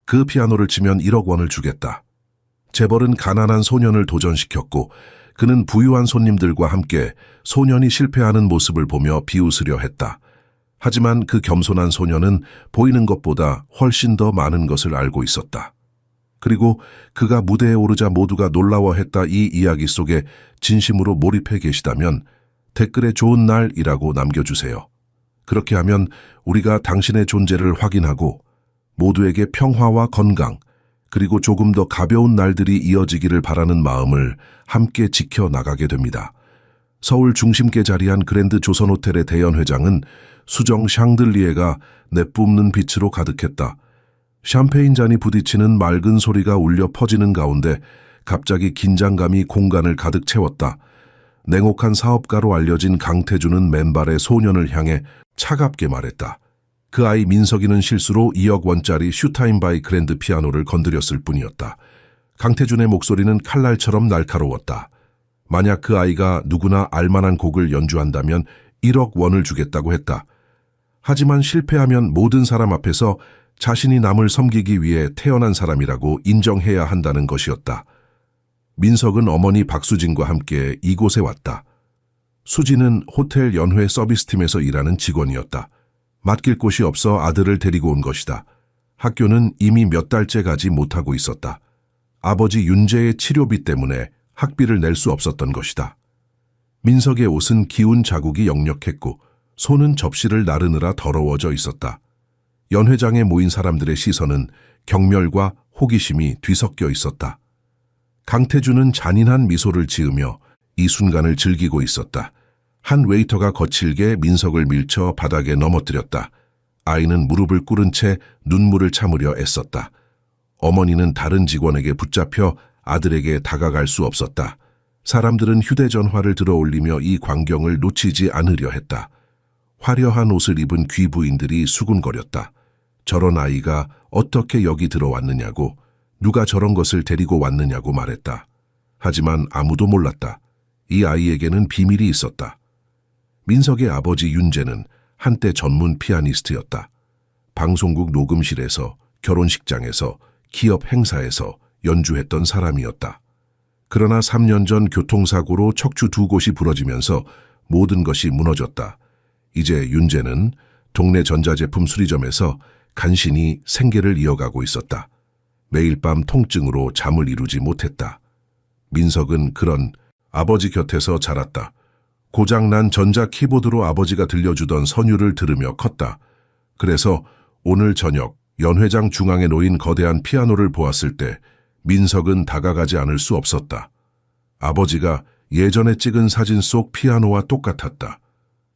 그 피아노를 치면 1억 원을 주겠다. 재벌은 가난한 소년을 도전시켰고 그는 부유한 손님들과 함께 소년이 실패하는 모습을 보며 비웃으려 했다. 하지만 그 겸손한 소년은 보이는 것보다 훨씬 더 많은 것을 알고 있었다. 그리고 그가 무대에 오르자 모두가 놀라워했다. 이 이야기 속에 진심으로 몰입해 계시다면 댓글에 좋은 날이라고 남겨주세요. 그렇게 하면 우리가 당신의 존재를 확인하고 모두에게 평화와 건강, 그리고 조금 더 가벼운 날들이 이어지기를 바라는 마음을 함께 지켜나가게 됩니다. 서울 중심가에 자리한 그랜드 조선호텔의 대연회장은 수정 샹들리에가 내뿜는 빛으로 가득했다. 샴페인 잔이 부딪히는 맑은 소리가 울려 퍼지는 가운데 갑자기 긴장감이 공간을 가득 채웠다. 냉혹한 사업가로 알려진 강태주는 맨발의 소년을 향해 차갑게 말했다. 그 아이 민석이는 실수로 2억 원짜리 슈타인 바이 그랜드 피아노를 건드렸을 뿐이었다. 강태준의 목소리는 칼날처럼 날카로웠다. 만약 그 아이가 누구나 알만한 곡을 연주한다면 1억 원을 주겠다고 했다. 하지만 실패하면 모든 사람 앞에서 자신이 남을 섬기기 위해 태어난 사람이라고 인정해야 한다는 것이었다. 민석은 어머니 박수진과 함께 이곳에 왔다. 수진은 호텔 연회 서비스팀에서 일하는 직원이었다. 맡길 곳이 없어 아들을 데리고 온 것이다. 학교는 이미 몇 달째 가지 못하고 있었다. 아버지 윤재의 치료비 때문에 학비를 낼 수 없었던 것이다. 민석의 옷은 기운 자국이 역력했고 손은 접시를 나르느라 더러워져 있었다. 연회장에 모인 사람들의 시선은 경멸과 호기심이 뒤섞여 있었다. 강태주는 잔인한 미소를 지으며 이 순간을 즐기고 있었다. 한 웨이터가 거칠게 민석을 밀쳐 바닥에 넘어뜨렸다. 아이는 무릎을 꿇은 채 눈물을 참으려 애썼다. 어머니는 다른 직원에게 붙잡혀 아들에게 다가갈 수 없었다. 사람들은 휴대전화를 들어올리며 이 광경을 놓치지 않으려 했다. 화려한 옷을 입은 귀부인들이 수군거렸다. 저런 아이가 어떻게 여기 들어왔느냐고, 누가 저런 것을 데리고 왔느냐고 말했다. 하지만 아무도 몰랐다. 이 아이에게는 비밀이 있었다. 민석의 아버지 윤재는 한때 전문 피아니스트였다. 방송국 녹음실에서, 결혼식장에서, 기업 행사에서 연주했던 사람이었다. 그러나 3년 전 교통사고로 척추 2곳이 부러지면서 모든 것이 무너졌다. 이제 윤재는 동네 전자제품 수리점에서 간신히 생계를 이어가고 있었다. 매일 밤 통증으로 잠을 이루지 못했다. 민석은 그런 아버지 곁에서 자랐다. 고장난 전자 키보드로 아버지가 들려주던 선율을 들으며 컸다. 그래서 오늘 저녁 연회장 중앙에 놓인 거대한 피아노를 보았을 때 민석은 다가가지 않을 수 없었다. 아버지가 예전에 찍은 사진 속 피아노와 똑같았다.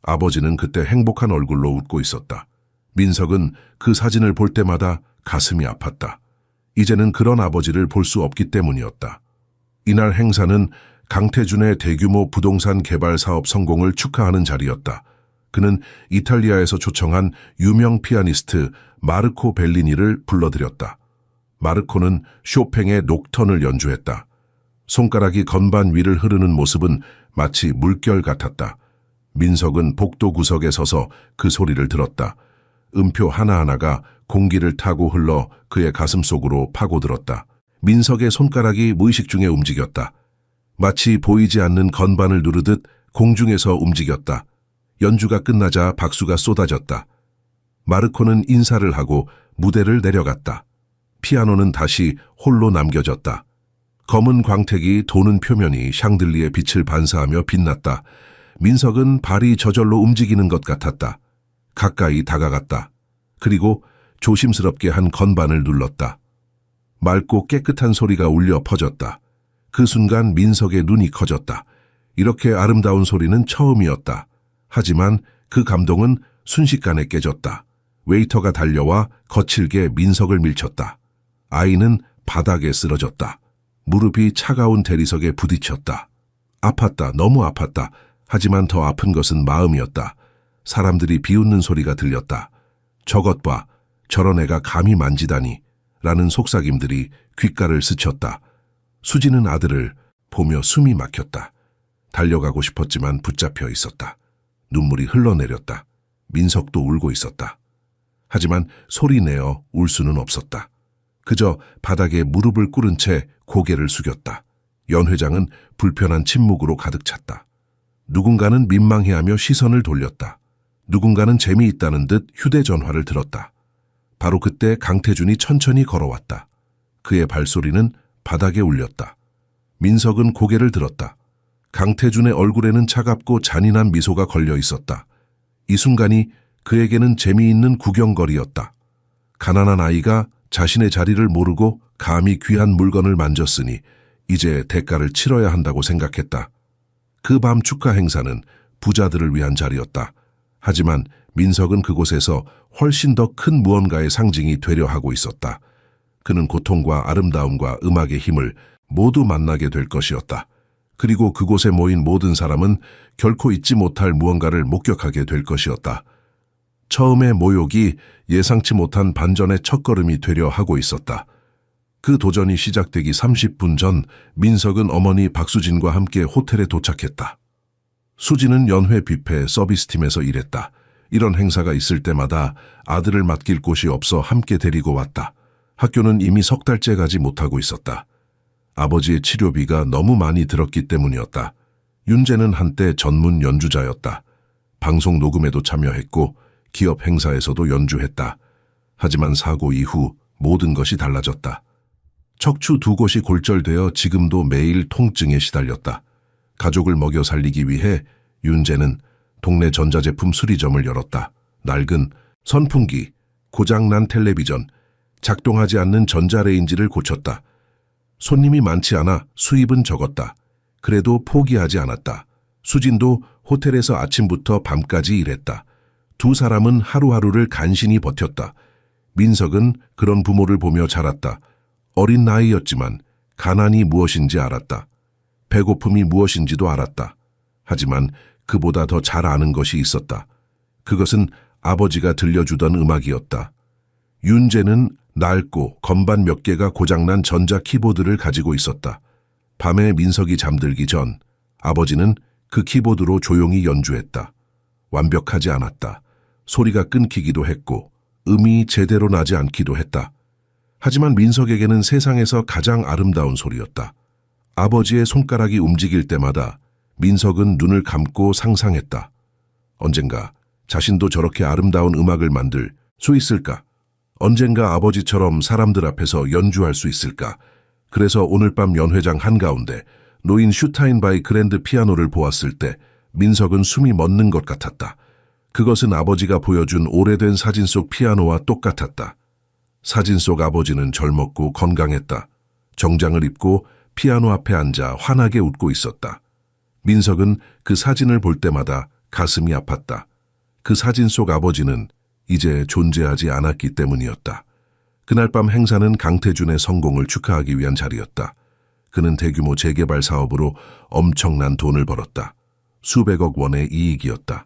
아버지는 그때 행복한 얼굴로 웃고 있었다. 민석은 그 사진을 볼 때마다 가슴이 아팠다. 이제는 그런 아버지를 볼 수 없기 때문이었다. 이날 행사는 강태준의 대규모 부동산 개발 사업 성공을 축하하는 자리였다. 그는 이탈리아에서 초청한 유명 피아니스트 마르코 벨리니를 불러들였다. 마르코는 쇼팽의 녹턴을 연주했다. 손가락이 건반 위를 흐르는 모습은 마치 물결 같았다. 민석은 복도 구석에 서서 그 소리를 들었다. 음표 하나하나가 공기를 타고 흘러 그의 가슴 속으로 파고들었다. 민석의 손가락이 무의식 중에 움직였다. 마치 보이지 않는 건반을 누르듯 공중에서 움직였다. 연주가 끝나자 박수가 쏟아졌다. 마르코는 인사를 하고 무대를 내려갔다. 피아노는 다시 홀로 남겨졌다. 검은 광택이 도는 표면이 샹들리의 빛을 반사하며 빛났다. 민석은 발이 저절로 움직이는 것 같았다. 가까이 다가갔다. 그리고 조심스럽게 한 건반을 눌렀다. 맑고 깨끗한 소리가 울려 퍼졌다. 그 순간 민석의 눈이 커졌다. 이렇게 아름다운 소리는 처음이었다. 하지만 그 감동은 순식간에 깨졌다. 웨이터가 달려와 거칠게 민석을 밀쳤다. 아이는 바닥에 쓰러졌다. 무릎이 차가운 대리석에 부딪혔다. 아팠다. 너무 아팠다. 하지만 더 아픈 것은 마음이었다. 사람들이 비웃는 소리가 들렸다. 저것 봐. 저런 애가 감히 만지다니. 라는 속삭임들이 귓가를 스쳤다. 수지는 아들을 보며 숨이 막혔다. 달려가고 싶었지만 붙잡혀 있었다. 눈물이 흘러내렸다. 민석도 울고 있었다. 하지만 소리내어 울 수는 없었다. 그저 바닥에 무릎을 꿇은 채 고개를 숙였다. 연 회장은 불편한 침묵으로 가득 찼다. 누군가는 민망해하며 시선을 돌렸다. 누군가는 재미있다는 듯 휴대전화를 들었다. 바로 그때 강태준이 천천히 걸어왔다. 그의 발소리는 바닥에 울렸다. 민석은 고개를 들었다. 강태준의 얼굴에는 차갑고 잔인한 미소가 걸려 있었다. 이 순간이 그에게는 재미있는 구경거리였다. 가난한 아이가 자신의 자리를 모르고 감히 귀한 물건을 만졌으니 이제 대가를 치러야 한다고 생각했다. 그 밤 축하 행사는 부자들을 위한 자리였다. 하지만 민석은 그곳에서 훨씬 더 큰 무언가의 상징이 되려 하고 있었다. 그는 고통과 아름다움과 음악의 힘을 모두 만나게 될 것이었다. 그리고 그곳에 모인 모든 사람은 결코 잊지 못할 무언가를 목격하게 될 것이었다. 처음의 모욕이 예상치 못한 반전의 첫걸음이 되려 하고 있었다. 그 도전이 시작되기 30분 전 민석은 어머니 박수진과 함께 호텔에 도착했다. 수진은 연회 뷔페 서비스팀에서 일했다. 이런 행사가 있을 때마다 아들을 맡길 곳이 없어 함께 데리고 왔다. 학교는 이미 석 달째 가지 못하고 있었다. 아버지의 치료비가 너무 많이 들었기 때문이었다. 윤재는 한때 전문 연주자였다. 방송 녹음에도 참여했고 기업 행사에서도 연주했다. 하지만 사고 이후 모든 것이 달라졌다. 척추 두 곳이 골절되어 지금도 매일 통증에 시달렸다. 가족을 먹여 살리기 위해 윤재는 동네 전자제품 수리점을 열었다. 낡은 선풍기, 고장난 텔레비전, 작동하지 않는 전자레인지를 고쳤다. 손님이 많지 않아 수입은 적었다. 그래도 포기하지 않았다. 수진도 호텔에서 아침부터 밤까지 일했다. 두 사람은 하루하루를 간신히 버텼다. 민석은 그런 부모를 보며 자랐다. 어린 나이였지만 가난이 무엇인지 알았다. 배고픔이 무엇인지도 알았다. 하지만 그보다 더 잘 아는 것이 있었다. 그것은 아버지가 들려주던 음악이었다. 윤재는 낡고 건반 몇 개가 고장난 전자 키보드를 가지고 있었다. 밤에 민석이 잠들기 전 아버지는 그 키보드로 조용히 연주했다. 완벽하지 않았다. 소리가 끊기기도 했고 음이 제대로 나지 않기도 했다. 하지만 민석에게는 세상에서 가장 아름다운 소리였다. 아버지의 손가락이 움직일 때마다 민석은 눈을 감고 상상했다. 언젠가 자신도 저렇게 아름다운 음악을 만들 수 있을까? 언젠가 아버지처럼 사람들 앞에서 연주할 수 있을까? 그래서 오늘 밤 연회장 한가운데 놓인 슈타인바이 그랜드 피아노를 보았을 때 민석은 숨이 멎는 것 같았다. 그것은 아버지가 보여준 오래된 사진 속 피아노와 똑같았다. 사진 속 아버지는 젊었고 건강했다. 정장을 입고 피아노 앞에 앉아 환하게 웃고 있었다. 민석은 그 사진을 볼 때마다 가슴이 아팠다. 그 사진 속 아버지는 이제 존재하지 않았기 때문이었다. 그날 밤 행사는 강태준의 성공을 축하하기 위한 자리였다. 그는 대규모 재개발 사업으로 엄청난 돈을 벌었다. 수백억 원의 이익이었다.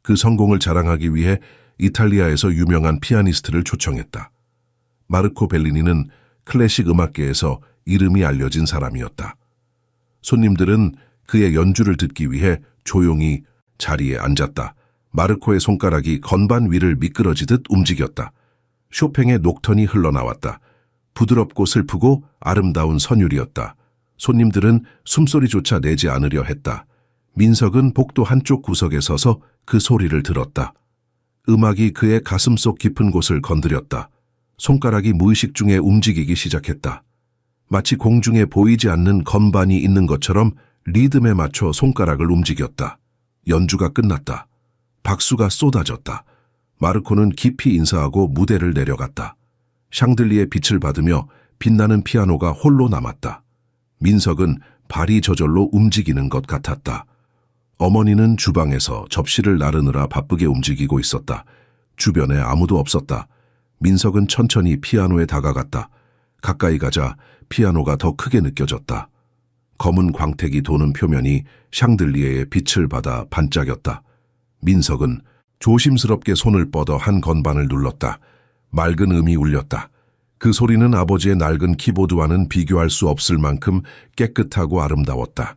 그 성공을 자랑하기 위해 이탈리아에서 유명한 피아니스트를 초청했다. 마르코 벨리니는 클래식 음악계에서 이름이 알려진 사람이었다. 손님들은 그의 연주를 듣기 위해 조용히 자리에 앉았다. 마르코의 손가락이 건반 위를 미끄러지듯 움직였다. 쇼팽의 녹턴이 흘러나왔다. 부드럽고 슬프고 아름다운 선율이었다. 손님들은 숨소리조차 내지 않으려 했다. 민석은 복도 한쪽 구석에 서서 그 소리를 들었다. 음악이 그의 가슴속 깊은 곳을 건드렸다. 손가락이 무의식 중에 움직이기 시작했다. 마치 공중에 보이지 않는 건반이 있는 것처럼 리듬에 맞춰 손가락을 움직였다. 연주가 끝났다. 박수가 쏟아졌다. 마르코는 깊이 인사하고 무대를 내려갔다. 샹들리에 빛을 받으며 빛나는 피아노가 홀로 남았다. 민석은 발이 저절로 움직이는 것 같았다. 어머니는 주방에서 접시를 나르느라 바쁘게 움직이고 있었다. 주변에 아무도 없었다. 민석은 천천히 피아노에 다가갔다. 가까이 가자 피아노가 더 크게 느껴졌다. 검은 광택이 도는 표면이 샹들리에의 빛을 받아 반짝였다. 민석은 조심스럽게 손을 뻗어 한 건반을 눌렀다. 맑은 음이 울렸다. 그 소리는 아버지의 낡은 키보드와는 비교할 수 없을 만큼 깨끗하고 아름다웠다.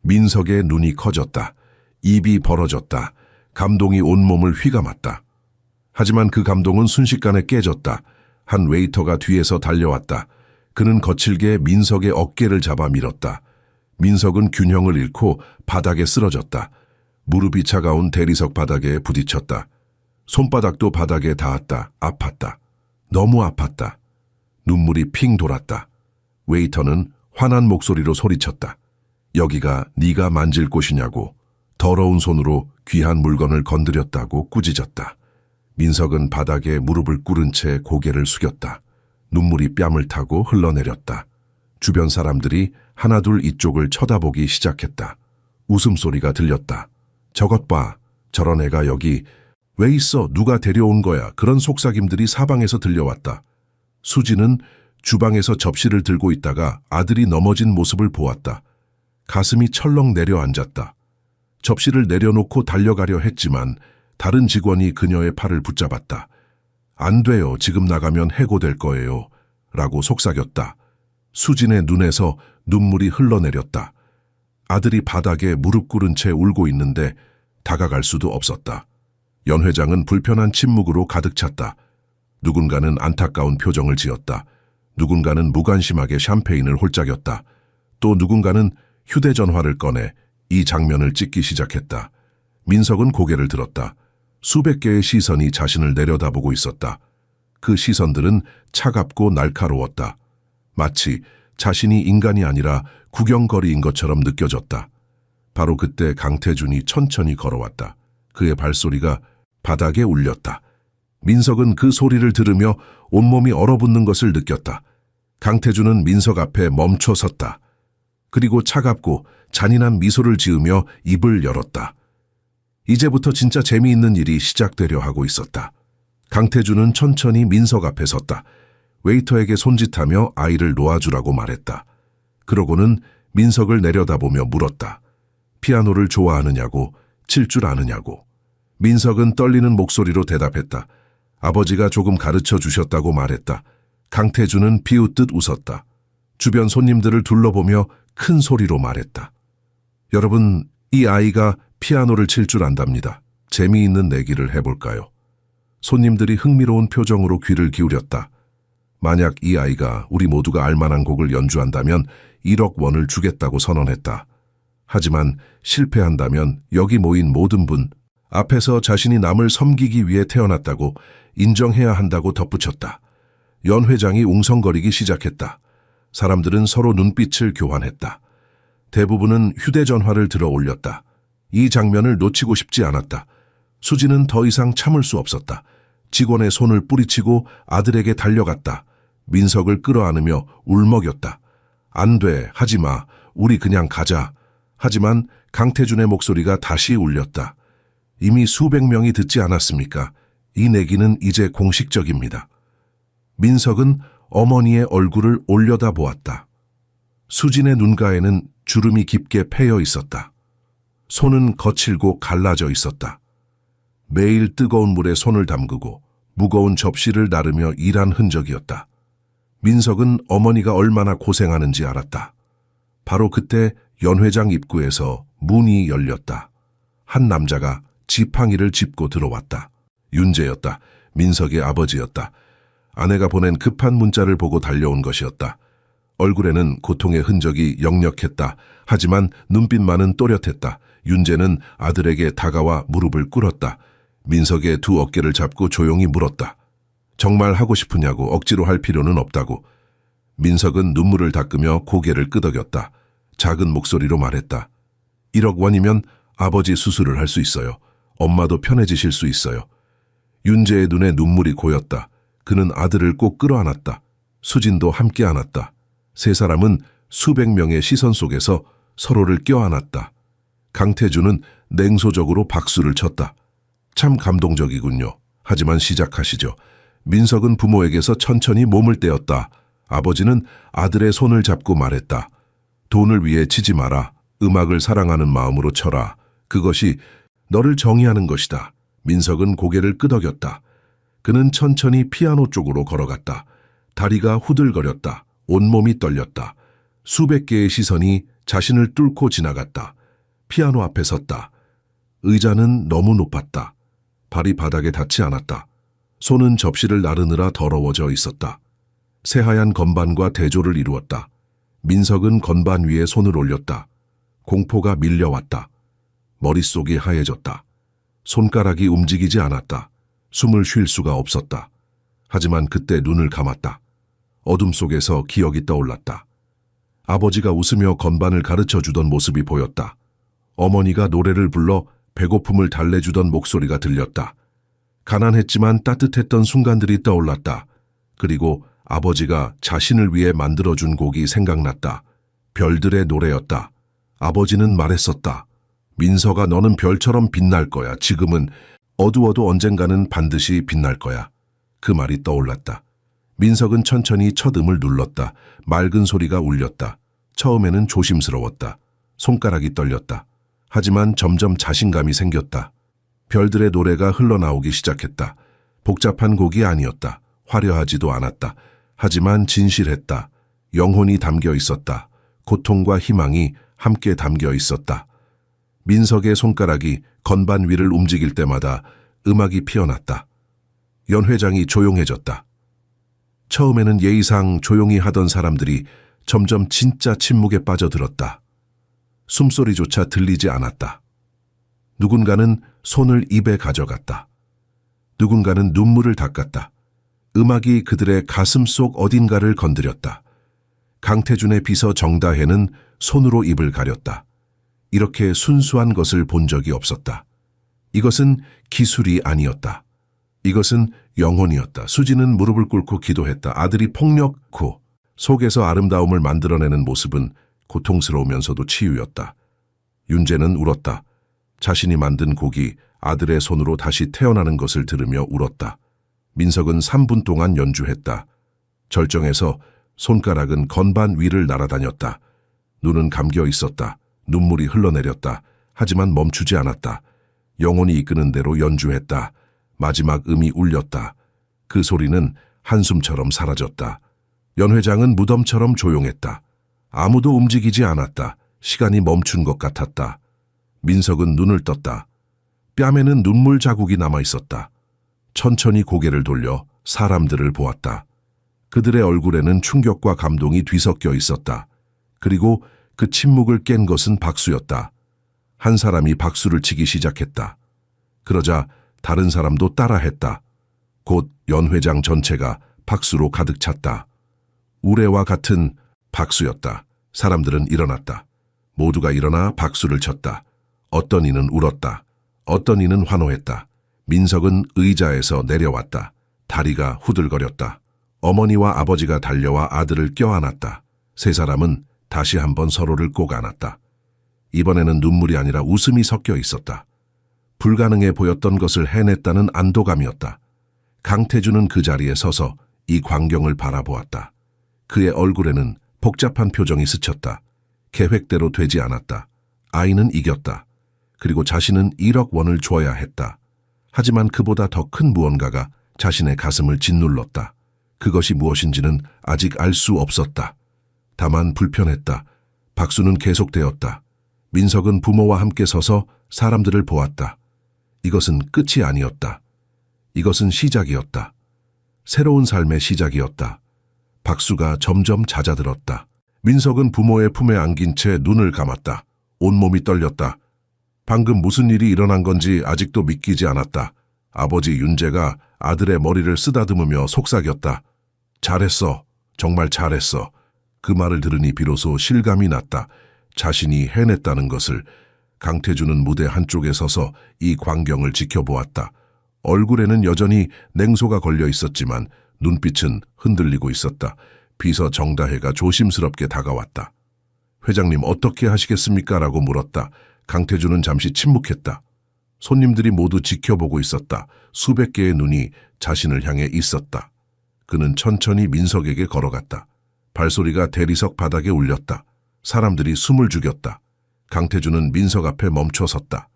민석의 눈이 커졌다. 입이 벌어졌다. 감동이 온몸을 휘감았다. 하지만 그 감동은 순식간에 깨졌다. 한 웨이터가 뒤에서 달려왔다. 그는 거칠게 민석의 어깨를 잡아 밀었다. 민석은 균형을 잃고 바닥에 쓰러졌다. 무릎이 차가운 대리석 바닥에 부딪혔다. 손바닥도 바닥에 닿았다. 아팠다. 너무 아팠다. 눈물이 핑 돌았다. 웨이터는 화난 목소리로 소리쳤다. 여기가 네가 만질 곳이냐고. 더러운 손으로 귀한 물건을 건드렸다고 꾸짖었다. 민석은 바닥에 무릎을 꿇은 채 고개를 숙였다. 눈물이 뺨을 타고 흘러내렸다. 주변 사람들이 하나둘 이쪽을 쳐다보기 시작했다. 웃음소리가 들렸다. 저것 봐. 저런 애가 여기 왜 있어? 누가 데려온 거야? 그런 속삭임들이 사방에서 들려왔다. 수지는 주방에서 접시를 들고 있다가 아들이 넘어진 모습을 보았다. 가슴이 철렁 내려앉았다. 접시를 내려놓고 달려가려 했지만 다른 직원이 그녀의 팔을 붙잡았다. 안 돼요. 지금 나가면 해고될 거예요. 라고 속삭였다. 수진의 눈에서 눈물이 흘러내렸다. 아들이 바닥에 무릎 꿇은 채 울고 있는데 다가갈 수도 없었다. 연 회장은 불편한 침묵으로 가득 찼다. 누군가는 안타까운 표정을 지었다. 누군가는 무관심하게 샴페인을 홀짝였다. 또 누군가는 휴대전화를 꺼내 이 장면을 찍기 시작했다. 민석은 고개를 들었다. 수백 개의 시선이 자신을 내려다보고 있었다. 그 시선들은 차갑고 날카로웠다. 마치 자신이 인간이 아니라 구경거리인 것처럼 느껴졌다. 바로 그때 강태준이 천천히 걸어왔다. 그의 발소리가 바닥에 울렸다. 민석은 그 소리를 들으며 온몸이 얼어붙는 것을 느꼈다. 강태준은 민석 앞에 멈춰 섰다. 그리고 차갑고 잔인한 미소를 지으며 입을 열었다. 이제부터 진짜 재미있는 일이 시작되려 하고 있었다. 강태준은 천천히 민석 앞에 섰다. 웨이터에게 손짓하며 아이를 놓아주라고 말했다. 그러고는 민석을 내려다보며 물었다. 피아노를 좋아하느냐고, 칠 줄 아느냐고. 민석은 떨리는 목소리로 대답했다. 아버지가 조금 가르쳐 주셨다고 말했다. 강태준은 비웃듯 웃었다. 주변 손님들을 둘러보며 큰 소리로 말했다. 여러분, 이 아이가 피아노를 칠 줄 안답니다. 재미있는 내기를 해볼까요? 손님들이 흥미로운 표정으로 귀를 기울였다. 만약 이 아이가 우리 모두가 알만한 곡을 연주한다면 1억 원을 주겠다고 선언했다. 하지만 실패한다면 여기 모인 모든 분 앞에서 자신이 남을 섬기기 위해 태어났다고 인정해야 한다고 덧붙였다. 연 회장이 웅성거리기 시작했다. 사람들은 서로 눈빛을 교환했다. 대부분은 휴대전화를 들어 올렸다. 이 장면을 놓치고 싶지 않았다. 수지는 더 이상 참을 수 없었다. 직원의 손을 뿌리치고 아들에게 달려갔다. 민석을 끌어안으며 울먹였다. 안 돼, 하지 마. 우리 그냥 가자. 하지만 강태준의 목소리가 다시 울렸다. 이미 수백 명이 듣지 않았습니까? 이 내기는 이제 공식적입니다. 민석은 어머니의 얼굴을 올려다 보았다. 수진의 눈가에는 주름이 깊게 패여 있었다. 손은 거칠고 갈라져 있었다. 매일 뜨거운 물에 손을 담그고 무거운 접시를 나르며 일한 흔적이었다. 민석은 어머니가 얼마나 고생하는지 알았다. 바로 그때 연 회장 입구에서 문이 열렸다. 한 남자가 지팡이를 짚고 들어왔다. 윤재였다. 민석의 아버지였다. 아내가 보낸 급한 문자를 보고 달려온 것이었다. 얼굴에는 고통의 흔적이 역력했다. 하지만 눈빛만은 또렷했다. 윤재는 아들에게 다가와 무릎을 꿇었다. 민석의 두 어깨를 잡고 조용히 물었다. 정말 하고 싶으냐고, 억지로 할 필요는 없다고. 민석은 눈물을 닦으며 고개를 끄덕였다. 작은 목소리로 말했다. 1억 원이면 아버지 수술을 할 수 있어요. 엄마도 편해지실 수 있어요. 윤재의 눈에 눈물이 고였다. 그는 아들을 꼭 끌어안았다. 수진도 함께 안았다. 세 사람은 수백 명의 시선 속에서 서로를 껴안았다. 강태준은 냉소적으로 박수를 쳤다. 참 감동적이군요. 하지만 시작하시죠. 민석은 부모에게서 천천히 몸을 떼었다. 아버지는 아들의 손을 잡고 말했다. 돈을 위해 치지 마라. 음악을 사랑하는 마음으로 쳐라. 그것이 너를 정의하는 것이다. 민석은 고개를 끄덕였다. 그는 천천히 피아노 쪽으로 걸어갔다. 다리가 후들거렸다. 온몸이 떨렸다. 수백 개의 시선이 자신을 뚫고 지나갔다. 피아노 앞에 섰다. 의자는 너무 높았다. 발이 바닥에 닿지 않았다. 손은 접시를 나르느라 더러워져 있었다. 새하얀 건반과 대조를 이루었다. 민석은 건반 위에 손을 올렸다. 공포가 밀려왔다. 머릿속이 하얘졌다. 손가락이 움직이지 않았다. 숨을 쉴 수가 없었다. 하지만 그때 눈을 감았다. 어둠 속에서 기억이 떠올랐다. 아버지가 웃으며 건반을 가르쳐 주던 모습이 보였다. 어머니가 노래를 불러 배고픔을 달래주던 목소리가 들렸다. 가난했지만 따뜻했던 순간들이 떠올랐다. 그리고 아버지가 자신을 위해 만들어준 곡이 생각났다. 별들의 노래였다. 아버지는 말했었다. 민석아, 너는 별처럼 빛날 거야. 지금은 어두워도 언젠가는 반드시 빛날 거야. 그 말이 떠올랐다. 민석은 천천히 첫 음을 눌렀다. 맑은 소리가 울렸다. 처음에는 조심스러웠다. 손가락이 떨렸다. 하지만 점점 자신감이 생겼다. 별들의 노래가 흘러나오기 시작했다. 복잡한 곡이 아니었다. 화려하지도 않았다. 하지만 진실했다. 영혼이 담겨 있었다. 고통과 희망이 함께 담겨 있었다. 민석의 손가락이 건반 위를 움직일 때마다 음악이 피어났다. 연 회장이 조용해졌다. 처음에는 예의상 조용히 하던 사람들이 점점 진짜 침묵에 빠져들었다. 숨소리조차 들리지 않았다. 누군가는 손을 입에 가져갔다. 누군가는 눈물을 닦았다. 음악이 그들의 가슴 속 어딘가를 건드렸다. 강태준의 비서 정다혜는 손으로 입을 가렸다. 이렇게 순수한 것을 본 적이 없었다. 이것은 기술이 아니었다. 이것은 영혼이었다. 수지는 무릎을 꿇고 기도했다. 아들이 폭력 후 속에서 아름다움을 만들어내는 모습은 고통스러우면서도 치유였다. 윤재는 울었다. 자신이 만든 곡이 아들의 손으로 다시 태어나는 것을 들으며 울었다. 민석은 3분 동안 연주했다. 절정에서 손가락은 건반 위를 날아다녔다. 눈은 감겨 있었다. 눈물이 흘러내렸다. 하지만 멈추지 않았다. 영혼이 이끄는 대로 연주했다. 마지막 음이 울렸다. 그 소리는 한숨처럼 사라졌다. 연 회장은 무덤처럼 조용했다. 아무도 움직이지 않았다. 시간이 멈춘 것 같았다. 민석은 눈을 떴다. 뺨에는 눈물 자국이 남아 있었다. 천천히 고개를 돌려 사람들을 보았다. 그들의 얼굴에는 충격과 감동이 뒤섞여 있었다. 그리고 그 침묵을 깬 것은 박수였다. 한 사람이 박수를 치기 시작했다. 그러자 다른 사람도 따라했다. 곧 연 회장 전체가 박수로 가득 찼다. 우레와 같은 박수였다. 사람들은 일어났다. 모두가 일어나 박수를 쳤다. 어떤 이는 울었다. 어떤 이는 환호했다. 민석은 의자에서 내려왔다. 다리가 후들거렸다. 어머니와 아버지가 달려와 아들을 껴안았다. 세 사람은 다시 한번 서로를 꼭 안았다. 이번에는 눈물이 아니라 웃음이 섞여 있었다. 불가능해 보였던 것을 해냈다는 안도감이었다. 강태준은 그 자리에 서서 이 광경을 바라보았다. 그의 얼굴에는 복잡한 표정이 스쳤다. 계획대로 되지 않았다. 아이는 이겼다. 그리고 자신은 1억 원을 줘야 했다. 하지만 그보다 더 큰 무언가가 자신의 가슴을 짓눌렀다. 그것이 무엇인지는 아직 알 수 없었다. 다만 불편했다. 박수는 계속되었다. 민석은 부모와 함께 서서 사람들을 보았다. 이것은 끝이 아니었다. 이것은 시작이었다. 새로운 삶의 시작이었다. 박수가 점점 잦아들었다. 민석은 부모의 품에 안긴 채 눈을 감았다. 온몸이 떨렸다. 방금 무슨 일이 일어난 건지 아직도 믿기지 않았다. 아버지 윤재가 아들의 머리를 쓰다듬으며 속삭였다. 잘했어. 정말 잘했어. 그 말을 들으니 비로소 실감이 났다. 자신이 해냈다는 것을. 강태준은 무대 한쪽에 서서 이 광경을 지켜보았다. 얼굴에는 여전히 냉소가 걸려 있었지만 눈빛은 흔들리고 있었다. 비서 정다혜가 조심스럽게 다가왔다. 회장님 어떻게 하시겠습니까? 라고 물었다. 강태준은 잠시 침묵했다. 손님들이 모두 지켜보고 있었다. 수백 개의 눈이 자신을 향해 있었다. 그는 천천히 민석에게 걸어갔다. 발소리가 대리석 바닥에 울렸다. 사람들이 숨을 죽였다. 강태준은 민석 앞에 멈춰섰다.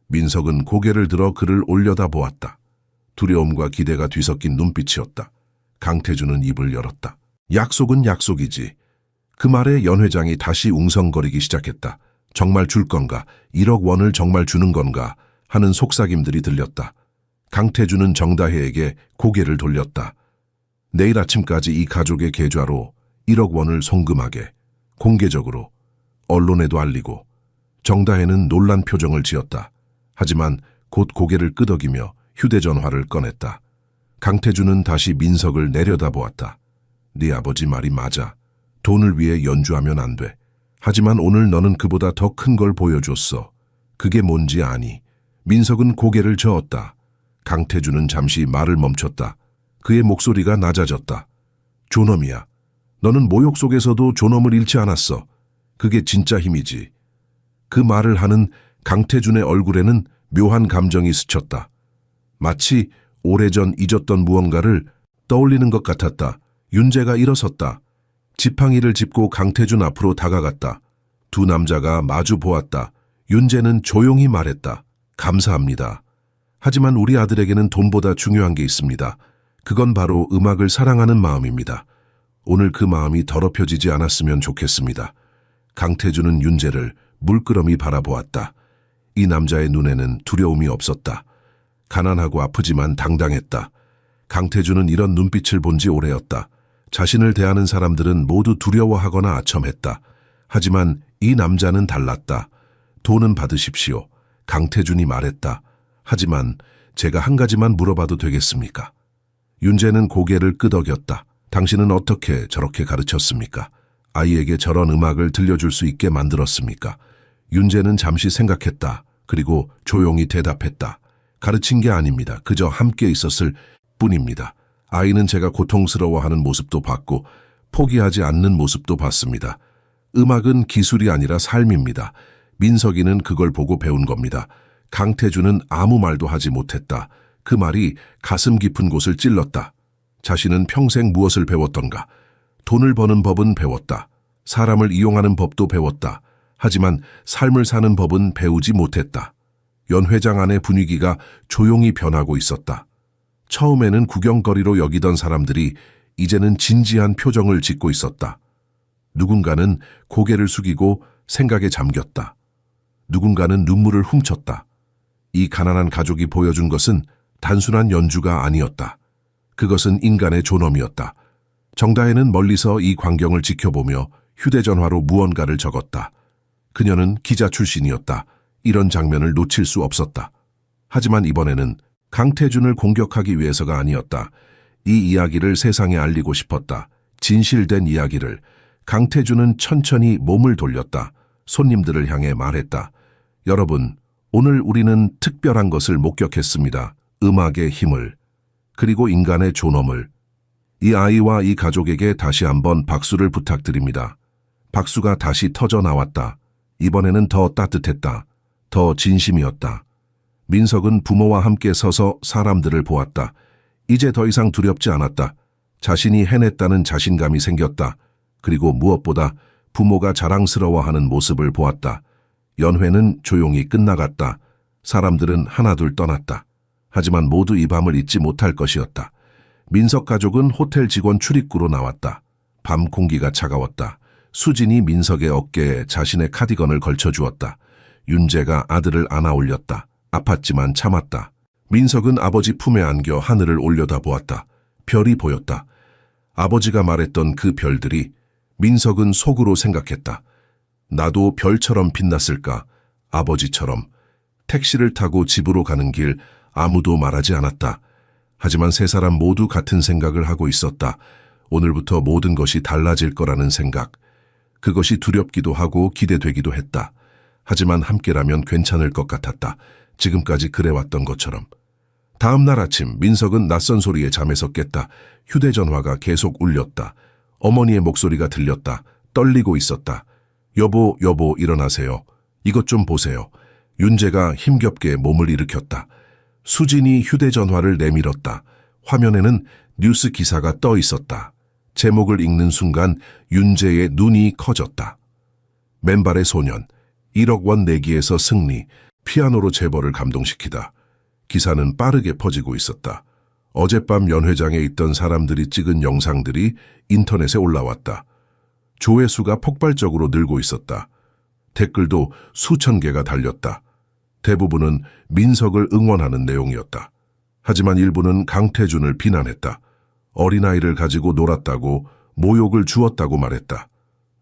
민석은 고개를 들어 그를 올려다보았다. 두려움과 기대가 뒤섞인 눈빛이었다. 강태준은 입을 열었다. 약속은 약속이지. 그 말에 연 회장이 다시 웅성거리기 시작했다. 정말 줄 건가? 1억 원을 정말 주는 건가? 하는 속삭임들이 들렸다. 강태준은 정다혜에게 고개를 돌렸다. 내일 아침까지 이 가족의 계좌로 1억 원을 송금하게 공개적으로 언론에도 알리고. 정다혜는 놀란 표정을 지었다. 하지만 곧 고개를 끄덕이며 휴대전화를 꺼냈다. 강태준은 다시 민석을 내려다보았다. 네 아버지 말이 맞아. 돈을 위해 연주하면 안 돼. 하지만 오늘 너는 그보다 더 큰 걸 보여줬어. 그게 뭔지 아니? 민석은 고개를 저었다. 강태준은 잠시 말을 멈췄다. 그의 목소리가 낮아졌다. 존엄이야. 너는 모욕 속에서도 존엄을 잃지 않았어. 그게 진짜 힘이지. 그 말을 하는 강태준의 얼굴에는 묘한 감정이 스쳤다. 마치 오래전 잊었던 무언가를 떠올리는 것 같았다. 윤재가 일어섰다. 지팡이를 짚고 강태준 앞으로 다가갔다. 두 남자가 마주 보았다. 윤재는 조용히 말했다. 감사합니다. 하지만 우리 아들에게는 돈보다 중요한 게 있습니다. 그건 바로 음악을 사랑하는 마음입니다. 오늘 그 마음이 더럽혀지지 않았으면 좋겠습니다. 강태준은 윤재를 물끄러미 바라보았다. 이 남자의 눈에는 두려움이 없었다. 가난하고 아프지만 당당했다. 강태준은 이런 눈빛을 본 지 오래였다. 자신을 대하는 사람들은 모두 두려워하거나 아첨했다. 하지만 이 남자는 달랐다. 돈은 받으십시오. 강태준이 말했다. 하지만 제가 한 가지만 물어봐도 되겠습니까? 윤재는 고개를 끄덕였다. 당신은 어떻게 저렇게 가르쳤습니까? 아이에게 저런 음악을 들려줄 수 있게 만들었습니까? 윤재는 잠시 생각했다. 그리고 조용히 대답했다. 가르친 게 아닙니다. 그저 함께 있었을 뿐입니다. 아이는 제가 고통스러워하는 모습도 봤고 포기하지 않는 모습도 봤습니다. 음악은 기술이 아니라 삶입니다. 민석이는 그걸 보고 배운 겁니다. 강태준은 아무 말도 하지 못했다. 그 말이 가슴 깊은 곳을 찔렀다. 자신은 평생 무엇을 배웠던가? 돈을 버는 법은 배웠다. 사람을 이용하는 법도 배웠다. 하지만 삶을 사는 법은 배우지 못했다. 연 회장 안의 분위기가 조용히 변하고 있었다. 처음에는 구경거리로 여기던 사람들이 이제는 진지한 표정을 짓고 있었다. 누군가는 고개를 숙이고 생각에 잠겼다. 누군가는 눈물을 훔쳤다. 이 가난한 가족이 보여준 것은 단순한 연주가 아니었다. 그것은 인간의 존엄이었다. 정다혜는 멀리서 이 광경을 지켜보며 휴대전화로 무언가를 적었다. 그녀는 기자 출신이었다. 이런 장면을 놓칠 수 없었다. 하지만 이번에는 강태준을 공격하기 위해서가 아니었다. 이 이야기를 세상에 알리고 싶었다. 진실된 이야기를. 강태준은 천천히 몸을 돌렸다. 손님들을 향해 말했다. 여러분, 오늘 우리는 특별한 것을 목격했습니다. 음악의 힘을, 그리고 인간의 존엄을. 이 아이와 이 가족에게 다시 한번 박수를 부탁드립니다. 박수가 다시 터져 나왔다. 이번에는 더 따뜻했다. 더 진심이었다. 민석은 부모와 함께 서서 사람들을 보았다. 이제 더 이상 두렵지 않았다. 자신이 해냈다는 자신감이 생겼다. 그리고 무엇보다 부모가 자랑스러워하는 모습을 보았다. 연회는 조용히 끝나갔다. 사람들은 하나둘 떠났다. 하지만 모두 이 밤을 잊지 못할 것이었다. 민석 가족은 호텔 직원 출입구로 나왔다. 밤 공기가 차가웠다. 수진이 민석의 어깨에 자신의 카디건을 걸쳐주었다. 윤재가 아들을 안아 올렸다. 아팠지만 참았다. 민석은 아버지 품에 안겨 하늘을 올려다보았다. 별이 보였다. 아버지가 말했던 그 별들이. 민석은 속으로 생각했다. 나도 별처럼 빛났을까? 아버지처럼. 택시를 타고 집으로 가는 길 아무도 말하지 않았다. 하지만 세 사람 모두 같은 생각을 하고 있었다. 오늘부터 모든 것이 달라질 거라는 생각. 그것이 두렵기도 하고 기대되기도 했다. 하지만 함께라면 괜찮을 것 같았다. 지금까지 그래왔던 것처럼. 다음 날 아침 민석은 낯선 소리에 잠에서 깼다. 휴대전화가 계속 울렸다. 어머니의 목소리가 들렸다. 떨리고 있었다. 여보, 여보, 일어나세요. 이것 좀 보세요. 윤재가 힘겹게 몸을 일으켰다. 수진이 휴대전화를 내밀었다. 화면에는 뉴스 기사가 떠 있었다. 제목을 읽는 순간 윤재의 눈이 커졌다. 맨발의 소년, 1억 원 내기에서 승리, 피아노로 재벌을 감동시키다. 기사는 빠르게 퍼지고 있었다. 어젯밤 연 회장에 있던 사람들이 찍은 영상들이 인터넷에 올라왔다. 조회수가 폭발적으로 늘고 있었다. 댓글도 수천 개가 달렸다. 대부분은 민석을 응원하는 내용이었다. 하지만 일부는 강태준을 비난했다. 어린아이를 가지고 놀았다고, 모욕을 주었다고 말했다.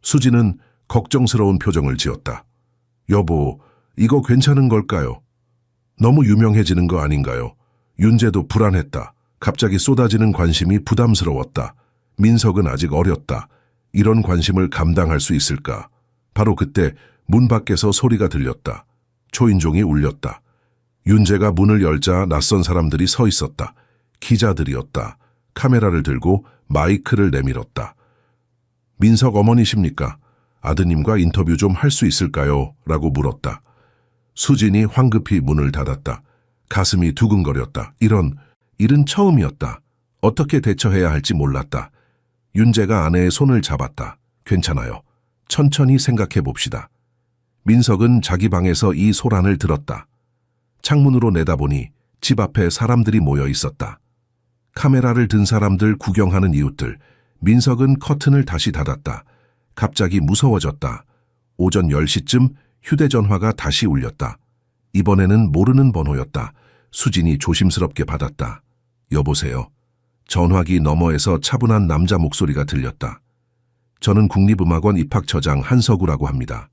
수지는 걱정스러운 표정을 지었다. 여보, 이거 괜찮은 걸까요? 너무 유명해지는 거 아닌가요? 윤재도 불안했다. 갑자기 쏟아지는 관심이 부담스러웠다. 민석은 아직 어렸다. 이런 관심을 감당할 수 있을까? 바로 그때 문 밖에서 소리가 들렸다. 초인종이 울렸다. 윤재가 문을 열자 낯선 사람들이 서 있었다. 기자들이었다. 카메라를 들고 마이크를 내밀었다. 민석 어머니십니까? 아드님과 인터뷰 좀 할 수 있을까요? 라고 물었다. 수진이 황급히 문을 닫았다. 가슴이 두근거렸다. 이런 일은 처음이었다. 어떻게 대처해야 할지 몰랐다. 윤재가 아내의 손을 잡았다. 괜찮아요. 천천히 생각해 봅시다. 민석은 자기 방에서 이 소란을 들었다. 창문으로 내다보니 집 앞에 사람들이 모여 있었다. 카메라를 든 사람들, 구경하는 이웃들. 민석은 커튼을 다시 닫았다. 갑자기 무서워졌다. 오전 10시쯤 휴대전화가 다시 울렸다. 이번에는 모르는 번호였다. 수진이 조심스럽게 받았다. 여보세요. 전화기 너머에서 차분한 남자 목소리가 들렸다. 저는 국립음악원 입학처장 한석우라고 합니다.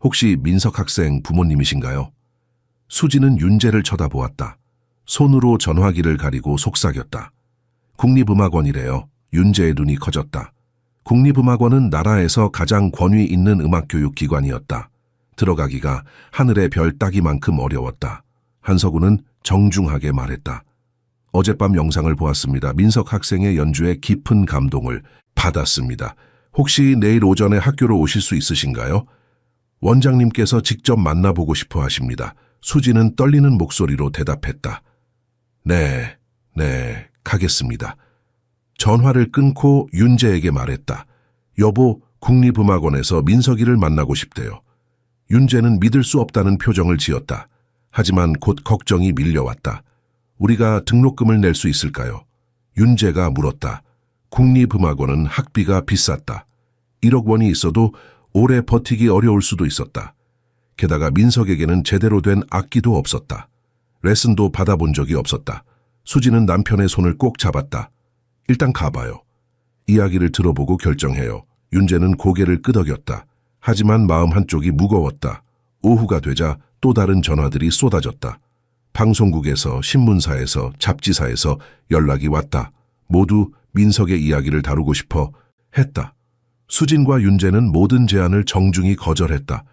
혹시 민석 학생 부모님이신가요? 수진은 윤재를 쳐다보았다. 손으로 전화기를 가리고 속삭였다. 국립음악원이래요. 윤재의 눈이 커졌다. 국립음악원은 나라에서 가장 권위 있는 음악교육기관이었다. 들어가기가 하늘의 별 따기만큼 어려웠다. 한석우는 정중하게 말했다. 어젯밤 영상을 보았습니다. 민석 학생의 연주에 깊은 감동을 받았습니다. 혹시 내일 오전에 학교로 오실 수 있으신가요? 원장님께서 직접 만나보고 싶어 하십니다. 수지는 떨리는 목소리로 대답했다. 네, 가겠습니다. 전화를 끊고 윤재에게 말했다. 여보, 국립음악원에서 민석이를 만나고 싶대요. 윤재는 믿을 수 없다는 표정을 지었다. 하지만 곧 걱정이 밀려왔다. 우리가 등록금을 낼 수 있을까요? 윤재가 물었다. 국립음악원은 학비가 비쌌다. 1억 원이 있어도 오래 버티기 어려울 수도 있었다. 게다가 민석에게는 제대로 된 악기도 없었다. 레슨도 받아본 적이 없었다. 수지는 남편의 손을 꼭 잡았다. 일단 가봐요. 이야기를 들어보고 결정해요. 윤재는 고개를 끄덕였다. 하지만 마음 한쪽이 무거웠다. 오후가 되자 또 다른 전화들이 쏟아졌다. 방송국에서, 신문사에서, 잡지사에서 연락이 왔다. 모두 민석의 이야기를 다루고 싶어 했다. 수진과 윤재는 모든 제안을 정중히 거절했다.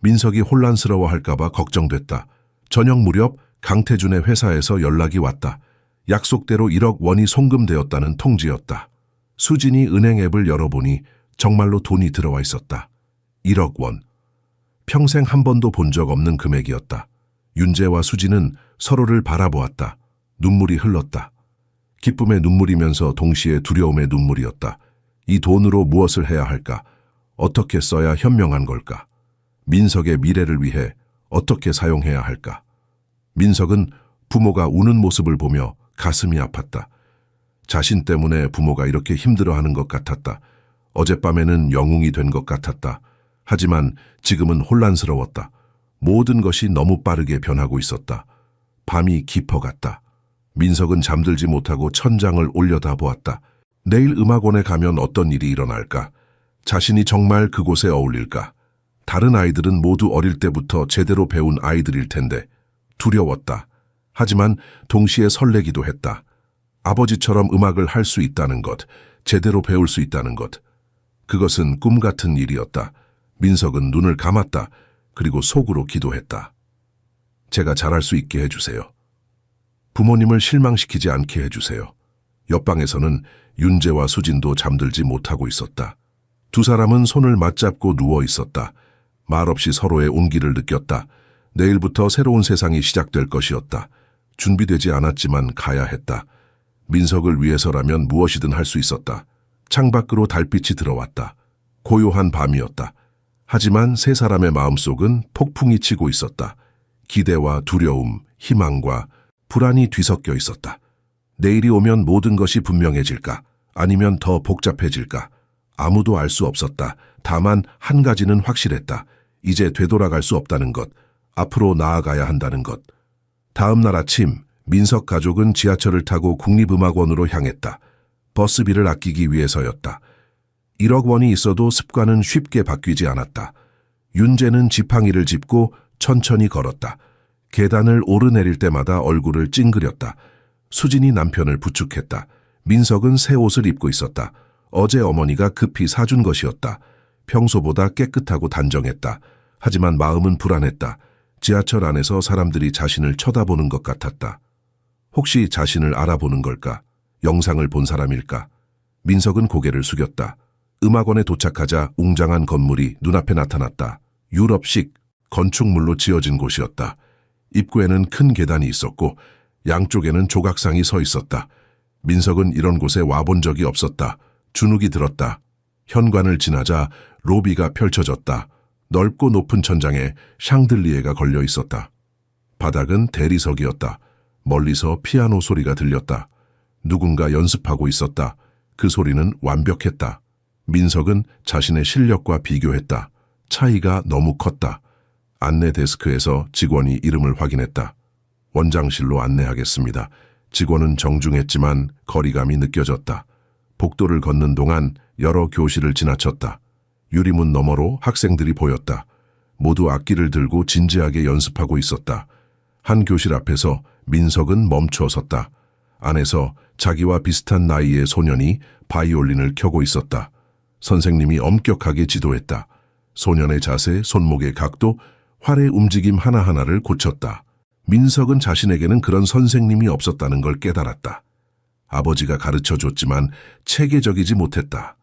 민석이 혼란스러워할까봐 걱정됐다. 저녁 무렵 강태준의 회사에서 연락이 왔다. 약속대로 1억 원이 송금되었다는 통지였다. 수진이 은행 앱을 열어보니 정말로 돈이 들어와 있었다. 1억 원. 평생 한 번도 본 적 없는 금액이었다. 윤재와 수진은 서로를 바라보았다. 눈물이 흘렀다. 기쁨의 눈물이면서 동시에 두려움의 눈물이었다. 이 돈으로 무엇을 해야 할까? 어떻게 써야 현명한 걸까? 민석의 미래를 위해 어떻게 사용해야 할까? 민석은 부모가 우는 모습을 보며 가슴이 아팠다. 자신 때문에 부모가 이렇게 힘들어하는 것 같았다. 어젯밤에는 영웅이 된 것 같았다. 하지만 지금은 혼란스러웠다. 모든 것이 너무 빠르게 변하고 있었다. 밤이 깊어갔다. 민석은 잠들지 못하고 천장을 올려다보았다. 내일 음악원에 가면 어떤 일이 일어날까? 자신이 정말 그곳에 어울릴까? 다른 아이들은 모두 어릴 때부터 제대로 배운 아이들일 텐데 두려웠다. 하지만 동시에 설레기도 했다. 아버지처럼 음악을 할 수 있다는 것, 제대로 배울 수 있다는 것. 그것은 꿈 같은 일이었다. 민석은 눈을 감았다. 그리고 속으로 기도했다. 제가 잘할 수 있게 해주세요. 부모님을 실망시키지 않게 해주세요. 옆방에서는 윤재와 수진도 잠들지 못하고 있었다. 두 사람은 손을 맞잡고 누워 있었다. 말없이 서로의 온기를 느꼈다. 내일부터 새로운 세상이 시작될 것이었다. 준비되지 않았지만 가야 했다. 민석을 위해서라면 무엇이든 할 수 있었다. 창밖으로 달빛이 들어왔다. 고요한 밤이었다. 하지만 세 사람의 마음속은 폭풍이 치고 있었다. 기대와 두려움, 희망과 불안이 뒤섞여 있었다. 내일이 오면 모든 것이 분명해질까? 아니면 더 복잡해질까? 아무도 알 수 없었다. 다만 한 가지는 확실했다. 이제 되돌아갈 수 없다는 것. 앞으로 나아가야 한다는 것. 다음 날 아침 민석 가족은 지하철을 타고 국립음악원으로 향했다. 버스비를 아끼기 위해서였다. 1억 원이 있어도 습관은 쉽게 바뀌지 않았다. 윤재는 지팡이를 짚고 천천히 걸었다. 계단을 오르내릴 때마다 얼굴을 찡그렸다. 수진이 남편을 부축했다. 민석은 새 옷을 입고 있었다. 어제 어머니가 급히 사준 것이었다. 평소보다 깨끗하고 단정했다. 하지만 마음은 불안했다. 지하철 안에서 사람들이 자신을 쳐다보는 것 같았다. 혹시 자신을 알아보는 걸까? 영상을 본 사람일까? 민석은 고개를 숙였다. 음악원에 도착하자 웅장한 건물이 눈앞에 나타났다. 유럽식 건축물로 지어진 곳이었다. 입구에는 큰 계단이 있었고 양쪽에는 조각상이 서 있었다. 민석은 이런 곳에 와본 적이 없었다. 주눅이 들었다. 현관을 지나자 로비가 펼쳐졌다. 넓고 높은 천장에 샹들리에가 걸려 있었다. 바닥은 대리석이었다. 멀리서 피아노 소리가 들렸다. 누군가 연습하고 있었다. 그 소리는 완벽했다. 민석은 자신의 실력과 비교했다. 차이가 너무 컸다. 안내 데스크에서 직원이 이름을 확인했다. 원장실로 안내하겠습니다. 직원은 정중했지만 거리감이 느껴졌다. 복도를 걷는 동안 여러 교실을 지나쳤다. 유리문 너머로 학생들이 보였다. 모두 악기를 들고 진지하게 연습하고 있었다. 한 교실 앞에서 민석은 멈춰 섰다. 안에서 자기와 비슷한 나이의 소년이 바이올린을 켜고 있었다. 선생님이 엄격하게 지도했다. 소년의 자세, 손목의 각도, 활의 움직임 하나하나를 고쳤다. 민석은 자신에게는 그런 선생님이 없었다는 걸 깨달았다. 아버지가 가르쳐줬지만 체계적이지 못했다.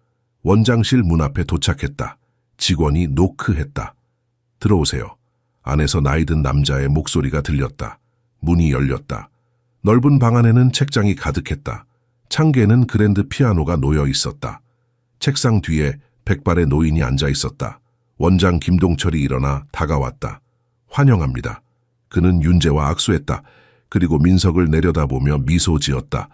원장실 문 앞에 도착했다. 직원이 노크했다. 들어오세요. 안에서 나이든 남자의 목소리가 들렸다. 문이 열렸다. 넓은 방 안에는 책장이 가득했다. 창계에는 그랜드 피아노가 놓여 있었다. 책상 뒤에 백발의 노인이 앉아 있었다. 원장 김동철이 일어나 다가왔다. 환영합니다. 그는 윤재와 악수했다. 그리고 민석을 내려다보며 미소 지었다.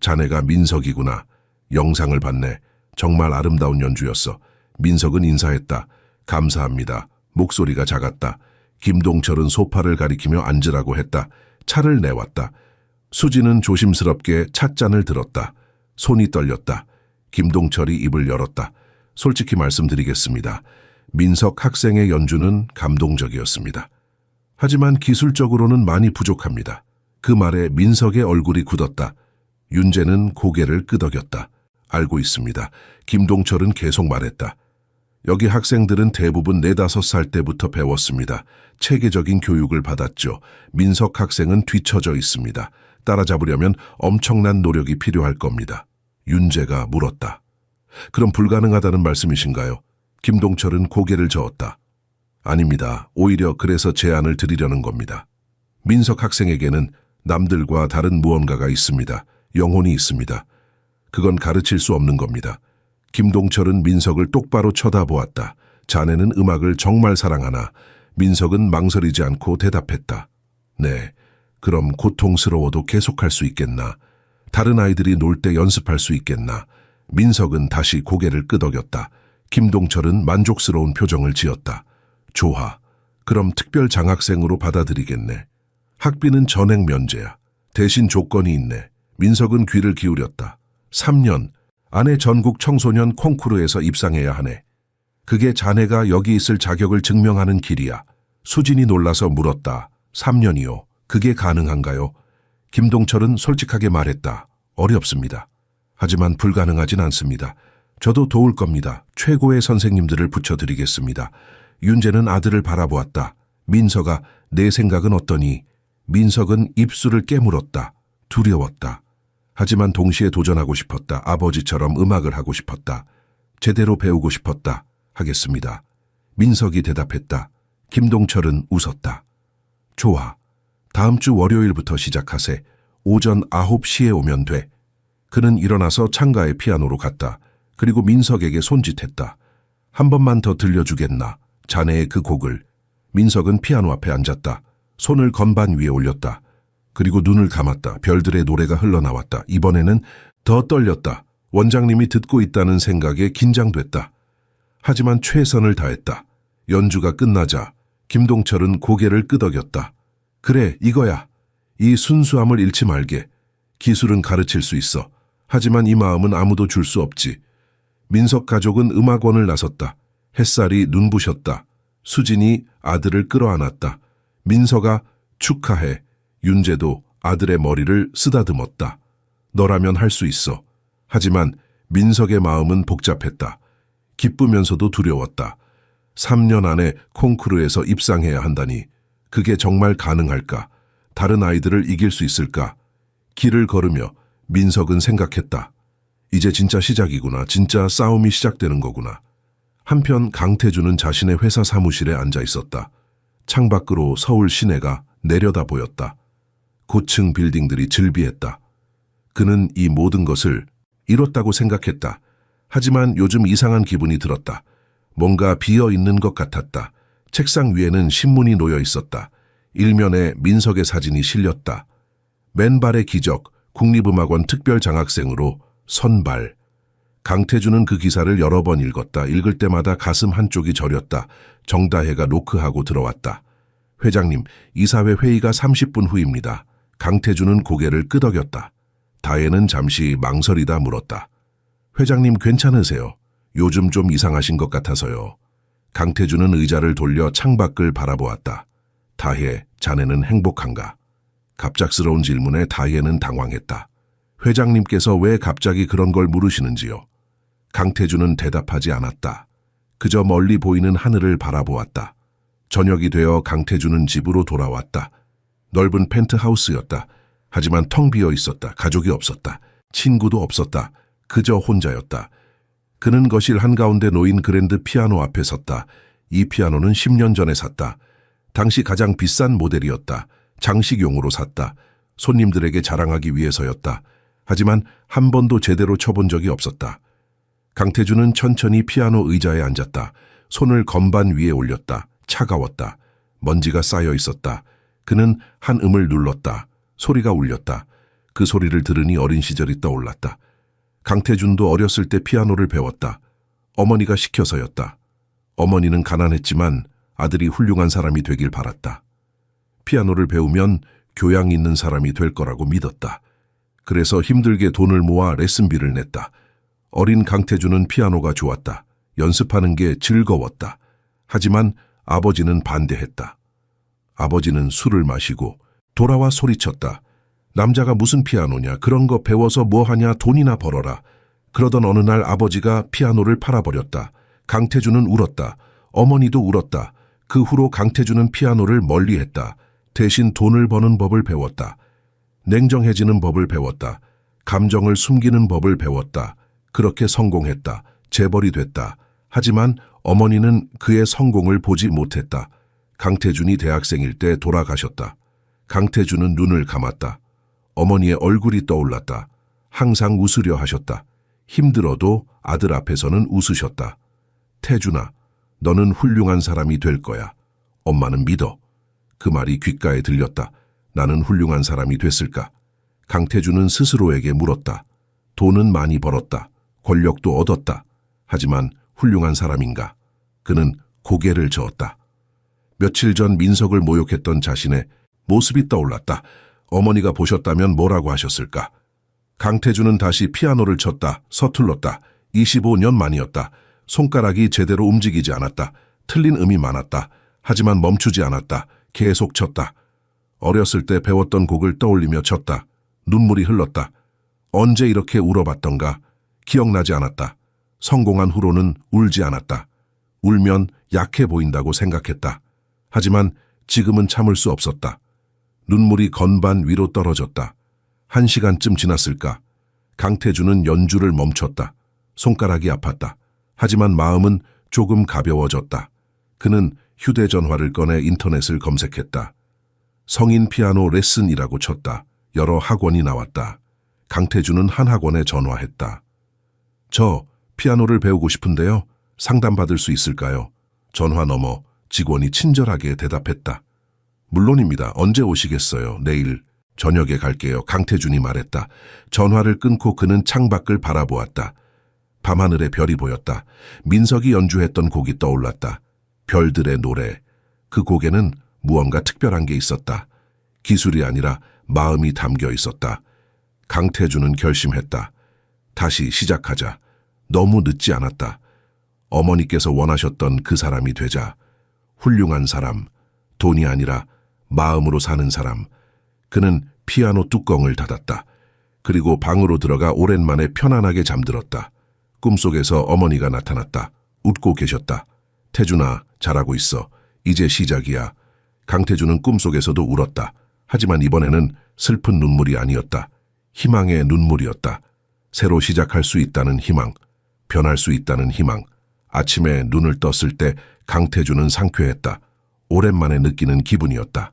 자네가 민석이구나. 영상을 봤네. 정말 아름다운 연주였어. 민석은 인사했다. 감사합니다. 목소리가 작았다. 김동철은 소파를 가리키며 앉으라고 했다. 차를 내왔다. 수지는 조심스럽게 찻잔을 들었다. 손이 떨렸다. 김동철이 입을 열었다. 솔직히 말씀드리겠습니다. 민석 학생의 연주는 감동적이었습니다. 하지만 기술적으로는 많이 부족합니다. 그 말에 민석의 얼굴이 굳었다. 윤재는 고개를 끄덕였다. 알고 있습니다. 김동철은 계속 말했다. 여기 학생들은 대부분 4, 5살 때부터 배웠습니다. 체계적인 교육을 받았죠. 민석 학생은 뒤처져 있습니다. 따라잡으려면 엄청난 노력이 필요할 겁니다. 윤재가 물었다. 그럼 불가능하다는 말씀이신가요? 김동철은 고개를 저었다. 아닙니다. 오히려 그래서 제안을 드리려는 겁니다. 민석 학생에게는 남들과 다른 무언가가 있습니다. 영혼이 있습니다. 그건 가르칠 수 없는 겁니다. 김동철은 민석을 똑바로 쳐다보았다. 자네는 음악을 정말 사랑하나? 민석은 망설이지 않고 대답했다. 네, 그럼 고통스러워도 계속할 수 있겠나? 다른 아이들이 놀 때 연습할 수 있겠나? 민석은 다시 고개를 끄덕였다. 김동철은 만족스러운 표정을 지었다. 좋아. 그럼 특별 장학생으로 받아들이겠네. 학비는 전액 면제야. 대신 조건이 있네. 민석은 귀를 기울였다. 3년. 아내 전국 청소년 콩쿠르에서 입상해야 하네. 그게 자네가 여기 있을 자격을 증명하는 길이야. 수진이 놀라서 물었다. 3년이요. 그게 가능한가요? 김동철은 솔직하게 말했다. 어렵습니다. 하지만 불가능하진 않습니다. 저도 도울 겁니다. 최고의 선생님들을 붙여드리겠습니다. 윤재는 아들을 바라보았다. 민석아, 내 생각은 어떠니? 민석은 입술을 깨물었다. 두려웠다. 하지만 동시에 도전하고 싶었다. 아버지처럼 음악을 하고 싶었다. 제대로 배우고 싶었다. 하겠습니다. 민석이 대답했다. 김동철은 웃었다. 좋아. 다음 주 월요일부터 시작하세. 오전 9시에 오면 돼. 그는 일어나서 창가에 피아노로 갔다. 그리고 민석에게 손짓했다. 한 번만 더 들려주겠나? 자네의 그 곡을. 민석은 피아노 앞에 앉았다. 손을 건반 위에 올렸다. 그리고 눈을 감았다. 별들의 노래가 흘러나왔다. 이번에는 더 떨렸다. 원장님이 듣고 있다는 생각에 긴장됐다. 하지만 최선을 다했다. 연주가 끝나자 김동철은 고개를 끄덕였다. 그래, 이거야. 이 순수함을 잃지 말게. 기술은 가르칠 수 있어. 하지만 이 마음은 아무도 줄 수 없지. 민석 가족은 음악원을 나섰다. 햇살이 눈부셨다. 수진이 아들을 끌어안았다. 민석아, 축하해. 윤재도 아들의 머리를 쓰다듬었다. 너라면 할 수 있어. 하지만 민석의 마음은 복잡했다. 기쁘면서도 두려웠다. 3년 안에 콩쿠르에서 입상해야 한다니. 그게 정말 가능할까? 다른 아이들을 이길 수 있을까? 길을 걸으며 민석은 생각했다. 이제 진짜 시작이구나. 진짜 싸움이 시작되는 거구나. 한편 강태준은 자신의 회사 사무실에 앉아 있었다. 창밖으로 서울 시내가 내려다 보였다. 고층 빌딩들이 즐비했다. 그는 이 모든 것을 이뤘다고 생각했다. 하지만 요즘 이상한 기분이 들었다. 뭔가 비어있는 것 같았다. 책상 위에는 신문이 놓여 있었다. 일면에 민석의 사진이 실렸다. 맨발의 기적, 국립음악원 특별장학생으로 선발. 강태준은 그 기사를 여러 번 읽었다. 읽을 때마다 가슴 한쪽이 저렸다. 정다혜가 노크하고 들어왔다. 회장님, 이사회 회의가 30분 후입니다. 강태준은 고개를 끄덕였다. 다혜는 잠시 망설이다 물었다. 회장님 괜찮으세요? 요즘 좀 이상하신 것 같아서요. 강태준은 의자를 돌려 창밖을 바라보았다. 다혜, 자네는 행복한가? 갑작스러운 질문에 다혜는 당황했다. 회장님께서 왜 갑자기 그런 걸 물으시는지요? 강태준은 대답하지 않았다. 그저 멀리 보이는 하늘을 바라보았다. 저녁이 되어 강태준은 집으로 돌아왔다. 넓은 펜트하우스였다. 하지만 텅 비어 있었다. 가족이 없었다. 친구도 없었다. 그저 혼자였다. 그는 거실 한가운데 놓인 그랜드 피아노 앞에 섰다. 이 피아노는 10년 전에 샀다. 당시 가장 비싼 모델이었다. 장식용으로 샀다. 손님들에게 자랑하기 위해서였다. 하지만 한 번도 제대로 쳐본 적이 없었다. 강태준은 천천히 피아노 의자에 앉았다. 손을 건반 위에 올렸다. 차가웠다. 먼지가 쌓여 있었다. 그는 한 음을 눌렀다. 소리가 울렸다. 그 소리를 들으니 어린 시절이 떠올랐다. 강태준도 어렸을 때 피아노를 배웠다. 어머니가 시켜서였다. 어머니는 가난했지만 아들이 훌륭한 사람이 되길 바랐다. 피아노를 배우면 교양 있는 사람이 될 거라고 믿었다. 그래서 힘들게 돈을 모아 레슨비를 냈다. 어린 강태준은 피아노가 좋았다. 연습하는 게 즐거웠다. 하지만 아버지는 반대했다. 아버지는 술을 마시고 돌아와 소리쳤다. 남자가 무슨 피아노냐, 그런 거 배워서 뭐하냐, 돈이나 벌어라. 그러던 어느 날 아버지가 피아노를 팔아버렸다. 강태준은 울었다. 어머니도 울었다. 그 후로 강태준은 피아노를 멀리했다. 대신 돈을 버는 법을 배웠다. 냉정해지는 법을 배웠다. 감정을 숨기는 법을 배웠다. 그렇게 성공했다. 재벌이 됐다. 하지만 어머니는 그의 성공을 보지 못했다. 강태준이 대학생일 때 돌아가셨다. 강태준은 눈을 감았다. 어머니의 얼굴이 떠올랐다. 항상 웃으려 하셨다. 힘들어도 아들 앞에서는 웃으셨다. 태준아, 너는 훌륭한 사람이 될 거야. 엄마는 믿어. 그 말이 귓가에 들렸다. 나는 훌륭한 사람이 됐을까? 강태준은 스스로에게 물었다. 돈은 많이 벌었다. 권력도 얻었다. 하지만 훌륭한 사람인가? 그는 고개를 저었다. 며칠 전 민석을 모욕했던 자신의 모습이 떠올랐다. 어머니가 보셨다면 뭐라고 하셨을까? 강태준은 다시 피아노를 쳤다. 서툴렀다. 25년 만이었다. 손가락이 제대로 움직이지 않았다. 틀린 음이 많았다. 하지만 멈추지 않았다. 계속 쳤다. 어렸을 때 배웠던 곡을 떠올리며 쳤다. 눈물이 흘렀다. 언제 이렇게 울어봤던가? 기억나지 않았다. 성공한 후로는 울지 않았다. 울면 약해 보인다고 생각했다. 하지만 지금은 참을 수 없었다. 눈물이 건반 위로 떨어졌다. 1시간쯤 지났을까? 강태준은 연주를 멈췄다. 손가락이 아팠다. 하지만 마음은 조금 가벼워졌다. 그는 휴대전화를 꺼내 인터넷을 검색했다. 성인 피아노 레슨이라고 쳤다. 여러 학원이 나왔다. 강태준은 한 학원에 전화했다. 저 피아노를 배우고 싶은데요. 상담받을 수 있을까요? 전화 너머 직원이 친절하게 대답했다. 물론입니다. 언제 오시겠어요? 내일 저녁에 갈게요. 강태준이 말했다. 전화를 끊고 그는 창밖을 바라보았다. 밤하늘에 별이 보였다. 민석이 연주했던 곡이 떠올랐다. 별들의 노래. 그 곡에는 무언가 특별한 게 있었다. 기술이 아니라 마음이 담겨 있었다. 강태준은 결심했다. 다시 시작하자. 너무 늦지 않았다. 어머니께서 원하셨던 그 사람이 되자. 훌륭한 사람, 돈이 아니라 마음으로 사는 사람. 그는 피아노 뚜껑을 닫았다. 그리고 방으로 들어가 오랜만에 편안하게 잠들었다. 꿈속에서 어머니가 나타났다. 웃고 계셨다. 태준아, 잘하고 있어. 이제 시작이야. 강태준은 꿈속에서도 울었다. 하지만 이번에는 슬픈 눈물이 아니었다. 희망의 눈물이었다. 새로 시작할 수 있다는 희망, 변할 수 있다는 희망. 아침에 눈을 떴을 때 강태준은 상쾌했다. 오랜만에 느끼는 기분이었다.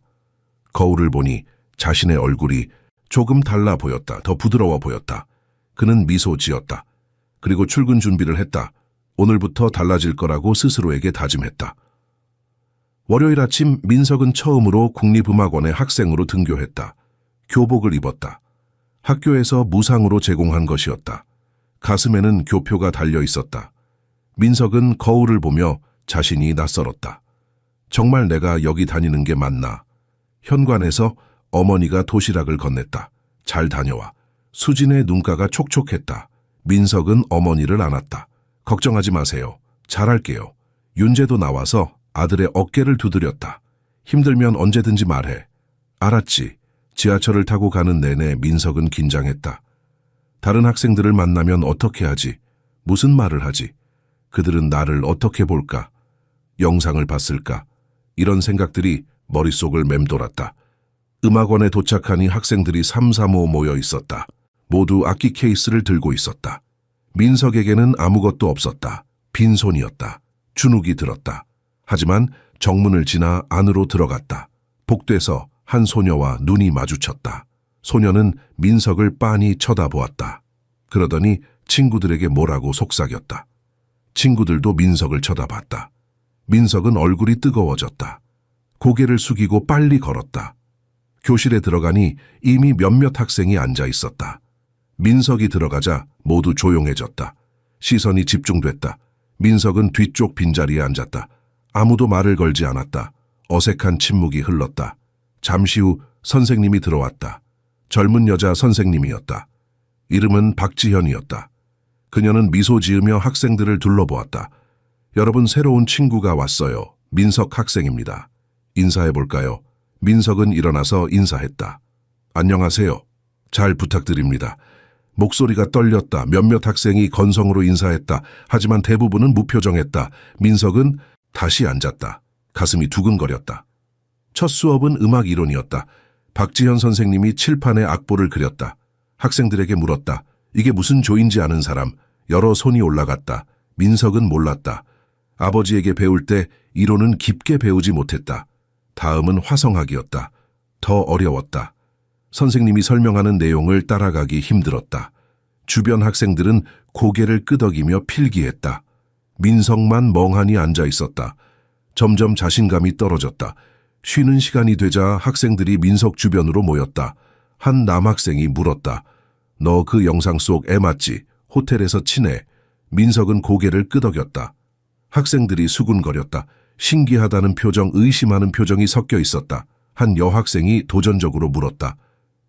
거울을 보니 자신의 얼굴이 조금 달라 보였다. 더 부드러워 보였다. 그는 미소 지었다. 그리고 출근 준비를 했다. 오늘부터 달라질 거라고 스스로에게 다짐했다. 월요일 아침 민석은 처음으로 국립음악원의 학생으로 등교했다. 교복을 입었다. 학교에서 무상으로 제공한 것이었다. 가슴에는 교표가 달려 있었다. 민석은 거울을 보며 자신이 낯설었다. 정말 내가 여기 다니는 게 맞나? 현관에서 어머니가 도시락을 건넸다. 잘 다녀와. 수진의 눈가가 촉촉했다. 민석은 어머니를 안았다. 걱정하지 마세요. 잘할게요. 윤재도 나와서 아들의 어깨를 두드렸다. 힘들면 언제든지 말해. 알았지. 지하철을 타고 가는 내내 민석은 긴장했다. 다른 학생들을 만나면 어떻게 하지? 무슨 말을 하지? 그들은 나를 어떻게 볼까? 영상을 봤을까? 이런 생각들이 머릿속을 맴돌았다. 음악원에 도착하니 학생들이 삼삼오오 모여 있었다. 모두 악기 케이스를 들고 있었다. 민석에게는 아무것도 없었다. 빈손이었다. 주눅이 들었다. 하지만 정문을 지나 안으로 들어갔다. 복도에서 한 소녀와 눈이 마주쳤다. 소녀는 민석을 빤히 쳐다보았다. 그러더니 친구들에게 뭐라고 속삭였다. 친구들도 민석을 쳐다봤다. 민석은 얼굴이 뜨거워졌다. 고개를 숙이고 빨리 걸었다. 교실에 들어가니 이미 몇몇 학생이 앉아 있었다. 민석이 들어가자 모두 조용해졌다. 시선이 집중됐다. 민석은 뒤쪽 빈자리에 앉았다. 아무도 말을 걸지 않았다. 어색한 침묵이 흘렀다. 잠시 후 선생님이 들어왔다. 젊은 여자 선생님이었다. 이름은 박지현이었다. 그녀는 미소 지으며 학생들을 둘러보았다. 여러분, 새로운 친구가 왔어요. 민석 학생입니다. 인사해볼까요? 민석은 일어나서 인사했다. 안녕하세요. 잘 부탁드립니다. 목소리가 떨렸다. 몇몇 학생이 건성으로 인사했다. 하지만 대부분은 무표정했다. 민석은 다시 앉았다. 가슴이 두근거렸다. 첫 수업은 음악 이론이었다. 박지현 선생님이 칠판에 악보를 그렸다. 학생들에게 물었다. 이게 무슨 조인지 아는 사람? 여러 손이 올라갔다. 민석은 몰랐다. 아버지에게 배울 때 이론은 깊게 배우지 못했다. 다음은 화성학이었다. 더 어려웠다. 선생님이 설명하는 내용을 따라가기 힘들었다. 주변 학생들은 고개를 끄덕이며 필기했다. 민석만 멍하니 앉아 있었다. 점점 자신감이 떨어졌다. 쉬는 시간이 되자 학생들이 민석 주변으로 모였다. 한 남학생이 물었다. 너 그 영상 속 애 맞지? 호텔에서 친해. 민석은 고개를 끄덕였다. 학생들이 수군거렸다. 신기하다는 표정, 의심하는 표정이 섞여 있었다. 한 여학생이 도전적으로 물었다.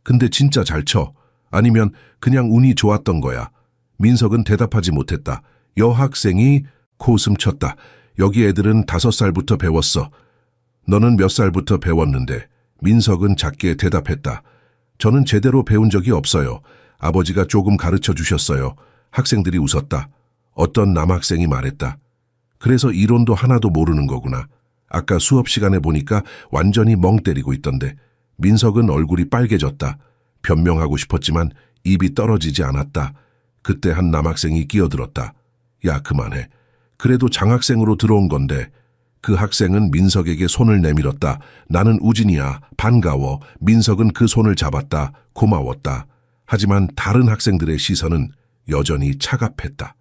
근데 진짜 잘 쳐? 아니면 그냥 운이 좋았던 거야? 민석은 대답하지 못했다. 여학생이 코웃음 쳤다. 여기 애들은 5살부터 배웠어. 너는 몇 살부터 배웠는데? 민석은 작게 대답했다. 저는 제대로 배운 적이 없어요. 아버지가 조금 가르쳐 주셨어요. 학생들이 웃었다. 어떤 남학생이 말했다. 그래서 이론도 하나도 모르는 거구나. 아까 수업 시간에 보니까 완전히 멍 때리고 있던데. 민석은 얼굴이 빨개졌다. 변명하고 싶었지만 입이 떨어지지 않았다. 그때 한 남학생이 끼어들었다. 야, 그만해. 그래도 장학생으로 들어온 건데. 그 학생은 민석에게 손을 내밀었다. 나는 우진이야. 반가워. 민석은 그 손을 잡았다. 고마웠다. 하지만 다른 학생들의 시선은 여전히 차갑했다.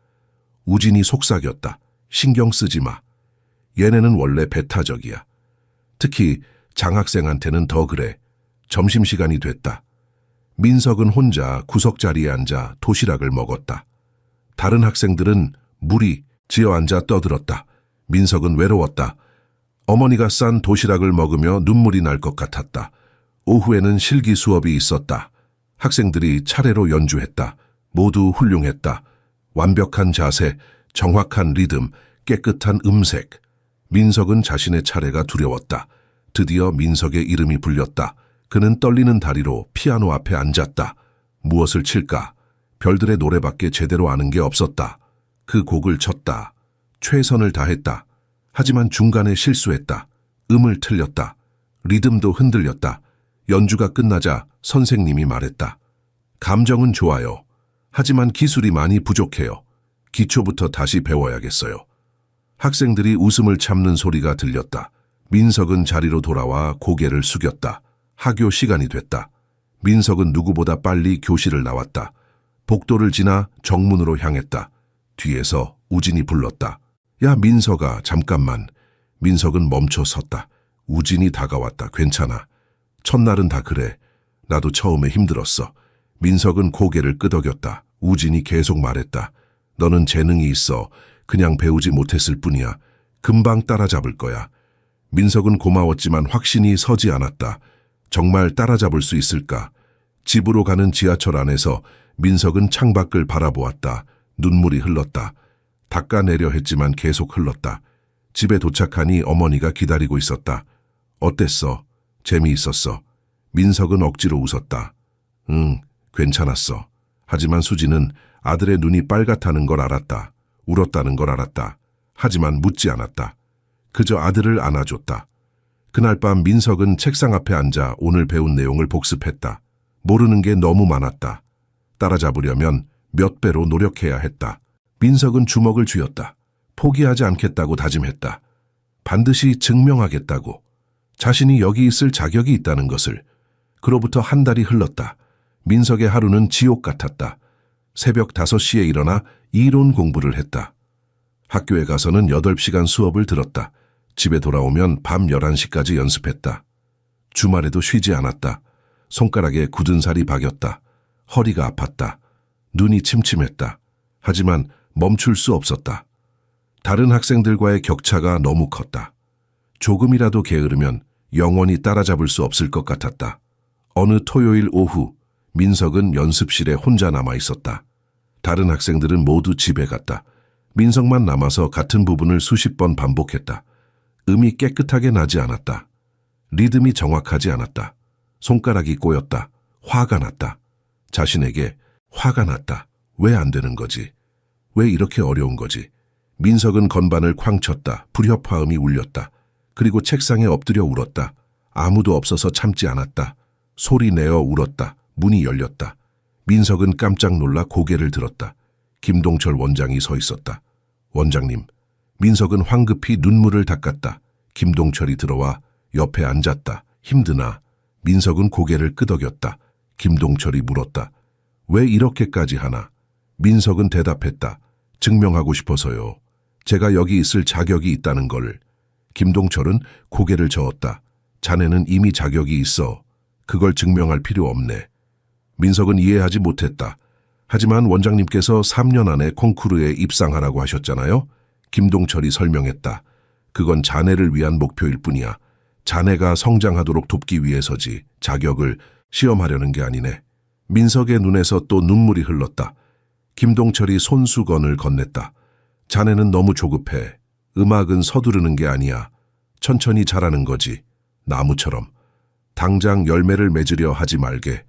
우진이 속삭였다. 신경 쓰지 마. 얘네는 원래 배타적이야. 특히 장학생한테는 더 그래. 점심시간이 됐다. 민석은 혼자 구석자리에 앉아 도시락을 먹었다. 다른 학생들은 무리 지어 앉아 떠들었다. 민석은 외로웠다. 어머니가 싼 도시락을 먹으며 눈물이 날 것 같았다. 오후에는 실기 수업이 있었다. 학생들이 차례로 연주했다. 모두 훌륭했다. 완벽한 자세, 정확한 리듬, 깨끗한 음색. 민석은 자신의 차례가 두려웠다. 드디어 민석의 이름이 불렸다. 그는 떨리는 다리로 피아노 앞에 앉았다. 무엇을 칠까? 별들의 노래밖에 제대로 아는 게 없었다. 그 곡을 쳤다. 최선을 다했다. 하지만 중간에 실수했다. 음을 틀렸다. 리듬도 흔들렸다. 연주가 끝나자 선생님이 말했다. 감정은 좋아요. 하지만 기술이 많이 부족해요. 기초부터 다시 배워야겠어요. 학생들이 웃음을 참는 소리가 들렸다. 민석은 자리로 돌아와 고개를 숙였다. 학교 시간이 됐다. 민석은 누구보다 빨리 교실을 나왔다. 복도를 지나 정문으로 향했다. 뒤에서 우진이 불렀다. 야, 민석아, 잠깐만. 민석은 멈춰 섰다. 우진이 다가왔다. 괜찮아. 첫날은 다 그래. 나도 처음에 힘들었어. 민석은 고개를 끄덕였다. 우진이 계속 말했다. 너는 재능이 있어. 그냥 배우지 못했을 뿐이야. 금방 따라잡을 거야. 민석은 고마웠지만 확신이 서지 않았다. 정말 따라잡을 수 있을까? 집으로 가는 지하철 안에서 민석은 창밖을 바라보았다. 눈물이 흘렀다. 닦아내려 했지만 계속 흘렀다. 집에 도착하니 어머니가 기다리고 있었다. 어땠어? 재미있었어. 민석은 억지로 웃었다. 응, 괜찮았어. 하지만 수지는 아들의 눈이 빨갛다는 걸 알았다. 울었다는 걸 알았다. 하지만 묻지 않았다. 그저 아들을 안아줬다. 그날 밤 민석은 책상 앞에 앉아 오늘 배운 내용을 복습했다. 모르는 게 너무 많았다. 따라잡으려면 몇 배로 노력해야 했다. 민석은 주먹을 쥐었다. 포기하지 않겠다고 다짐했다. 반드시 증명하겠다고. 자신이 여기 있을 자격이 있다는 것을. 그로부터 한 달이 흘렀다. 민석의 하루는 지옥 같았다. 새벽 5시에 일어나 이론 공부를 했다. 학교에 가서는 8시간 수업을 들었다. 집에 돌아오면 밤 11시까지 연습했다. 주말에도 쉬지 않았다. 손가락에 굳은 살이 박였다. 허리가 아팠다. 눈이 침침했다. 하지만 멈출 수 없었다. 다른 학생들과의 격차가 너무 컸다. 조금이라도 게으르면 영원히 따라잡을 수 없을 것 같았다. 어느 토요일 오후, 민석은 연습실에 혼자 남아 있었다. 다른 학생들은 모두 집에 갔다. 민석만 남아서 같은 부분을 수십 번 반복했다. 음이 깨끗하게 나지 않았다. 리듬이 정확하지 않았다. 손가락이 꼬였다. 화가 났다. 자신에게 화가 났다. 왜 안 되는 거지? 왜 이렇게 어려운 거지? 민석은 건반을 쾅 쳤다. 불협화음이 울렸다. 그리고 책상에 엎드려 울었다. 아무도 없어서 참지 않았다. 소리 내어 울었다. 문이 열렸다. 민석은 깜짝 놀라 고개를 들었다. 김동철 원장이 서 있었다. 원장님. 민석은 황급히 눈물을 닦았다. 김동철이 들어와 옆에 앉았다. 힘드나? 민석은 고개를 끄덕였다. 김동철이 물었다. 왜 이렇게까지 하나? 민석은 대답했다. 증명하고 싶어서요. 제가 여기 있을 자격이 있다는 걸. 김동철은 고개를 저었다. 자네는 이미 자격이 있어. 그걸 증명할 필요 없네. 민석은 이해하지 못했다. 하지만 원장님께서 3년 안에 콩쿠르에 입상하라고 하셨잖아요. 김동철이 설명했다. 그건 자네를 위한 목표일 뿐이야. 자네가 성장하도록 돕기 위해서지 자격을 시험하려는 게 아니네. 민석의 눈에서 또 눈물이 흘렀다. 김동철이 손수건을 건넸다. 자네는 너무 조급해. 음악은 서두르는 게 아니야. 천천히 자라는 거지. 나무처럼. 당장 열매를 맺으려 하지 말게.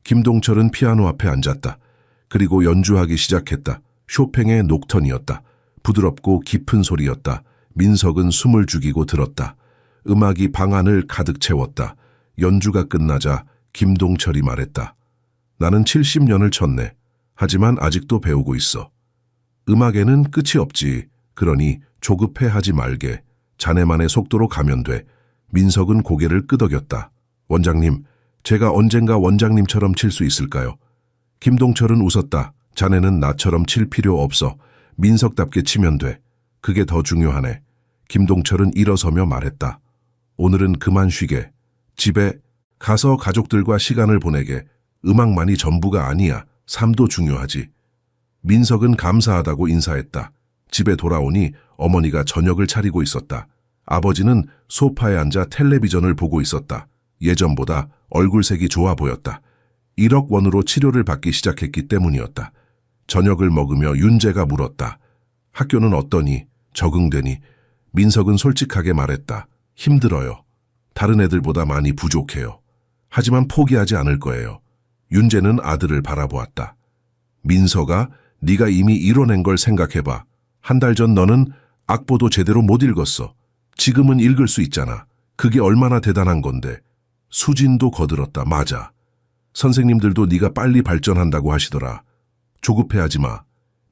김동철은 피아노 앞에 앉았다. 그리고 연주하기 시작했다. 쇼팽의 녹턴이었다. 부드럽고 깊은 소리였다. 민석은 숨을 죽이고 들었다. 음악이 방 안을 가득 채웠다. 연주가 끝나자 김동철이 말했다. 나는 70년을 쳤네. 하지만 아직도 배우고 있어. 음악에는 끝이 없지. 그러니 조급해하지 말게. 자네만의 속도로 가면 돼. 민석은 고개를 끄덕였다. 원장님, 제가 언젠가 원장님처럼 칠 수 있을까요? 김동철은 웃었다. 자네는 나처럼 칠 필요 없어. 민석답게 치면 돼. 그게 더 중요하네. 김동철은 일어서며 말했다. 오늘은 그만 쉬게. 집에 가서 가족들과 시간을 보내게. 음악만이 전부가 아니야. 삶도 중요하지. 민석은 감사하다고 인사했다. 집에 돌아오니 어머니가 저녁을 차리고 있었다. 아버지는 소파에 앉아 텔레비전을 보고 있었다. 예전보다 얼굴색이 좋아 보였다. 1억 원으로 치료를 받기 시작했기 때문이었다. 저녁을 먹으며 윤재가 물었다. 학교는 어떠니? 적응되니? 민석은 솔직하게 말했다. 힘들어요. 다른 애들보다 많이 부족해요. 하지만 포기하지 않을 거예요. 윤재는 아들을 바라보았다. 민석아, 네가 이미 이뤄낸 걸 생각해봐. 한 달 전 너는 악보도 제대로 못 읽었어. 지금은 읽을 수 있잖아. 그게 얼마나 대단한 건데. 수진도 거들었다. 맞아. 선생님들도 네가 빨리 발전한다고 하시더라. 조급해하지 마.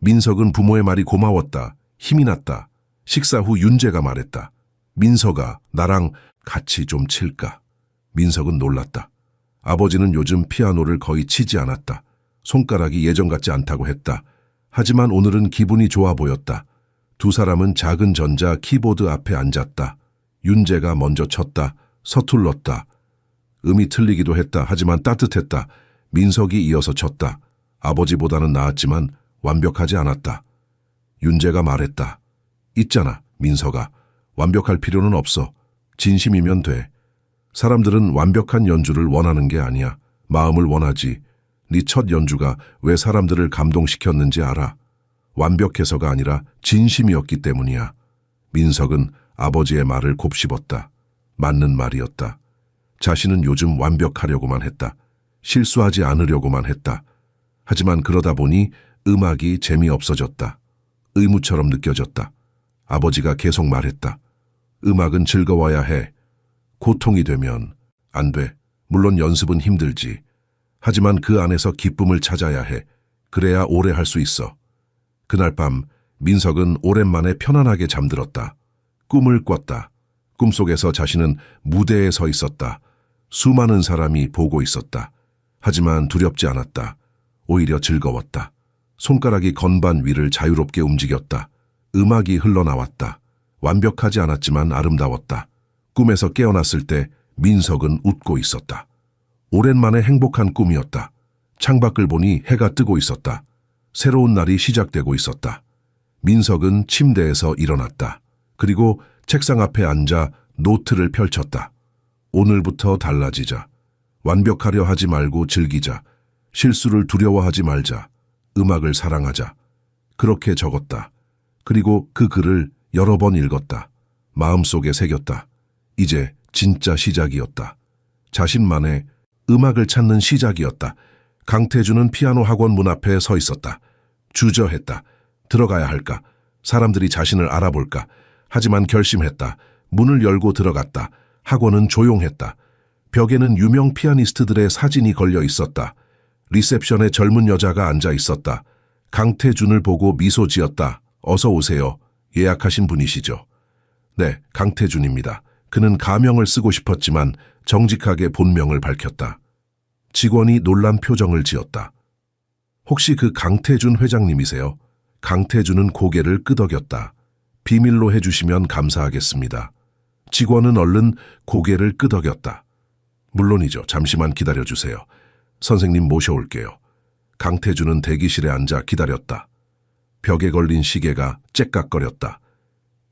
민석은 부모의 말이 고마웠다. 힘이 났다. 식사 후 윤재가 말했다. 민석아, 나랑 같이 좀 칠까? 민석은 놀랐다. 아버지는 요즘 피아노를 거의 치지 않았다. 손가락이 예전 같지 않다고 했다. 하지만 오늘은 기분이 좋아 보였다. 두 사람은 작은 전자 키보드 앞에 앉았다. 윤재가 먼저 쳤다. 서툴렀다. 음이 틀리기도 했다. 하지만 따뜻했다. 민석이 이어서 쳤다. 아버지보다는 나았지만 완벽하지 않았다. 윤재가 말했다. 있잖아, 민석아. 완벽할 필요는 없어. 진심이면 돼. 사람들은 완벽한 연주를 원하는 게 아니야. 마음을 원하지. 네 첫 연주가 왜 사람들을 감동시켰는지 알아. 완벽해서가 아니라 진심이었기 때문이야. 민석은 아버지의 말을 곱씹었다. 맞는 말이었다. 자신은 요즘 완벽하려고만 했다. 실수하지 않으려고만 했다. 하지만 그러다 보니 음악이 재미없어졌다. 의무처럼 느껴졌다. 아버지가 계속 말했다. 음악은 즐거워야 해. 고통이 되면 안 돼. 물론 연습은 힘들지. 하지만 그 안에서 기쁨을 찾아야 해. 그래야 오래 할 수 있어. 그날 밤 민석은 오랜만에 편안하게 잠들었다. 꿈을 꿨다. 꿈속에서 자신은 무대에 서 있었다. 수많은 사람이 보고 있었다. 하지만 두렵지 않았다. 오히려 즐거웠다. 손가락이 건반 위를 자유롭게 움직였다. 음악이 흘러나왔다. 완벽하지 않았지만 아름다웠다. 꿈에서 깨어났을 때 민석은 웃고 있었다. 오랜만에 행복한 꿈이었다. 창밖을 보니 해가 뜨고 있었다. 새로운 날이 시작되고 있었다. 민석은 침대에서 일어났다. 그리고 책상 앞에 앉아 노트를 펼쳤다. 오늘부터 달라지자. 완벽하려 하지 말고 즐기자. 실수를 두려워하지 말자. 음악을 사랑하자. 그렇게 적었다. 그리고 그 글을 여러 번 읽었다. 마음속에 새겼다. 이제 진짜 시작이었다. 자신만의 음악을 찾는 시작이었다. 강태준은 피아노 학원 문 앞에 서 있었다. 주저했다. 들어가야 할까? 사람들이 자신을 알아볼까? 하지만 결심했다. 문을 열고 들어갔다. 학원은 조용했다. 벽에는 유명 피아니스트들의 사진이 걸려 있었다. 리셉션에 젊은 여자가 앉아 있었다. 강태준을 보고 미소 지었다. 어서 오세요. 예약하신 분이시죠? 네, 강태준입니다. 그는 가명을 쓰고 싶었지만 정직하게 본명을 밝혔다. 직원이 놀란 표정을 지었다. 혹시 그 강태준 회장님이세요? 강태준은 고개를 끄덕였다. 비밀로 해주시면 감사하겠습니다. 직원은 얼른 고개를 끄덕였다. 물론이죠. 잠시만 기다려주세요. 선생님 모셔올게요. 강태준은 대기실에 앉아 기다렸다. 벽에 걸린 시계가 째깍거렸다.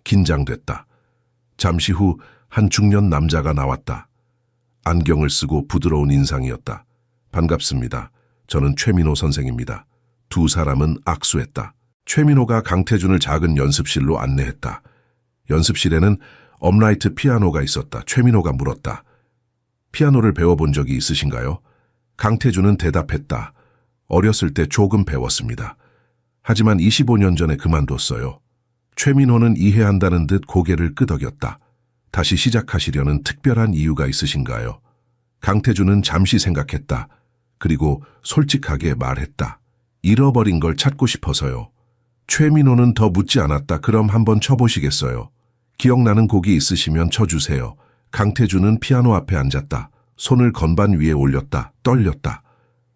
긴장됐다. 잠시 후 한 중년 남자가 나왔다. 안경을 쓰고 부드러운 인상이었다. 반갑습니다. 저는 최민호 선생입니다. 두 사람은 악수했다. 최민호가 강태준을 작은 연습실로 안내했다. 연습실에는 업라이트 피아노가 있었다. 최민호가 물었다. 피아노를 배워본 적이 있으신가요? 강태준은 대답했다. 어렸을 때 조금 배웠습니다. 하지만 25년 전에 그만뒀어요. 최민호는 이해한다는 듯 고개를 끄덕였다. 다시 시작하시려는 특별한 이유가 있으신가요? 강태준은 잠시 생각했다. 그리고 솔직하게 말했다. 잃어버린 걸 찾고 싶어서요. 최민호는 더 묻지 않았다. 그럼 한번 쳐보시겠어요? 기억나는 곡이 있으시면 쳐주세요. 강태준은 피아노 앞에 앉았다. 손을 건반 위에 올렸다. 떨렸다.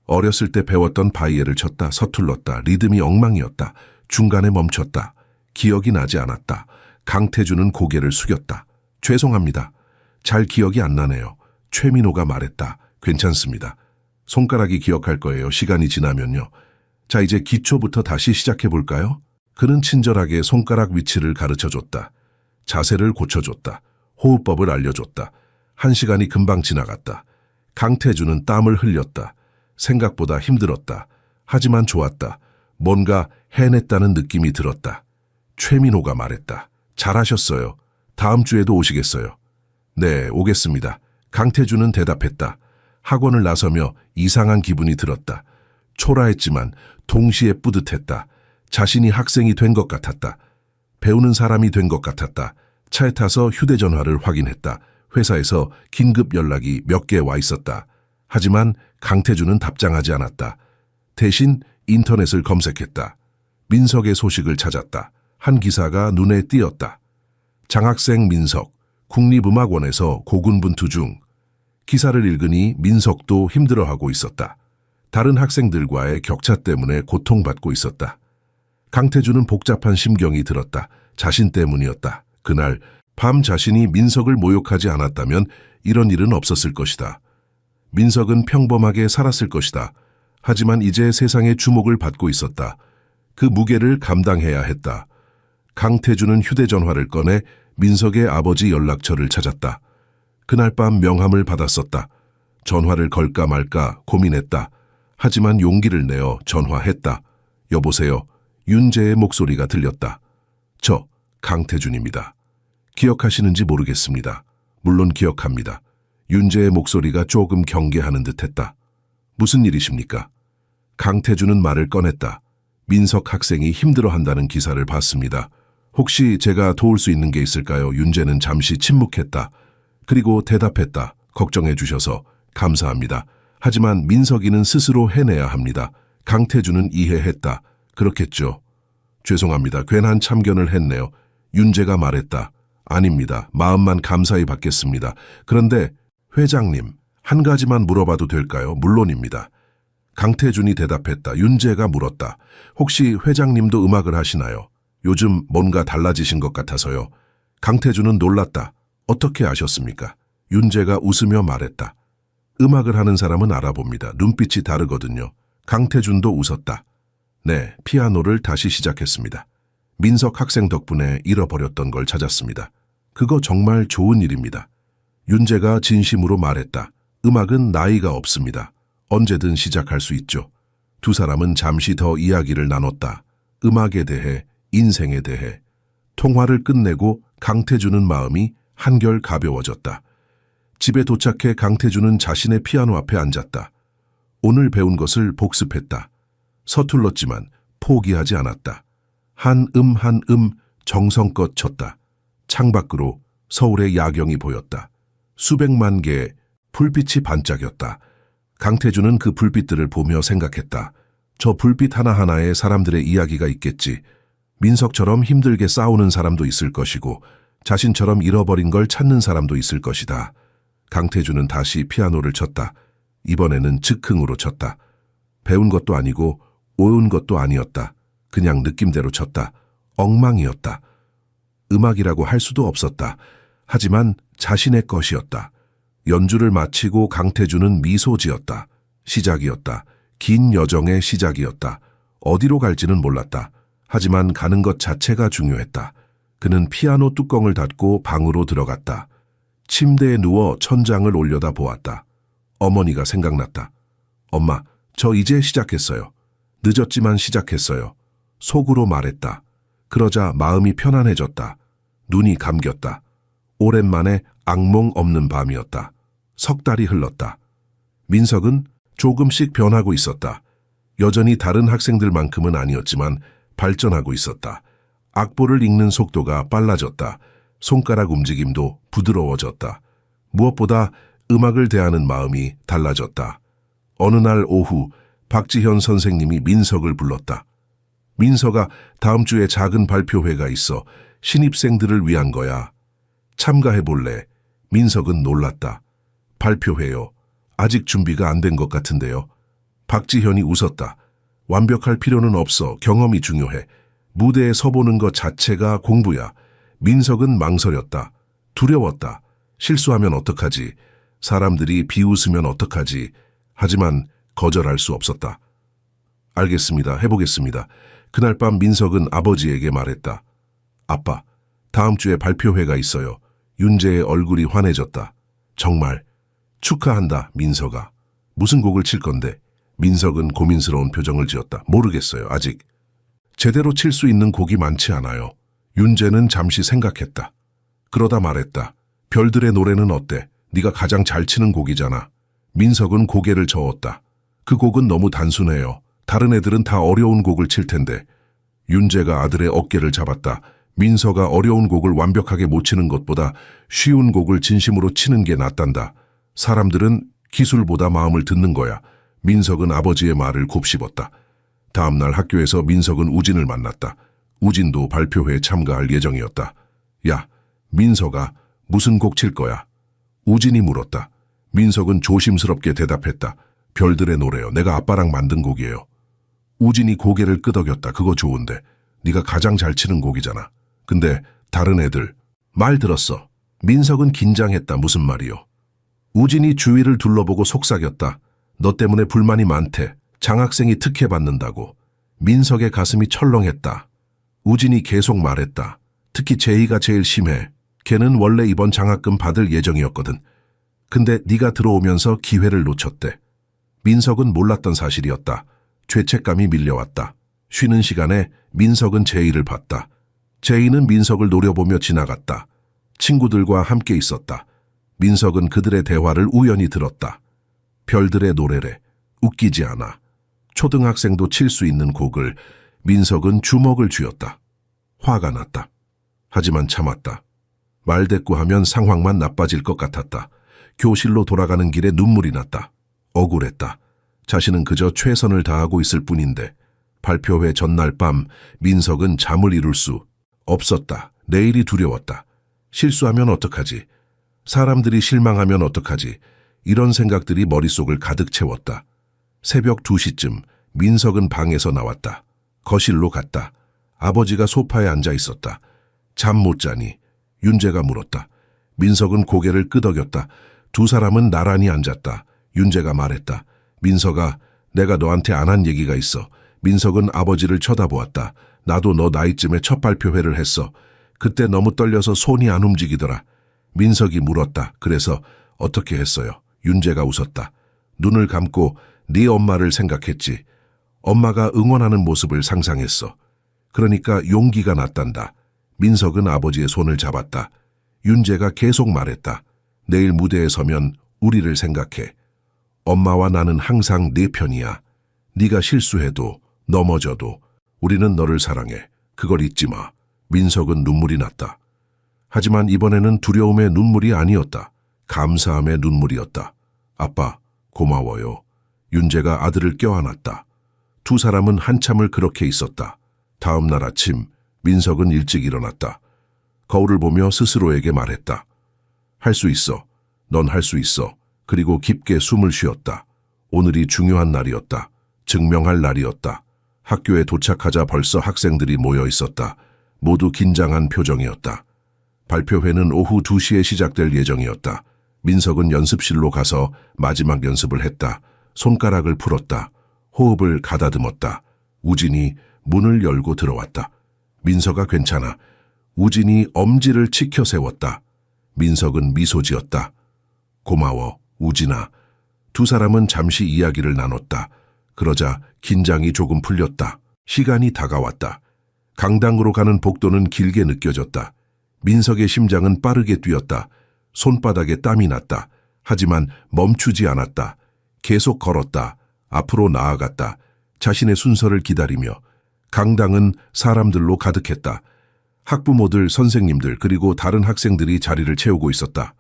어렸을 때 배웠던 바이엘을 쳤다. 서툴렀다. 리듬이 엉망이었다. 중간에 멈췄다. 기억이 나지 않았다. 강태준은 고개를 숙였다. 죄송합니다. 잘 기억이 안 나네요. 최민호가 말했다. 괜찮습니다. 손가락이 기억할 거예요. 시간이 지나면요. 자, 이제 기초부터 다시 시작해볼까요? 그는 친절하게 손가락 위치를 가르쳐줬다. 자세를 고쳐줬다. 호흡법을 알려줬다. 1시간이 금방 지나갔다. 강태준은 땀을 흘렸다. 생각보다 힘들었다. 하지만 좋았다. 뭔가 해냈다는 느낌이 들었다. 최민호가 말했다. 잘하셨어요. 다음 주에도 오시겠어요? 네, 오겠습니다. 강태준은 대답했다. 학원을 나서며 이상한 기분이 들었다. 초라했지만 동시에 뿌듯했다. 자신이 학생이 된 것 같았다. 배우는 사람이 된 것 같았다. 차에 타서 휴대전화를 확인했다. 회사에서 긴급 연락이 몇 개 와 있었다. 하지만 강태준은 답장하지 않았다. 대신 인터넷을 검색했다. 민석의 소식을 찾았다. 한 기사가 눈에 띄었다. 장학생 민석, 국립음악원에서 고군분투 중. 기사를 읽으니 민석도 힘들어하고 있었다. 다른 학생들과의 격차 때문에 고통받고 있었다. 강태준은 복잡한 심경이 들었다. 자신 때문이었다. 그날 밤 자신이 민석을 모욕하지 않았다면 이런 일은 없었을 것이다. 민석은 평범하게 살았을 것이다. 하지만 이제 세상의 주목을 받고 있었다. 그 무게를 감당해야 했다. 강태준은 휴대전화를 꺼내 민석의 아버지 연락처를 찾았다. 그날 밤 명함을 받았었다. 전화를 걸까 말까 고민했다. 하지만 용기를 내어 전화했다. 여보세요. 윤재의 목소리가 들렸다. 저 강태준입니다. 기억하시는지 모르겠습니다. 물론 기억합니다. 윤재의 목소리가 조금 경계하는 듯했다. 무슨 일이십니까? 강태준은 말을 꺼냈다. 민석 학생이 힘들어한다는 기사를 봤습니다. 혹시 제가 도울 수 있는 게 있을까요? 윤재는 잠시 침묵했다. 그리고 대답했다. 걱정해 주셔서 감사합니다. 하지만 민석이는 스스로 해내야 합니다. 강태준은 이해했다. 그렇겠죠. 죄송합니다. 괜한 참견을 했네요. 윤재가 말했다. 아닙니다. 마음만 감사히 받겠습니다. 그런데 회장님, 한 가지만 물어봐도 될까요? 물론입니다. 강태준이 대답했다. 윤재가 물었다. 혹시 회장님도 음악을 하시나요? 요즘 뭔가 달라지신 것 같아서요. 강태준은 놀랐다. 어떻게 아셨습니까? 윤재가 웃으며 말했다. 음악을 하는 사람은 알아봅니다. 눈빛이 다르거든요. 강태준도 웃었다. 네, 피아노를 다시 시작했습니다. 민석 학생 덕분에 잃어버렸던 걸 찾았습니다. 그거 정말 좋은 일입니다. 윤재가 진심으로 말했다. 음악은 나이가 없습니다. 언제든 시작할 수 있죠. 두 사람은 잠시 더 이야기를 나눴다. 음악에 대해, 인생에 대해. 통화를 끝내고 강태준은 마음이 한결 가벼워졌다. 집에 도착해 강태준은 자신의 피아노 앞에 앉았다. 오늘 배운 것을 복습했다. 서툴렀지만 포기하지 않았다. 한 음 정성껏 쳤다. 창밖으로 서울의 야경이 보였다. 수백만 개의 불빛이 반짝였다. 강태준은 그 불빛들을 보며 생각했다. 저 불빛 하나하나에 사람들의 이야기가 있겠지. 민석처럼 힘들게 싸우는 사람도 있을 것이고 자신처럼 잃어버린 걸 찾는 사람도 있을 것이다. 강태준은 다시 피아노를 쳤다. 이번에는 즉흥으로 쳤다. 배운 것도 아니고 외운 것도 아니었다. 그냥 느낌대로 쳤다. 엉망이었다. 음악이라고 할 수도 없었다. 하지만 자신의 것이었다. 연주를 마치고 강태준은 미소 지었다. 시작이었다. 긴 여정의 시작이었다. 어디로 갈지는 몰랐다. 하지만 가는 것 자체가 중요했다. 그는 피아노 뚜껑을 닫고 방으로 들어갔다. 침대에 누워 천장을 올려다 보았다. 어머니가 생각났다. 엄마, 저 이제 시작했어요. 늦었지만 시작했어요. 속으로 말했다. 그러자 마음이 편안해졌다. 눈이 감겼다. 오랜만에 악몽 없는 밤이었다. 석 달이 흘렀다. 민석은 조금씩 변하고 있었다. 여전히 다른 학생들만큼은 아니었지만 발전하고 있었다. 악보를 읽는 속도가 빨라졌다. 손가락 움직임도 부드러워졌다. 무엇보다 음악을 대하는 마음이 달라졌다. 어느 날 오후 박지현 선생님이 민석을 불렀다. 민석아, 다음 주에 작은 발표회가 있어. 신입생들을 위한 거야. 참가해볼래? 민석은 놀랐다. 발표회요? 아직 준비가 안 된 것 같은데요. 박지현이 웃었다. 완벽할 필요는 없어. 경험이 중요해. 무대에 서보는 것 자체가 공부야. 민석은 망설였다. 두려웠다. 실수하면 어떡하지? 사람들이 비웃으면 어떡하지? 하지만 거절할 수 없었다. 알겠습니다. 해보겠습니다. 그날 밤 민석은 아버지에게 말했다. 아빠, 다음 주에 발표회가 있어요. 윤재의 얼굴이 환해졌다. 정말 축하한다, 민석아. 무슨 곡을 칠 건데? 민석은 고민스러운 표정을 지었다. 모르겠어요, 아직. 제대로 칠 수 있는 곡이 많지 않아요. 윤재는 잠시 생각했다. 그러다 말했다. 별들의 노래는 어때? 네가 가장 잘 치는 곡이잖아. 민석은 고개를 저었다. 그 곡은 너무 단순해요. 다른 애들은 다 어려운 곡을 칠 텐데. 윤재가 아들의 어깨를 잡았다. 민석아, 어려운 곡을 완벽하게 못 치는 것보다 쉬운 곡을 진심으로 치는 게 낫단다. 사람들은 기술보다 마음을 듣는 거야. 민석은 아버지의 말을 곱씹었다. 다음 날 학교에서 민석은 우진을 만났다. 우진도 발표회에 참가할 예정이었다. 야, 민석아, 무슨 곡 칠 거야? 우진이 물었다. 민석은 조심스럽게 대답했다. 별들의 노래요. 내가 아빠랑 만든 곡이에요. 우진이 고개를 끄덕였다. 그거 좋은데. 네가 가장 잘 치는 곡이잖아. 근데 다른 애들. 말 들었어. 민석은 긴장했다. 무슨 말이요? 우진이 주위를 둘러보고 속삭였다. 너 때문에 불만이 많대. 장학생이 특혜 받는다고. 민석의 가슴이 철렁했다. 우진이 계속 말했다. 특히 제이가 제일 심해. 걔는 원래 이번 장학금 받을 예정이었거든. 근데 네가 들어오면서 기회를 놓쳤대. 민석은 몰랐던 사실이었다. 죄책감이 밀려왔다. 쉬는 시간에 민석은 제이를 봤다. 제이는 민석을 노려보며 지나갔다. 친구들과 함께 있었다. 민석은 그들의 대화를 우연히 들었다. 별들의 노래래. 웃기지 않아. 초등학생도 칠 수 있는 곡을. 민석은 주먹을 쥐었다. 화가 났다. 하지만 참았다. 말대꾸하면 상황만 나빠질 것 같았다. 교실로 돌아가는 길에 눈물이 났다. 억울했다. 자신은 그저 최선을 다하고 있을 뿐인데. 발표회 전날 밤 민석은 잠을 이룰 수 없었다. 내일이 두려웠다. 실수하면 어떡하지? 사람들이 실망하면 어떡하지? 이런 생각들이 머릿속을 가득 채웠다. 새벽 2시쯤 민석은 방에서 나왔다. 거실로 갔다. 아버지가 소파에 앉아 있었다. 잠 못 자니? 윤재가 물었다. 민석은 고개를 끄덕였다. 두 사람은 나란히 앉았다. 윤재가 말했다. 민석아, 내가 너한테 안 한 얘기가 있어. 민석은 아버지를 쳐다보았다. 나도 너 나이쯤에 첫 발표회를 했어. 그때 너무 떨려서 손이 안 움직이더라. 민석이 물었다. 그래서 어떻게 했어요? 윤재가 웃었다. 눈을 감고 네 엄마를 생각했지. 엄마가 응원하는 모습을 상상했어. 그러니까 용기가 났단다. 민석은 아버지의 손을 잡았다. 윤재가 계속 말했다. 내일 무대에 서면 우리를 생각해. 엄마와 나는 항상 네 편이야. 네가 실수해도 넘어져도 우리는 너를 사랑해. 그걸 잊지 마. 민석은 눈물이 났다. 하지만 이번에는 두려움의 눈물이 아니었다. 감사함의 눈물이었다. 아빠, 고마워요. 윤재가 아들을 껴안았다. 두 사람은 한참을 그렇게 있었다. 다음 날 아침 민석은 일찍 일어났다. 거울을 보며 스스로에게 말했다. 할 수 있어. 넌 할 수 있어. 그리고 깊게 숨을 쉬었다. 오늘이 중요한 날이었다. 증명할 날이었다. 학교에 도착하자 벌써 학생들이 모여 있었다. 모두 긴장한 표정이었다. 발표회는 오후 2시에 시작될 예정이었다. 민석은 연습실로 가서 마지막 연습을 했다. 손가락을 풀었다. 호흡을 가다듬었다. 우진이 문을 열고 들어왔다. 민석아, 괜찮아. 우진이 엄지를 치켜 세웠다. 민석은 미소 지었다. 고마워, 우진아. 두 사람은 잠시 이야기를 나눴다. 그러자 긴장이 조금 풀렸다. 시간이 다가왔다. 강당으로 가는 복도는 길게 느껴졌다. 민석의 심장은 빠르게 뛰었다. 손바닥에 땀이 났다. 하지만 멈추지 않았다. 계속 걸었다. 앞으로 나아갔다. 자신의 순서를 기다리며. 강당은 사람들로 가득했다. 학부모들, 선생님들, 그리고 다른 학생들이 자리를 채우고 있었다.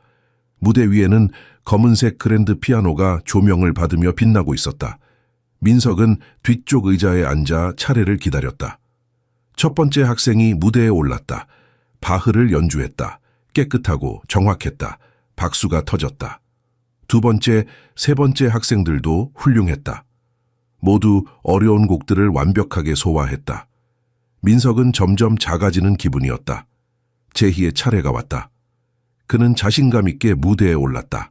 무대 위에는 검은색 그랜드 피아노가 조명을 받으며 빛나고 있었다. 민석은 뒤쪽 의자에 앉아 차례를 기다렸다. 첫 번째 학생이 무대에 올랐다. 바흐를 연주했다. 깨끗하고 정확했다. 박수가 터졌다. 두 번째, 세 번째 학생들도 훌륭했다. 모두 어려운 곡들을 완벽하게 소화했다. 민석은 점점 작아지는 기분이었다. 제희의 차례가 왔다. 그는 자신감 있게 무대에 올랐다.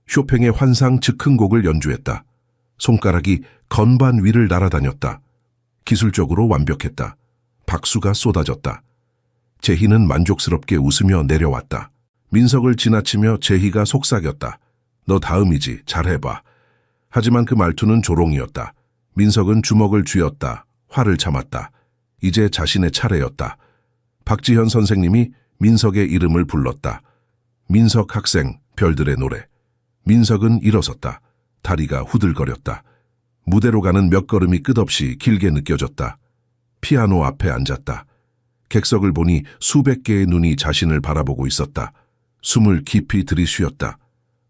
쇼팽의 환상 즉흥곡을 연주했다. 손가락이 건반 위를 날아다녔다. 기술적으로 완벽했다. 박수가 쏟아졌다. 제희는 만족스럽게 웃으며 내려왔다. 민석을 지나치며 제희가 속삭였다. 너 다음이지, 잘해봐. 하지만 그 말투는 조롱이었다. 민석은 주먹을 쥐었다. 화를 참았다. 이제 자신의 차례였다. 박지현 선생님이 민석의 이름을 불렀다. 민석 학생, 별들의 노래. 민석은 일어섰다. 다리가 후들거렸다. 무대로 가는 몇 걸음이 끝없이 길게 느껴졌다. 피아노 앞에 앉았다. 객석을 보니 수백 개의 눈이 자신을 바라보고 있었다. 숨을 깊이 들이쉬었다.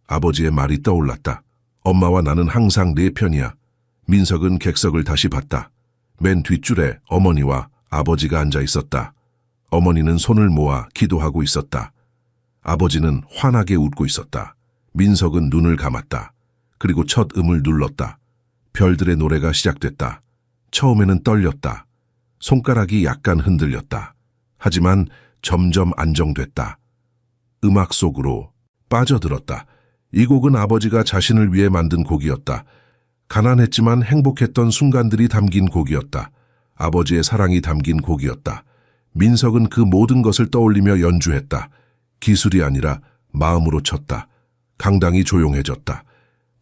아버지의 말이 떠올랐다. 엄마와 나는 항상 네 편이야. 민석은 객석을 다시 봤다. 맨 뒷줄에 어머니와 아버지가 앉아 있었다. 어머니는 손을 모아 기도하고 있었다. 아버지는 환하게 웃고 있었다. 민석은 눈을 감았다. 그리고 첫 음을 눌렀다. 별들의 노래가 시작됐다. 처음에는 떨렸다. 손가락이 약간 흔들렸다. 하지만 점점 안정됐다. 음악 속으로 빠져들었다. 이 곡은 아버지가 자신을 위해 만든 곡이었다. 가난했지만 행복했던 순간들이 담긴 곡이었다. 아버지의 사랑이 담긴 곡이었다. 민석은 그 모든 것을 떠올리며 연주했다. 기술이 아니라 마음으로 쳤다. 강당이 조용해졌다.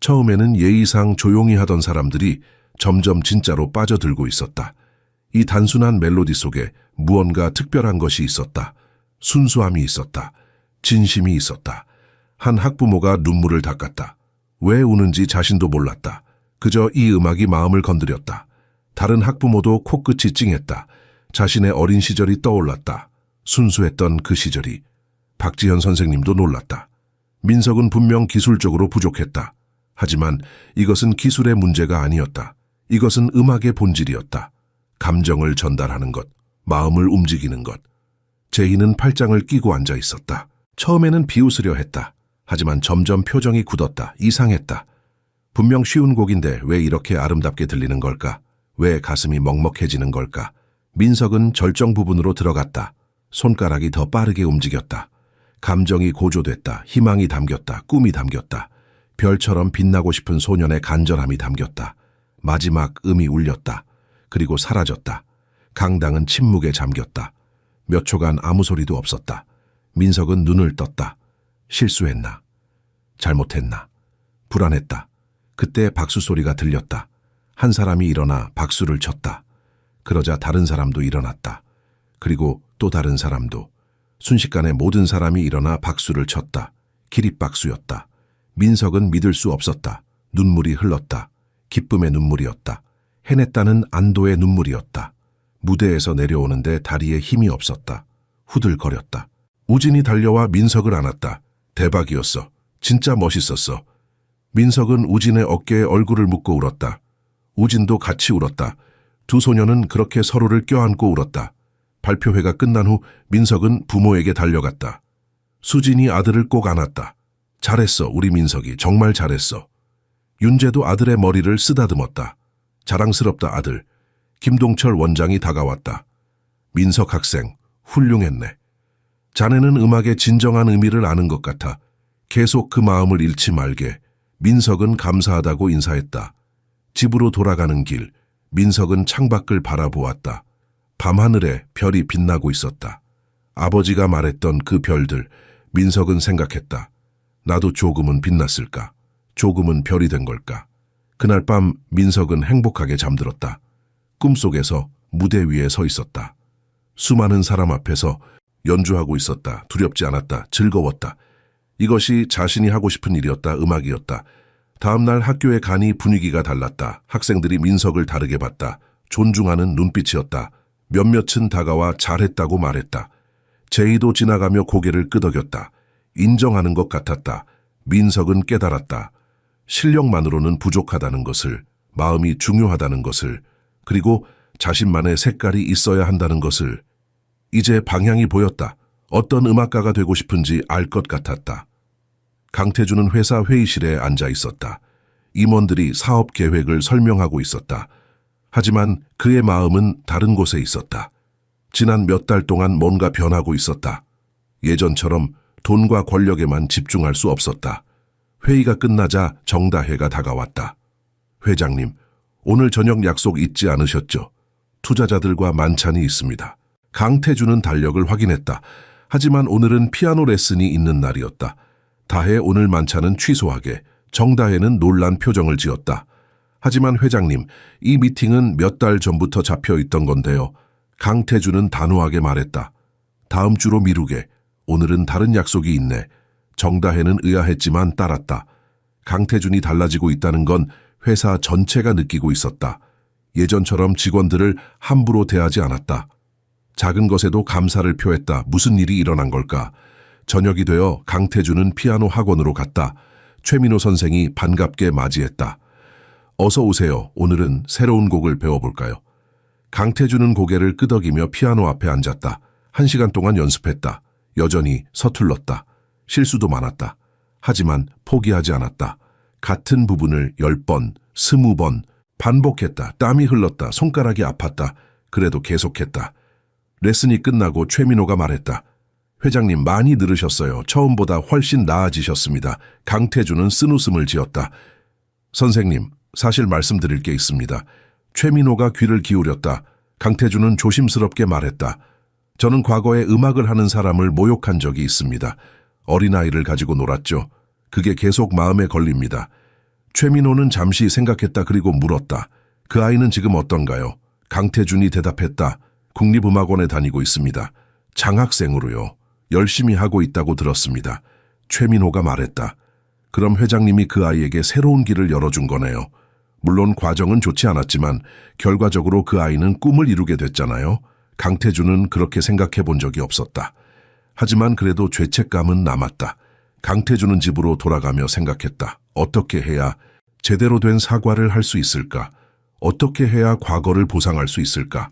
처음에는 예의상 조용히 하던 사람들이 점점 진짜로 빠져들고 있었다. 이 단순한 멜로디 속에 무언가 특별한 것이 있었다. 순수함이 있었다. 진심이 있었다. 한 학부모가 눈물을 닦았다. 왜 우는지 자신도 몰랐다. 그저 이 음악이 마음을 건드렸다. 다른 학부모도 코끝이 찡했다. 자신의 어린 시절이 떠올랐다. 순수했던 그 시절이. 박지현 선생님도 놀랐다. 민석은 분명 기술적으로 부족했다. 하지만 이것은 기술의 문제가 아니었다. 이것은 음악의 본질이었다. 감정을 전달하는 것, 마음을 움직이는 것. 제희는 팔짱을 끼고 앉아 있었다. 처음에는 비웃으려 했다. 하지만 점점 표정이 굳었다. 이상했다. 분명 쉬운 곡인데 왜 이렇게 아름답게 들리는 걸까? 왜 가슴이 먹먹해지는 걸까? 민석은 절정 부분으로 들어갔다. 손가락이 더 빠르게 움직였다. 감정이 고조됐다. 희망이 담겼다. 꿈이 담겼다. 별처럼 빛나고 싶은 소년의 간절함이 담겼다. 마지막 음이 울렸다. 그리고 사라졌다. 강당은 침묵에 잠겼다. 몇 초간 아무 소리도 없었다. 민석은 눈을 떴다. 실수했나? 잘못했나? 불안했다. 그때 박수 소리가 들렸다. 한 사람이 일어나 박수를 쳤다. 그러자 다른 사람도 일어났다. 그리고 또 다른 사람도. 순식간에 모든 사람이 일어나 박수를 쳤다. 기립박수였다. 민석은 믿을 수 없었다. 눈물이 흘렀다. 기쁨의 눈물이었다. 해냈다는 안도의 눈물이었다. 무대에서 내려오는데 다리에 힘이 없었다. 후들거렸다. 우진이 달려와 민석을 안았다. 대박이었어. 진짜 멋있었어. 민석은 우진의 어깨에 얼굴을 묻고 울었다. 우진도 같이 울었다. 두 소녀는 그렇게 서로를 껴안고 울었다. 발표회가 끝난 후 민석은 부모에게 달려갔다. 수진이 아들을 꼭 안았다. 잘했어, 우리 민석이. 정말 잘했어. 윤재도 아들의 머리를 쓰다듬었다. 자랑스럽다, 아들. 김동철 원장이 다가왔다. 민석 학생, 훌륭했네. 자네는 음악의 진정한 의미를 아는 것 같아. 계속 그 마음을 잃지 말게. 민석은 감사하다고 인사했다. 집으로 돌아가는 길, 민석은 창밖을 바라보았다. 밤하늘에 별이 빛나고 있었다. 아버지가 말했던 그 별들, 민석은 생각했다. 나도 조금은 빛났을까? 조금은 별이 된 걸까? 그날 밤 민석은 행복하게 잠들었다. 꿈속에서 무대 위에 서 있었다. 수많은 사람 앞에서 연주하고 있었다. 두렵지 않았다. 즐거웠다. 이것이 자신이 하고 싶은 일이었다. 음악이었다. 다음날 학교에 가니 분위기가 달랐다. 학생들이 민석을 다르게 봤다. 존중하는 눈빛이었다. 몇몇은 다가와 잘했다고 말했다. 제이도 지나가며 고개를 끄덕였다. 인정하는 것 같았다. 민석은 깨달았다. 실력만으로는 부족하다는 것을, 마음이 중요하다는 것을, 그리고 자신만의 색깔이 있어야 한다는 것을. 이제 방향이 보였다. 어떤 음악가가 되고 싶은지 알 것 같았다. 강태준은 회사 회의실에 앉아 있었다. 임원들이 사업 계획을 설명하고 있었다. 하지만 그의 마음은 다른 곳에 있었다. 지난 몇 달 동안 뭔가 변하고 있었다. 예전처럼 돈과 권력에만 집중할 수 없었다. 회의가 끝나자 정다혜가 다가왔다. 회장님, 오늘 저녁 약속 잊지 않으셨죠? 투자자들과 만찬이 있습니다. 강태준은 달력을 확인했다. 하지만 오늘은 피아노 레슨이 있는 날이었다. 다혜 오늘 만찬은 취소하게. 정다혜는 놀란 표정을 지었다. 하지만 회장님, 이 미팅은 몇 달 전부터 잡혀 있던 건데요. 강태준은 단호하게 말했다. 다음 주로 미루게. 오늘은 다른 약속이 있네. 정다혜는 의아했지만 따랐다. 강태준이 달라지고 있다는 건 회사 전체가 느끼고 있었다. 예전처럼 직원들을 함부로 대하지 않았다. 작은 것에도 감사를 표했다. 무슨 일이 일어난 걸까? 저녁이 되어 강태준은 피아노 학원으로 갔다. 최민호 선생이 반갑게 맞이했다. 어서 오세요. 오늘은 새로운 곡을 배워볼까요? 강태준은 고개를 끄덕이며 피아노 앞에 앉았다. 1시간 동안 연습했다. 여전히 서툴렀다. 실수도 많았다. 하지만 포기하지 않았다. 같은 부분을 10번, 20번 반복했다. 땀이 흘렀다. 손가락이 아팠다. 그래도 계속했다. 레슨이 끝나고 최민호가 말했다. 회장님 많이 늘으셨어요. 처음보다 훨씬 나아지셨습니다. 강태준은 쓴웃음을 지었다. 선생님, 사실 말씀드릴 게 있습니다. 최민호가 귀를 기울였다. 강태준은 조심스럽게 말했다. 저는 과거에 음악을 하는 사람을 모욕한 적이 있습니다. 어린아이를 가지고 놀았죠. 그게 계속 마음에 걸립니다. 최민호는 잠시 생각했다. 그리고 물었다. 그 아이는 지금 어떤가요? 강태준이 대답했다. 국립음악원에 다니고 있습니다. 장학생으로요. 열심히 하고 있다고 들었습니다. 최민호가 말했다. 그럼 회장님이 그 아이에게 새로운 길을 열어준 거네요. 물론 과정은 좋지 않았지만 결과적으로 그 아이는 꿈을 이루게 됐잖아요. 강태준은 그렇게 생각해 본 적이 없었다. 하지만 그래도 죄책감은 남았다. 강태준은 집으로 돌아가며 생각했다. 어떻게 해야 제대로 된 사과를 할 수 있을까? 어떻게 해야 과거를 보상할 수 있을까?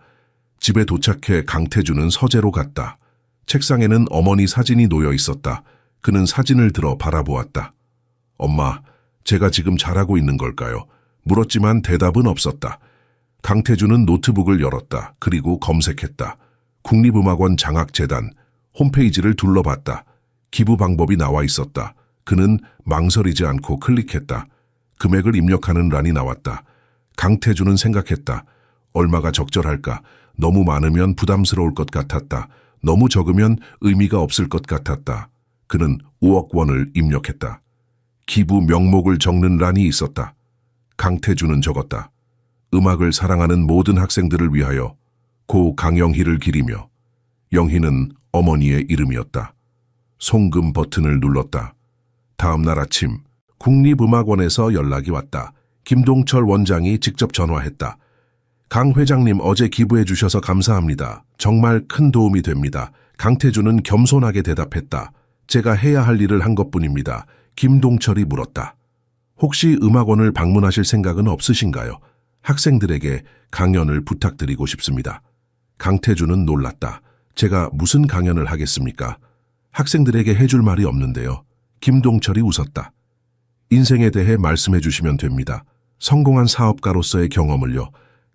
집에 도착해 강태준은 서재로 갔다. 책상에는 어머니 사진이 놓여 있었다. 그는 사진을 들어 바라보았다. 엄마, 제가 지금 잘하고 있는 걸까요? 물었지만 대답은 없었다. 강태준은 노트북을 열었다. 그리고 검색했다. 국립음악원 장학재단 홈페이지를 둘러봤다. 기부 방법이 나와 있었다. 그는 망설이지 않고 클릭했다. 금액을 입력하는 란이 나왔다. 강태준은 생각했다. 얼마가 적절할까? 너무 많으면 부담스러울 것 같았다. 너무 적으면 의미가 없을 것 같았다. 그는 5억 원을 입력했다. 기부 명목을 적는 란이 있었다. 강태준은 적었다. 음악을 사랑하는 모든 학생들을 위하여 고 강영희를 기리며. 영희는 어머니의 이름이었다. 송금 버튼을 눌렀다. 다음 날 아침 국립음악원에서 연락이 왔다. 김동철 원장이 직접 전화했다. 강 회장님 어제 기부해 주셔서 감사합니다. 정말 큰 도움이 됩니다. 강태준은 겸손하게 대답했다. 제가 해야 할 일을 한 것뿐입니다. 김동철이 물었다. 혹시 음악원을 방문하실 생각은 없으신가요? 학생들에게 강연을 부탁드리고 싶습니다. 강태준은 놀랐다. 제가 무슨 강연을 하겠습니까? 학생들에게 해줄 말이 없는데요. 김동철이 웃었다. 인생에 대해 말씀해 주시면 됩니다. 성공한 사업가로서의 경험을요.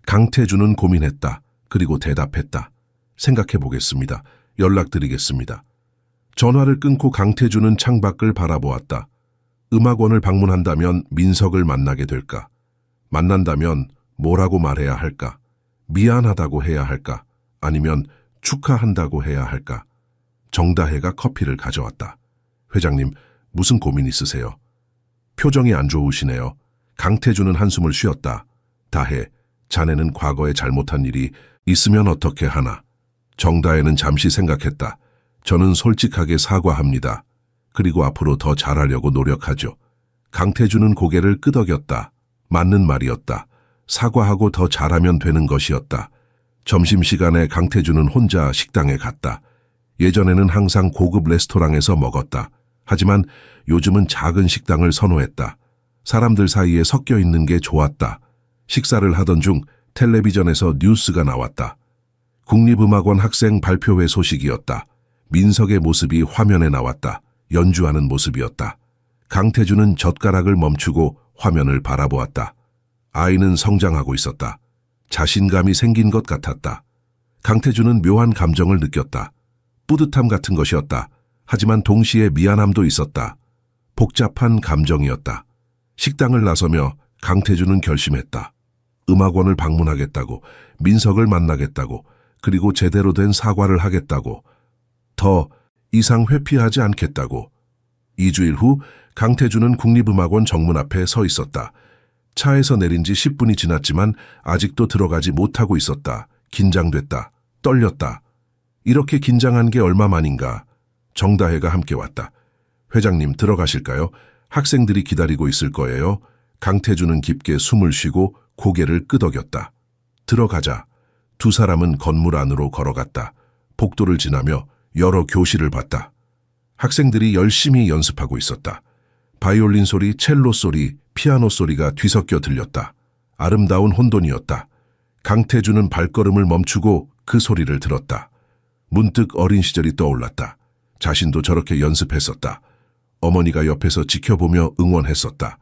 강태준은 고민했다. 그리고 대답했다. 생각해 보겠습니다. 연락드리겠습니다. 전화를 끊고 강태준은 창밖을 바라보았다. 음악원을 방문한다면 민석을 만나게 될까? 만난다면 뭐라고 말해야 할까? 미안하다고 해야 할까? 아니면 축하한다고 해야 할까? 정다혜가 커피를 가져왔다. 회장님, 무슨 고민 있으세요? 표정이 안 좋으시네요. 강태준은 한숨을 쉬었다. 다혜, 자네는 과거에 잘못한 일이 있으면 어떻게 하나? 정다혜는 잠시 생각했다. 저는 솔직하게 사과합니다. 그리고 앞으로 더 잘하려고 노력하죠. 강태준은 고개를 끄덕였다. 맞는 말이었다. 사과하고 더 잘하면 되는 것이었다. 점심시간에 강태준은 혼자 식당에 갔다. 예전에는 항상 고급 레스토랑에서 먹었다. 하지만 요즘은 작은 식당을 선호했다. 사람들 사이에 섞여 있는 게 좋았다. 식사를 하던 중 텔레비전에서 뉴스가 나왔다. 국립음악원 학생 발표회 소식이었다. 민석의 모습이 화면에 나왔다. 연주하는 모습이었다. 강태준은 젓가락을 멈추고 화면을 바라보았다. 아이는 성장하고 있었다. 자신감이 생긴 것 같았다. 강태준은 묘한 감정을 느꼈다. 뿌듯함 같은 것이었다. 하지만 동시에 미안함도 있었다. 복잡한 감정이었다. 식당을 나서며 강태준은 결심했다. 음악원을 방문하겠다고, 민석을 만나겠다고, 그리고 제대로 된 사과를 하겠다고. 더 이상 회피하지 않겠다고. 2주일 후 강태준은 국립음악원 정문 앞에 서 있었다. 차에서 내린 지 10분이 지났지만 아직도 들어가지 못하고 있었다. 긴장됐다. 떨렸다. 이렇게 긴장한 게 얼마만인가. 정다혜가 함께 왔다. 회장님 들어가실까요? 학생들이 기다리고 있을 거예요. 강태준은 깊게 숨을 쉬고 고개를 끄덕였다. 들어가자. 두 사람은 건물 안으로 걸어갔다. 복도를 지나며 여러 교실을 봤다. 학생들이 열심히 연습하고 있었다. 바이올린 소리, 첼로 소리, 피아노 소리가 뒤섞여 들렸다. 아름다운 혼돈이었다. 강태준은 발걸음을 멈추고 그 소리를 들었다. 문득 어린 시절이 떠올랐다. 자신도 저렇게 연습했었다. 어머니가 옆에서 지켜보며 응원했었다.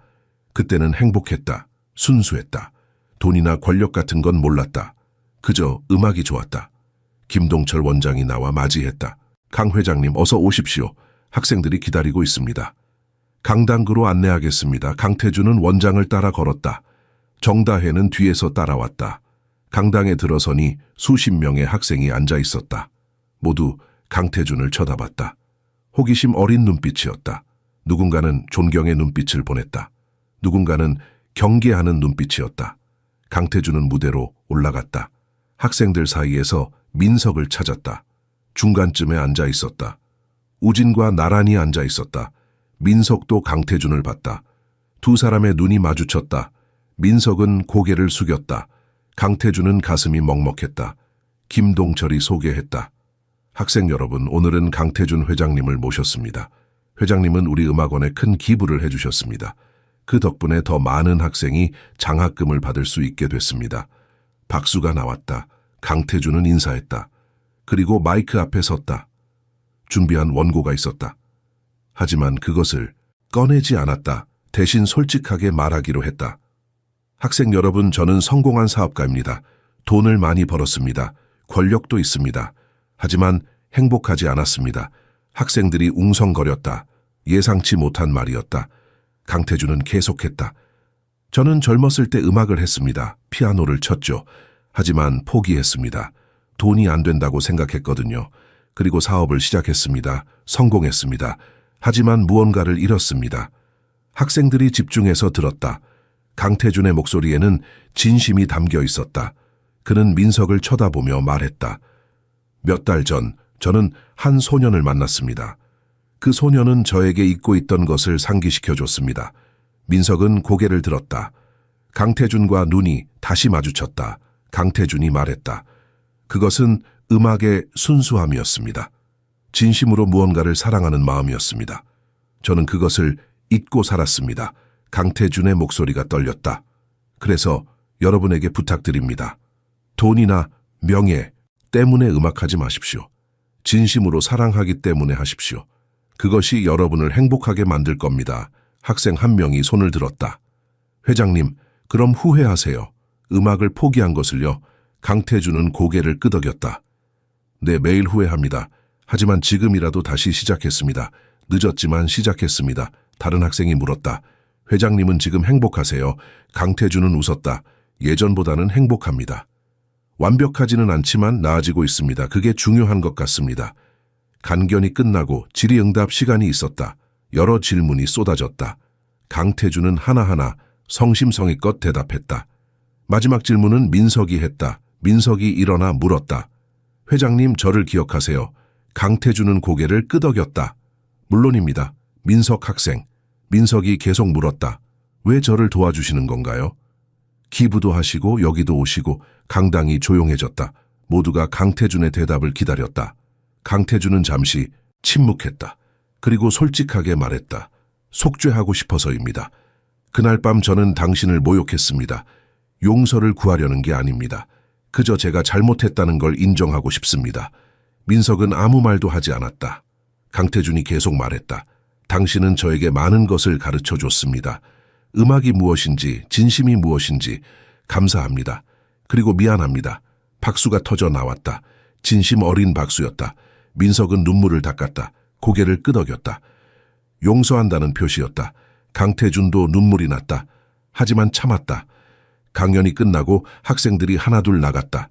그때는 행복했다. 순수했다. 돈이나 권력 같은 건 몰랐다. 그저 음악이 좋았다. 김동철 원장이 나와 맞이했다. 강 회장님 어서 오십시오. 학생들이 기다리고 있습니다. 강당구로 안내하겠습니다. 강태준은 원장을 따라 걸었다. 정다혜는 뒤에서 따라왔다. 강당에 들어서니 수십 명의 학생이 앉아 있었다. 모두 강태준을 쳐다봤다. 호기심 어린 눈빛이었다. 누군가는 존경의 눈빛을 보냈다. 누군가는 경계하는 눈빛이었다. 강태준은 무대로 올라갔다. 학생들 사이에서 민석을 찾았다. 중간쯤에 앉아 있었다. 우진과 나란히 앉아 있었다. 민석도 강태준을 봤다. 두 사람의 눈이 마주쳤다. 민석은 고개를 숙였다. 강태준은 가슴이 먹먹했다. 김동철이 소개했다. 학생 여러분, 오늘은 강태준 회장님을 모셨습니다. 회장님은 우리 음악원에 큰 기부를 해주셨습니다. 그 덕분에 더 많은 학생이 장학금을 받을 수 있게 됐습니다. 박수가 나왔다. 강태준은 인사했다. 그리고 마이크 앞에 섰다. 준비한 원고가 있었다. 하지만 그것을 꺼내지 않았다. 대신 솔직하게 말하기로 했다. 학생 여러분, 저는 성공한 사업가입니다. 돈을 많이 벌었습니다. 권력도 있습니다. 하지만 행복하지 않았습니다. 학생들이 웅성거렸다. 예상치 못한 말이었다. 강태준은 계속했다. 저는 젊었을 때 음악을 했습니다. 피아노를 쳤죠. 하지만 포기했습니다. 돈이 안 된다고 생각했거든요. 그리고 사업을 시작했습니다. 성공했습니다. 하지만 무언가를 잃었습니다. 학생들이 집중해서 들었다. 강태준의 목소리에는 진심이 담겨 있었다. 그는 민석을 쳐다보며 말했다. 몇 달 전 저는 한 소년을 만났습니다. 그 소년은 저에게 잊고 있던 것을 상기시켜줬습니다. 민석은 고개를 들었다. 강태준과 눈이 다시 마주쳤다. 강태준이 말했다. 그것은 음악의 순수함이었습니다. 진심으로 무언가를 사랑하는 마음이었습니다. 저는 그것을 잊고 살았습니다. 강태준의 목소리가 떨렸다. 그래서 여러분에게 부탁드립니다. 돈이나 명예 때문에 음악하지 마십시오. 진심으로 사랑하기 때문에 하십시오. 그것이 여러분을 행복하게 만들 겁니다. 학생 한 명이 손을 들었다. 회장님, 그럼 후회하세요. 음악을 포기한 것을요. 강태준은 고개를 끄덕였다. 네, 매일 후회합니다. 하지만 지금이라도 다시 시작했습니다. 늦었지만 시작했습니다. 다른 학생이 물었다. 회장님은 지금 행복하세요? 강태준은 웃었다. 예전보다는 행복합니다. 완벽하지는 않지만 나아지고 있습니다. 그게 중요한 것 같습니다. 간견이 끝나고 질의응답 시간이 있었다. 여러 질문이 쏟아졌다. 강태준은 하나하나 성심성의껏 대답했다. 마지막 질문은 민석이 했다. 민석이 일어나 물었다. 회장님, 저를 기억하세요? 강태준은 고개를 끄덕였다. 물론입니다. 민석 학생. 민석이 계속 물었다. 왜 저를 도와주시는 건가요? 기부도 하시고 여기도 오시고. 강당이 조용해졌다. 모두가 강태준의 대답을 기다렸다. 강태준은 잠시 침묵했다. 그리고 솔직하게 말했다. 속죄하고 싶어서입니다. 그날 밤 저는 당신을 모욕했습니다. 용서를 구하려는 게 아닙니다. 그저 제가 잘못했다는 걸 인정하고 싶습니다. 민석은 아무 말도 하지 않았다. 강태준이 계속 말했다. 당신은 저에게 많은 것을 가르쳐 줬습니다. 음악이 무엇인지, 진심이 무엇인지 감사합니다. 그리고 미안합니다. 박수가 터져 나왔다. 진심 어린 박수였다. 민석은 눈물을 닦았다. 고개를 끄덕였다. 용서한다는 표시였다. 강태준도 눈물이 났다. 하지만 참았다. 강연이 끝나고 학생들이 하나둘 나갔다.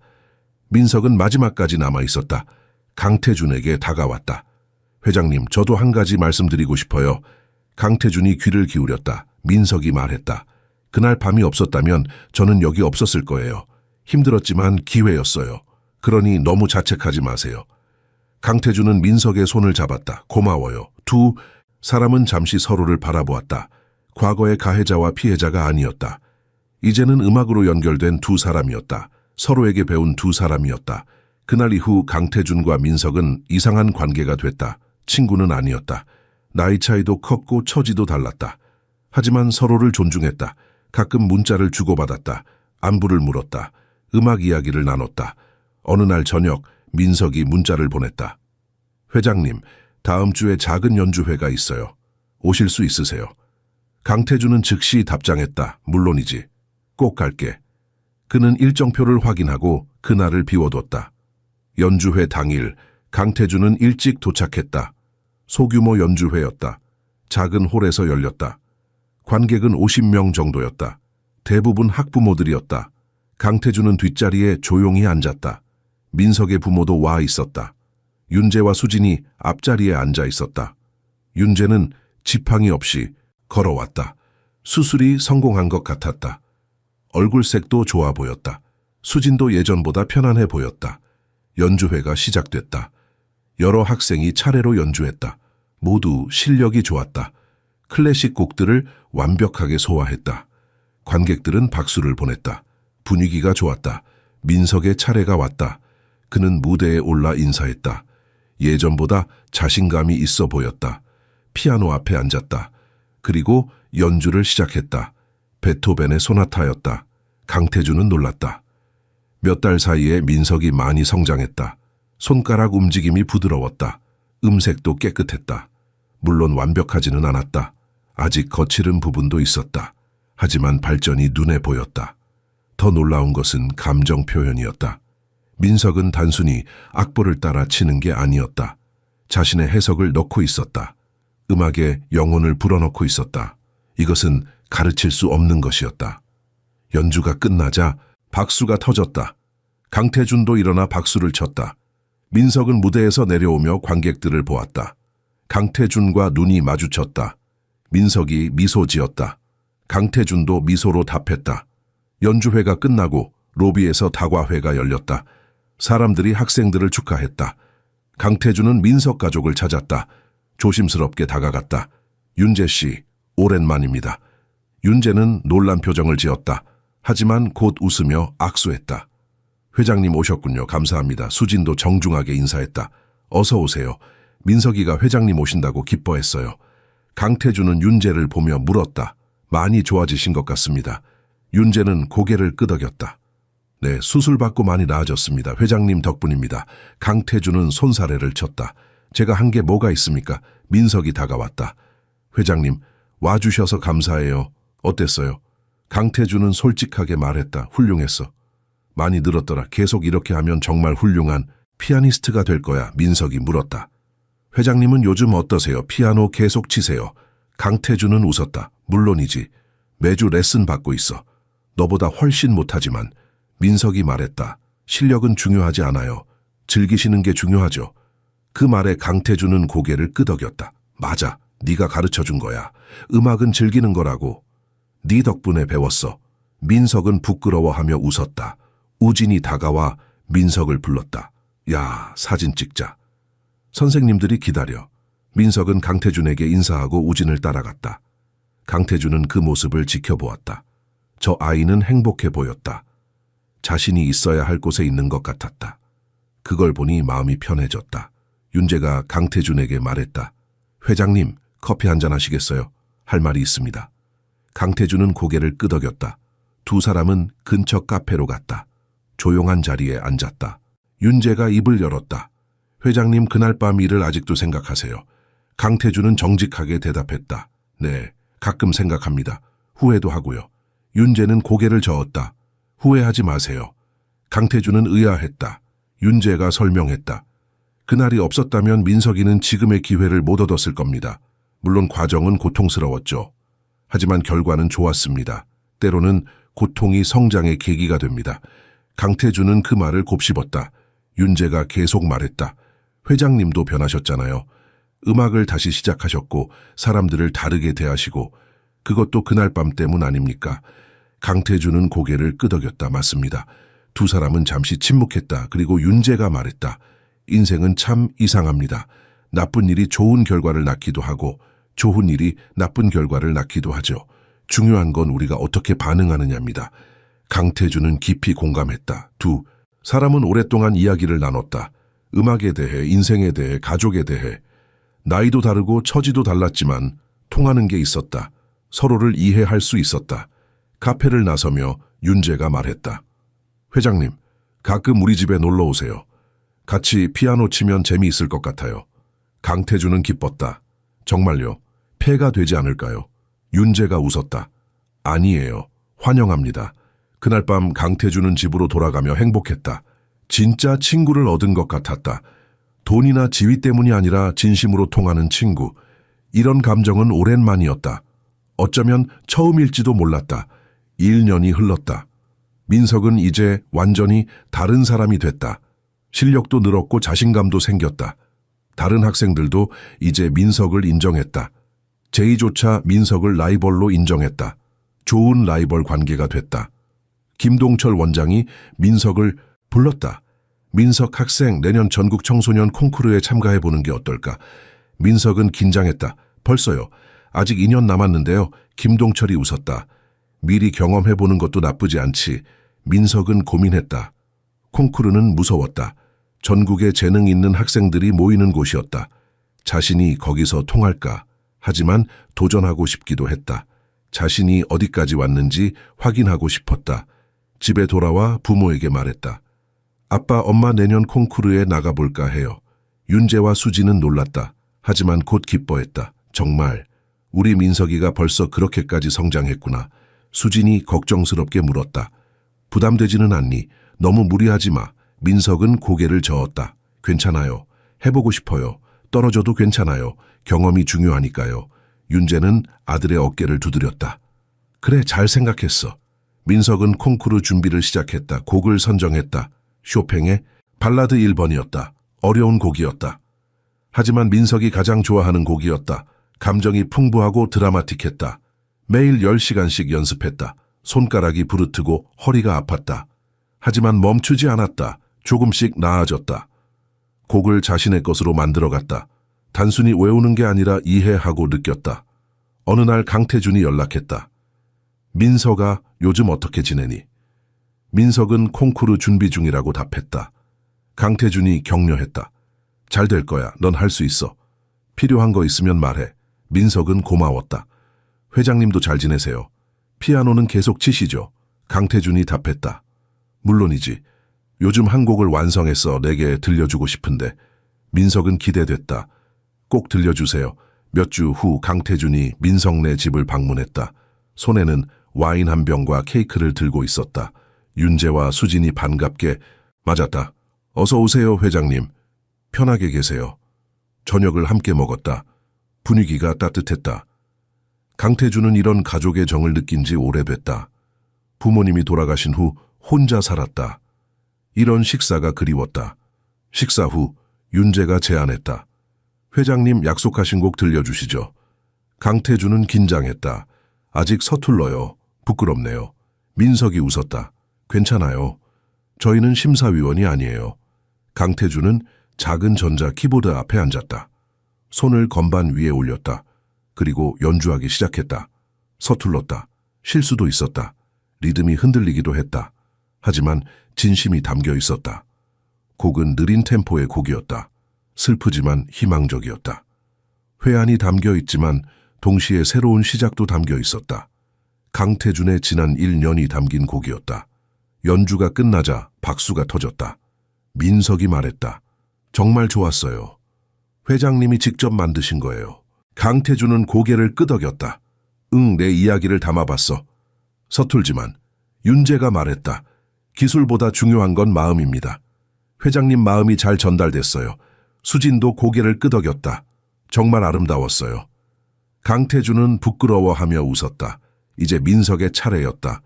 민석은 마지막까지 남아 있었다. 강태준에게 다가왔다. 회장님, 저도 한 가지 말씀드리고 싶어요. 강태준이 귀를 기울였다. 민석이 말했다. 그날 밤이 없었다면 저는 여기 없었을 거예요. 힘들었지만 기회였어요. 그러니 너무 자책하지 마세요. 강태준은 민석의 손을 잡았다. 고마워요. 두 사람은 잠시 서로를 바라보았다. 과거의 가해자와 피해자가 아니었다. 이제는 음악으로 연결된 두 사람이었다. 서로에게 배운 두 사람이었다. 그날 이후 강태준과 민석은 이상한 관계가 됐다. 친구는 아니었다. 나이 차이도 컸고 처지도 달랐다. 하지만 서로를 존중했다. 가끔 문자를 주고받았다. 안부를 물었다. 음악 이야기를 나눴다. 어느 날 저녁 민석이 문자를 보냈다. 회장님, 다음 주에 작은 연주회가 있어요. 오실 수 있으세요? 강태준은 즉시 답장했다. 물론이지. 꼭 갈게. 그는 일정표를 확인하고 그날을 비워뒀다. 연주회 당일 강태준은 일찍 도착했다. 소규모 연주회였다. 작은 홀에서 열렸다. 관객은 50명 정도였다. 대부분 학부모들이었다. 강태준은 뒷자리에 조용히 앉았다. 민석의 부모도 와 있었다. 윤재와 수진이 앞자리에 앉아 있었다. 윤재는 지팡이 없이 걸어왔다. 수술이 성공한 것 같았다. 얼굴색도 좋아 보였다. 수진도 예전보다 편안해 보였다. 연주회가 시작됐다. 여러 학생이 차례로 연주했다. 모두 실력이 좋았다. 클래식 곡들을 완벽하게 소화했다. 관객들은 박수를 보냈다. 분위기가 좋았다. 민석의 차례가 왔다. 그는 무대에 올라 인사했다. 예전보다 자신감이 있어 보였다. 피아노 앞에 앉았다. 그리고 연주를 시작했다. 베토벤의 소나타였다. 강태준은 놀랐다. 몇 달 사이에 민석이 많이 성장했다. 손가락 움직임이 부드러웠다. 음색도 깨끗했다. 물론 완벽하지는 않았다. 아직 거칠은 부분도 있었다. 하지만 발전이 눈에 보였다. 더 놀라운 것은 감정 표현이었다. 민석은 단순히 악보를 따라 치는 게 아니었다. 자신의 해석을 넣고 있었다. 음악에 영혼을 불어넣고 있었다. 이것은 가르칠 수 없는 것이었다. 연주가 끝나자 박수가 터졌다. 강태준도 일어나 박수를 쳤다. 민석은 무대에서 내려오며 관객들을 보았다. 강태준과 눈이 마주쳤다. 민석이 미소 지었다. 강태준도 미소로 답했다. 연주회가 끝나고 로비에서 다과회가 열렸다. 사람들이 학생들을 축하했다. 강태준은 민석 가족을 찾았다. 조심스럽게 다가갔다. 윤재 씨, 오랜만입니다. 윤재는 놀란 표정을 지었다. 하지만 곧 웃으며 악수했다. 회장님 오셨군요. 감사합니다. 수진도 정중하게 인사했다. 어서 오세요. 민석이가 회장님 오신다고 기뻐했어요. 강태준은 윤재를 보며 물었다. 많이 좋아지신 것 같습니다. 윤재는 고개를 끄덕였다. 네, 수술받고 많이 나아졌습니다. 회장님 덕분입니다. 강태준은 손사래를 쳤다. 제가 한 게 뭐가 있습니까? 민석이 다가왔다. 회장님, 와주셔서 감사해요. 어땠어요? 강태준은 솔직하게 말했다. 훌륭했어. 많이 늘었더라. 계속 이렇게 하면 정말 훌륭한 피아니스트가 될 거야. 민석이 물었다. 회장님은 요즘 어떠세요? 피아노 계속 치세요. 강태준은 웃었다. 물론이지. 매주 레슨 받고 있어. 너보다 훨씬 못하지만. 민석이 말했다. 실력은 중요하지 않아요. 즐기시는 게 중요하죠. 그 말에 강태준은 고개를 끄덕였다. 맞아. 네가 가르쳐준 거야. 음악은 즐기는 거라고. 네 덕분에 배웠어. 민석은 부끄러워하며 웃었다. 우진이 다가와 민석을 불렀다. 야, 사진 찍자. 선생님들이 기다려. 민석은 강태준에게 인사하고 우진을 따라갔다. 강태준은 그 모습을 지켜보았다. 저 아이는 행복해 보였다. 자신이 있어야 할 곳에 있는 것 같았다. 그걸 보니 마음이 편해졌다. 윤재가 강태준에게 말했다. 회장님, 커피 한잔 하시겠어요? 할 말이 있습니다. 강태준은 고개를 끄덕였다. 두 사람은 근처 카페로 갔다. 조용한 자리에 앉았다. 윤재가 입을 열었다. 회장님, 그날 밤 일을 아직도 생각하세요? 강태준은 정직하게 대답했다. 네, 가끔 생각합니다. 후회도 하고요. 윤재는 고개를 저었다. 후회하지 마세요. 강태준은 의아했다. 윤재가 설명했다. 그날이 없었다면 민석이는 지금의 기회를 못 얻었을 겁니다. 물론 과정은 고통스러웠죠. 하지만 결과는 좋았습니다. 때로는 고통이 성장의 계기가 됩니다. 강태준은 그 말을 곱씹었다. 윤재가 계속 말했다. 회장님도 변하셨잖아요. 음악을 다시 시작하셨고 사람들을 다르게 대하시고 그것도 그날 밤 때문 아닙니까? 강태준은 고개를 끄덕였다. 맞습니다. 두 사람은 잠시 침묵했다. 그리고 윤재가 말했다. 인생은 참 이상합니다. 나쁜 일이 좋은 결과를 낳기도 하고 좋은 일이 나쁜 결과를 낳기도 하죠. 중요한 건 우리가 어떻게 반응하느냐입니다. 강태준은 깊이 공감했다. 두 사람은 오랫동안 이야기를 나눴다. 음악에 대해, 인생에 대해, 가족에 대해. 나이도 다르고 처지도 달랐지만 통하는 게 있었다. 서로를 이해할 수 있었다. 카페를 나서며 윤재가 말했다. 회장님, 가끔 우리 집에 놀러 오세요. 같이 피아노 치면 재미있을 것 같아요. 강태준은 기뻤다. 정말요? 폐가 되지 않을까요? 윤재가 웃었다. 아니에요. 환영합니다. 그날 밤 강태준은 집으로 돌아가며 행복했다. 진짜 친구를 얻은 것 같았다. 돈이나 지위 때문이 아니라 진심으로 통하는 친구. 이런 감정은 오랜만이었다. 어쩌면 처음일지도 몰랐다. 1년이 흘렀다. 민석은 이제 완전히 다른 사람이 됐다. 실력도 늘었고 자신감도 생겼다. 다른 학생들도 이제 민석을 인정했다. 제이조차 민석을 라이벌로 인정했다. 좋은 라이벌 관계가 됐다. 김동철 원장이 민석을 불렀다. 민석 학생, 내년 전국 청소년 콩쿠르에 참가해보는 게 어떨까? 민석은 긴장했다. 벌써요. 아직 2년 남았는데요. 김동철이 웃었다. 미리 경험해보는 것도 나쁘지 않지. 민석은 고민했다. 콩쿠르는 무서웠다. 전국에 재능 있는 학생들이 모이는 곳이었다. 자신이 거기서 통할까? 하지만 도전하고 싶기도 했다. 자신이 어디까지 왔는지 확인하고 싶었다. 집에 돌아와 부모에게 말했다. 아빠, 엄마 내년 콩쿠르에 나가볼까 해요. 윤재와 수지는 놀랐다. 하지만 곧 기뻐했다. 정말 우리 민석이가 벌써 그렇게까지 성장했구나. 수진이 걱정스럽게 물었다. 부담되지는 않니? 너무 무리하지 마. 민석은 고개를 저었다. 괜찮아요. 해보고 싶어요. 떨어져도 괜찮아요. 경험이 중요하니까요. 윤재는 아들의 어깨를 두드렸다. 그래, 잘 생각했어. 민석은 콩쿠르 준비를 시작했다. 곡을 선정했다. 쇼팽의 발라드 1번이었다. 어려운 곡이었다. 하지만 민석이 가장 좋아하는 곡이었다. 감정이 풍부하고 드라마틱했다. 매일 10시간씩 연습했다. 손가락이 부르트고 허리가 아팠다. 하지만 멈추지 않았다. 조금씩 나아졌다. 곡을 자신의 것으로 만들어갔다. 단순히 외우는 게 아니라 이해하고 느꼈다. 어느 날 강태준이 연락했다. 민석아, 요즘 어떻게 지내니? 민석은 콩쿠르 준비 중이라고 답했다. 강태준이 격려했다. 잘 될 거야. 넌 할 수 있어. 필요한 거 있으면 말해. 민석은 고마웠다. 회장님도 잘 지내세요. 피아노는 계속 치시죠? 강태준이 답했다. 물론이지. 요즘 한 곡을 완성해서 내게 들려주고 싶은데. 민석은 기대됐다. 꼭 들려주세요. 몇 주 후 강태준이 민석네 집을 방문했다. 손에는 와인 한 병과 케이크를 들고 있었다. 윤재와 수진이 반갑게 맞았다. 어서 오세요, 회장님. 편하게 계세요. 저녁을 함께 먹었다. 분위기가 따뜻했다. 강태준은 이런 가족의 정을 느낀 지 오래됐다. 부모님이 돌아가신 후 혼자 살았다. 이런 식사가 그리웠다. 식사 후 윤재가 제안했다. 회장님, 약속하신 곡 들려주시죠. 강태준은 긴장했다. 아직 서툴러요. 부끄럽네요. 민석이 웃었다. 괜찮아요. 저희는 심사위원이 아니에요. 강태준은 작은 전자 키보드 앞에 앉았다. 손을 건반 위에 올렸다. 그리고 연주하기 시작했다. 서툴렀다. 실수도 있었다. 리듬이 흔들리기도 했다. 하지만 진심이 담겨 있었다. 곡은 느린 템포의 곡이었다. 슬프지만 희망적이었다. 회한이 담겨 있지만 동시에 새로운 시작도 담겨 있었다. 강태준의 지난 1년이 담긴 곡이었다. 연주가 끝나자 박수가 터졌다. 민석이 말했다. 정말 좋았어요. 회장님이 직접 만드신 거예요. 강태준은 고개를 끄덕였다. 응, 내 이야기를 담아봤어. 서툴지만 윤재가 말했다. 기술보다 중요한 건 마음입니다. 회장님 마음이 잘 전달됐어요. 수진도 고개를 끄덕였다. 정말 아름다웠어요. 강태준은 부끄러워하며 웃었다. 이제 민석의 차례였다.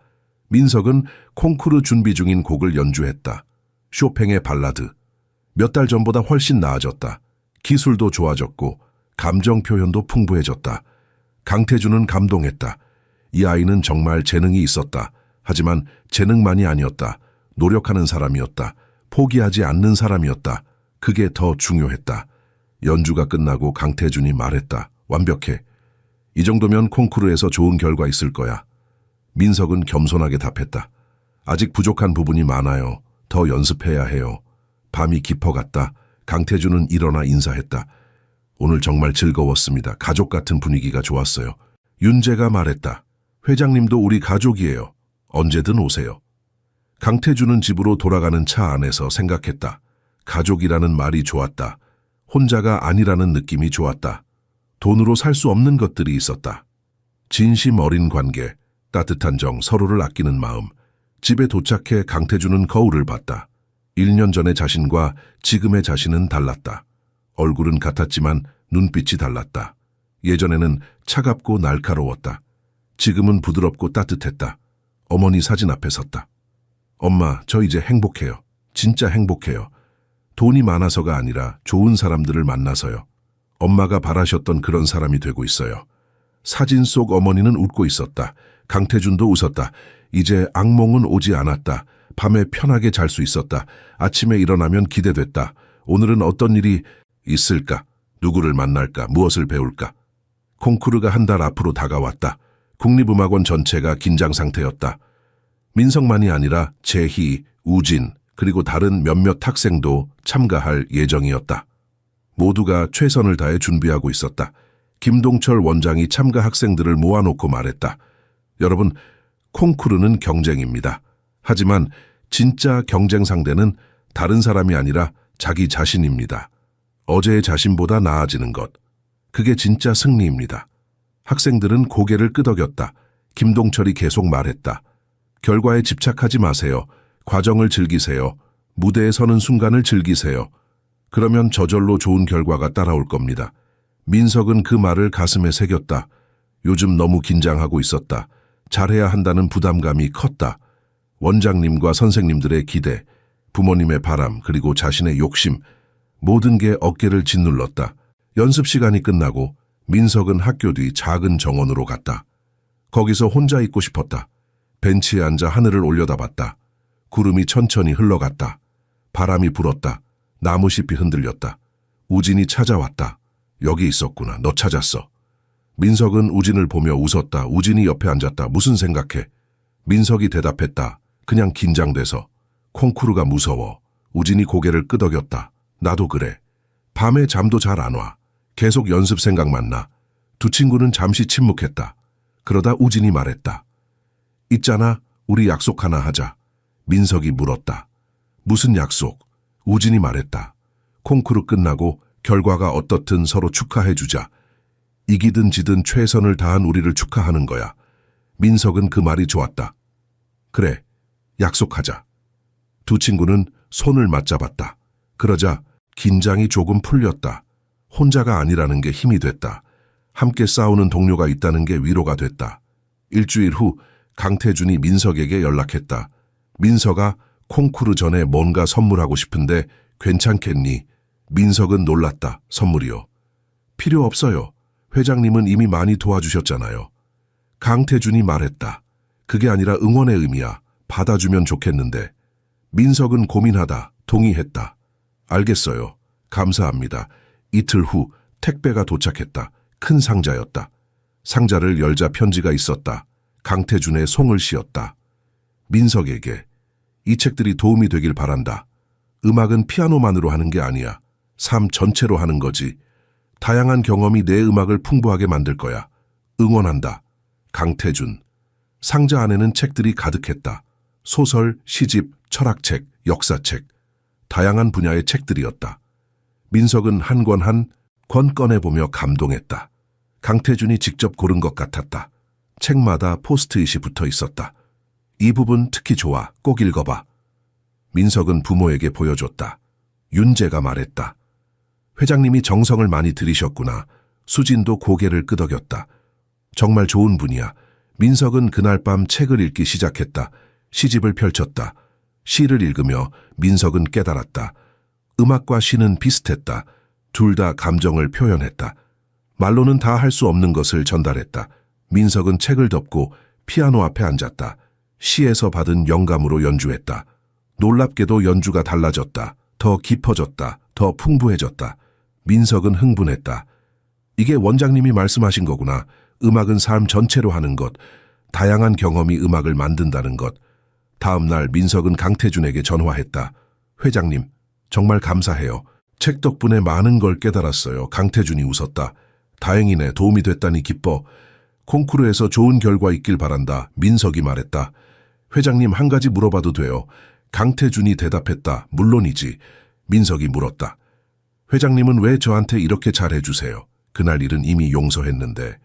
민석은 콩쿠르 준비 중인 곡을 연주했다. 쇼팽의 발라드. 몇 달 전보다 훨씬 나아졌다. 기술도 좋아졌고 감정 표현도 풍부해졌다. 강태준은 감동했다. 이 아이는 정말 재능이 있었다. 하지만 재능만이 아니었다. 노력하는 사람이었다. 포기하지 않는 사람이었다. 그게 더 중요했다. 연주가 끝나고 강태준이 말했다. 완벽해. 이 정도면 콩쿠르에서 좋은 결과 있을 거야. 민석은 겸손하게 답했다. 아직 부족한 부분이 많아요. 더 연습해야 해요. 밤이 깊어갔다. 강태준은 일어나 인사했다. 오늘 정말 즐거웠습니다. 가족 같은 분위기가 좋았어요. 윤재가 말했다. 회장님도 우리 가족이에요. 언제든 오세요. 강태준은 집으로 돌아가는 차 안에서 생각했다. 가족이라는 말이 좋았다. 혼자가 아니라는 느낌이 좋았다. 돈으로 살 수 없는 것들이 있었다. 진심 어린 관계, 따뜻한 정, 서로를 아끼는 마음. 집에 도착해 강태준은 거울을 봤다. 1년 전의 자신과 지금의 자신은 달랐다. 얼굴은 같았지만 눈빛이 달랐다. 예전에는 차갑고 날카로웠다. 지금은 부드럽고 따뜻했다. 어머니 사진 앞에 섰다. 엄마, 저 이제 행복해요. 진짜 행복해요. 돈이 많아서가 아니라 좋은 사람들을 만나서요. 엄마가 바라셨던 그런 사람이 되고 있어요. 사진 속 어머니는 웃고 있었다. 강태준도 웃었다. 이제 악몽은 오지 않았다. 밤에 편하게 잘 수 있었다. 아침에 일어나면 기대됐다. 오늘은 어떤 일이 있을까? 누구를 만날까? 무엇을 배울까? 콩쿠르가 한 달 앞으로 다가왔다. 국립음악원 전체가 긴장 상태였다. 민석만이 아니라 재희, 우진, 그리고 다른 몇몇 학생도 참가할 예정이었다. 모두가 최선을 다해 준비하고 있었다. 김동철 원장이 참가 학생들을 모아놓고 말했다. 여러분, 콩쿠르는 경쟁입니다. 하지만 진짜 경쟁 상대는 다른 사람이 아니라 자기 자신입니다. 어제의 자신보다 나아지는 것. 그게 진짜 승리입니다. 학생들은 고개를 끄덕였다. 김동철이 계속 말했다. 결과에 집착하지 마세요. 과정을 즐기세요. 무대에 서는 순간을 즐기세요. 그러면 저절로 좋은 결과가 따라올 겁니다. 민석은 그 말을 가슴에 새겼다. 요즘 너무 긴장하고 있었다. 잘해야 한다는 부담감이 컸다. 원장님과 선생님들의 기대, 부모님의 바람, 그리고 자신의 욕심, 모든 게 어깨를 짓눌렀다. 연습 시간이 끝나고 민석은 학교 뒤 작은 정원으로 갔다. 거기서 혼자 있고 싶었다. 벤치에 앉아 하늘을 올려다봤다. 구름이 천천히 흘러갔다. 바람이 불었다. 나무잎이 흔들렸다. 우진이 찾아왔다. 여기 있었구나. 너 찾았어. 민석은 우진을 보며 웃었다. 우진이 옆에 앉았다. 무슨 생각해? 민석이 대답했다. 그냥 긴장돼서. 콩쿠르가 무서워. 우진이 고개를 끄덕였다. 나도 그래. 밤에 잠도 잘 안 와. 계속 연습 생각만 나. 두 친구는 잠시 침묵했다. 그러다 우진이 말했다. 있잖아, 우리 약속 하나 하자. 민석이 물었다. 무슨 약속? 우진이 말했다. 콩쿠르 끝나고 결과가 어떻든 서로 축하해주자. 이기든 지든 최선을 다한 우리를 축하하는 거야. 민석은 그 말이 좋았다. 그래, 약속하자. 두 친구는 손을 맞잡았다. 그러자 긴장이 조금 풀렸다. 혼자가 아니라는 게 힘이 됐다. 함께 싸우는 동료가 있다는 게 위로가 됐다. 일주일 후 강태준이 민석에게 연락했다. 민석아, 콩쿠르 전에 뭔가 선물하고 싶은데 괜찮겠니? 민석은 놀랐다. 선물이요? 필요 없어요. 회장님은 이미 많이 도와주셨잖아요. 강태준이 말했다. 그게 아니라 응원의 의미야. 받아주면 좋겠는데. 민석은 고민하다 동의했다. 알겠어요. 감사합니다. 이틀 후 택배가 도착했다. 큰 상자였다. 상자를 열자 편지가 있었다. 강태준의 송을 씌었다. 민석에게 이 책들이 도움이 되길 바란다. 음악은 피아노만으로 하는 게 아니야. 삶 전체로 하는 거지. 다양한 경험이 내 음악을 풍부하게 만들 거야. 응원한다. 강태준. 상자 안에는 책들이 가득했다. 소설, 시집, 철학책, 역사책. 다양한 분야의 책들이었다. 민석은 한 권 한 권 꺼내보며 감동했다. 강태준이 직접 고른 것 같았다. 책마다 포스트잇이 붙어 있었다. 이 부분 특히 좋아. 꼭 읽어봐. 민석은 부모에게 보여줬다. 윤재가 말했다. 회장님이 정성을 많이 들이셨구나. 수진도 고개를 끄덕였다. 정말 좋은 분이야. 민석은 그날 밤 책을 읽기 시작했다. 시집을 펼쳤다. 시를 읽으며 민석은 깨달았다. 음악과 시는 비슷했다. 둘 다 감정을 표현했다. 말로는 다 할 수 없는 것을 전달했다. 민석은 책을 덮고 피아노 앞에 앉았다. 시에서 받은 영감으로 연주했다. 놀랍게도 연주가 달라졌다. 더 깊어졌다. 더 풍부해졌다. 민석은 흥분했다. 이게 원장님이 말씀하신 거구나. 음악은 삶 전체로 하는 것. 다양한 경험이 음악을 만든다는 것. 다음 날 민석은 강태준에게 전화했다. 회장님, 정말 감사해요. 책 덕분에 많은 걸 깨달았어요. 강태준이 웃었다. 다행이네. 도움이 됐다니 기뻐. 콩쿠르에서 좋은 결과 있길 바란다. 민석이 말했다. 회장님, 한 가지 물어봐도 돼요? 강태준이 대답했다. 물론이지. 민석이 물었다. 회장님은 왜 저한테 이렇게 잘해주세요? 그날 일은 이미 용서했는데.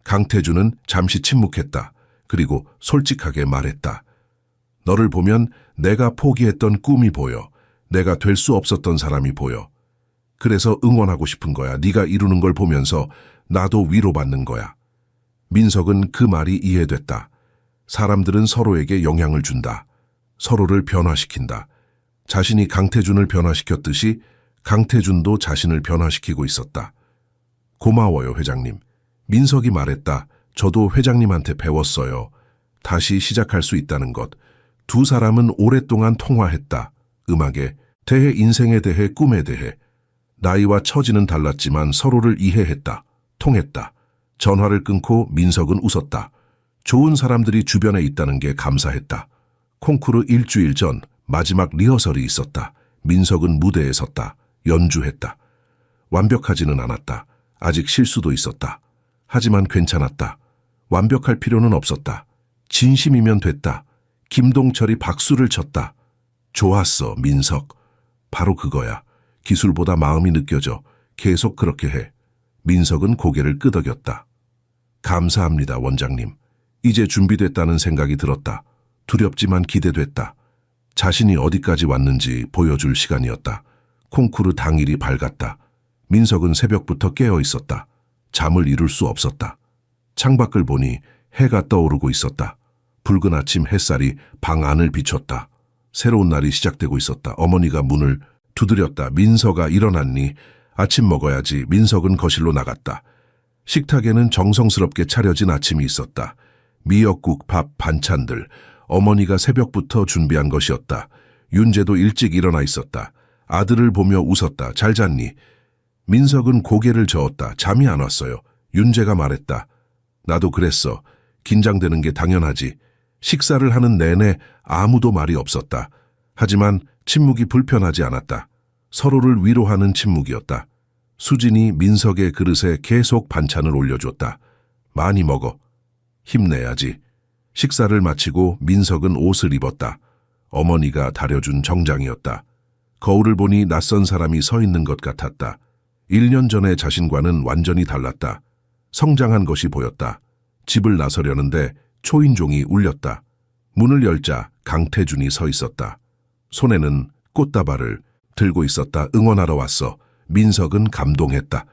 강태준은 잠시 침묵했다. 그리고 솔직하게 말했다. 너를 보면 내가 포기했던 꿈이 보여. 내가 될 수 없었던 사람이 보여. 그래서 응원하고 싶은 거야. 네가 이루는 걸 보면서 나도 위로받는 거야. 민석은 그 말이 이해됐다. 사람들은 서로에게 영향을 준다. 서로를 변화시킨다. 자신이 강태준을 변화시켰듯이 강태준도 자신을 변화시키고 있었다. 고마워요, 회장님. 민석이 말했다. 저도 회장님한테 배웠어요. 다시 시작할 수 있다는 것. 두 사람은 오랫동안 통화했다. 음악에 대해, 인생에 대해, 꿈에 대해. 나이와 처지는 달랐지만 서로를 이해했다. 통했다. 전화를 끊고 민석은 웃었다. 좋은 사람들이 주변에 있다는 게 감사했다. 콩쿠르 일주일 전 마지막 리허설이 있었다. 민석은 무대에 섰다. 연주했다. 완벽하지는 않았다. 아직 실수도 있었다. 하지만 괜찮았다. 완벽할 필요는 없었다. 진심이면 됐다. 김동철이 박수를 쳤다. 좋았어, 민석. 바로 그거야. 기술보다 마음이 느껴져. 계속 그렇게 해. 민석은 고개를 끄덕였다. 감사합니다, 원장님. 이제 준비됐다는 생각이 들었다. 두렵지만 기대됐다. 자신이 어디까지 왔는지 보여줄 시간이었다. 콩쿠르 당일이 밝았다. 민석은 새벽부터 깨어 있었다. 잠을 이룰 수 없었다. 창밖을 보니 해가 떠오르고 있었다. 붉은 아침 햇살이 방 안을 비췄다. 새로운 날이 시작되고 있었다. 어머니가 문을 두드렸다. 민석아, 일어났니? 아침 먹어야지. 민석은 거실로 나갔다. 식탁에는 정성스럽게 차려진 아침이 있었다. 미역국, 밥, 반찬들. 어머니가 새벽부터 준비한 것이었다. 윤재도 일찍 일어나 있었다. 아들을 보며 웃었다. 잘 잤니? 민석은 고개를 저었다. 잠이 안 왔어요. 윤재가 말했다. 나도 그랬어. 긴장되는 게 당연하지. 식사를 하는 내내 아무도 말이 없었다. 하지만 침묵이 불편하지 않았다. 서로를 위로하는 침묵이었다. 수진이 민석의 그릇에 계속 반찬을 올려줬다. 많이 먹어. 힘내야지. 식사를 마치고 민석은 옷을 입었다. 어머니가 다려준 정장이었다. 거울을 보니 낯선 사람이 서 있는 것 같았다. 1년 전의 자신과는 완전히 달랐다. 성장한 것이 보였다. 집을 나서려는데 초인종이 울렸다. 문을 열자 강태준이 서 있었다. 손에는 꽃다발을 들고 있었다. 응원하러 왔어. 민석은 감동했다.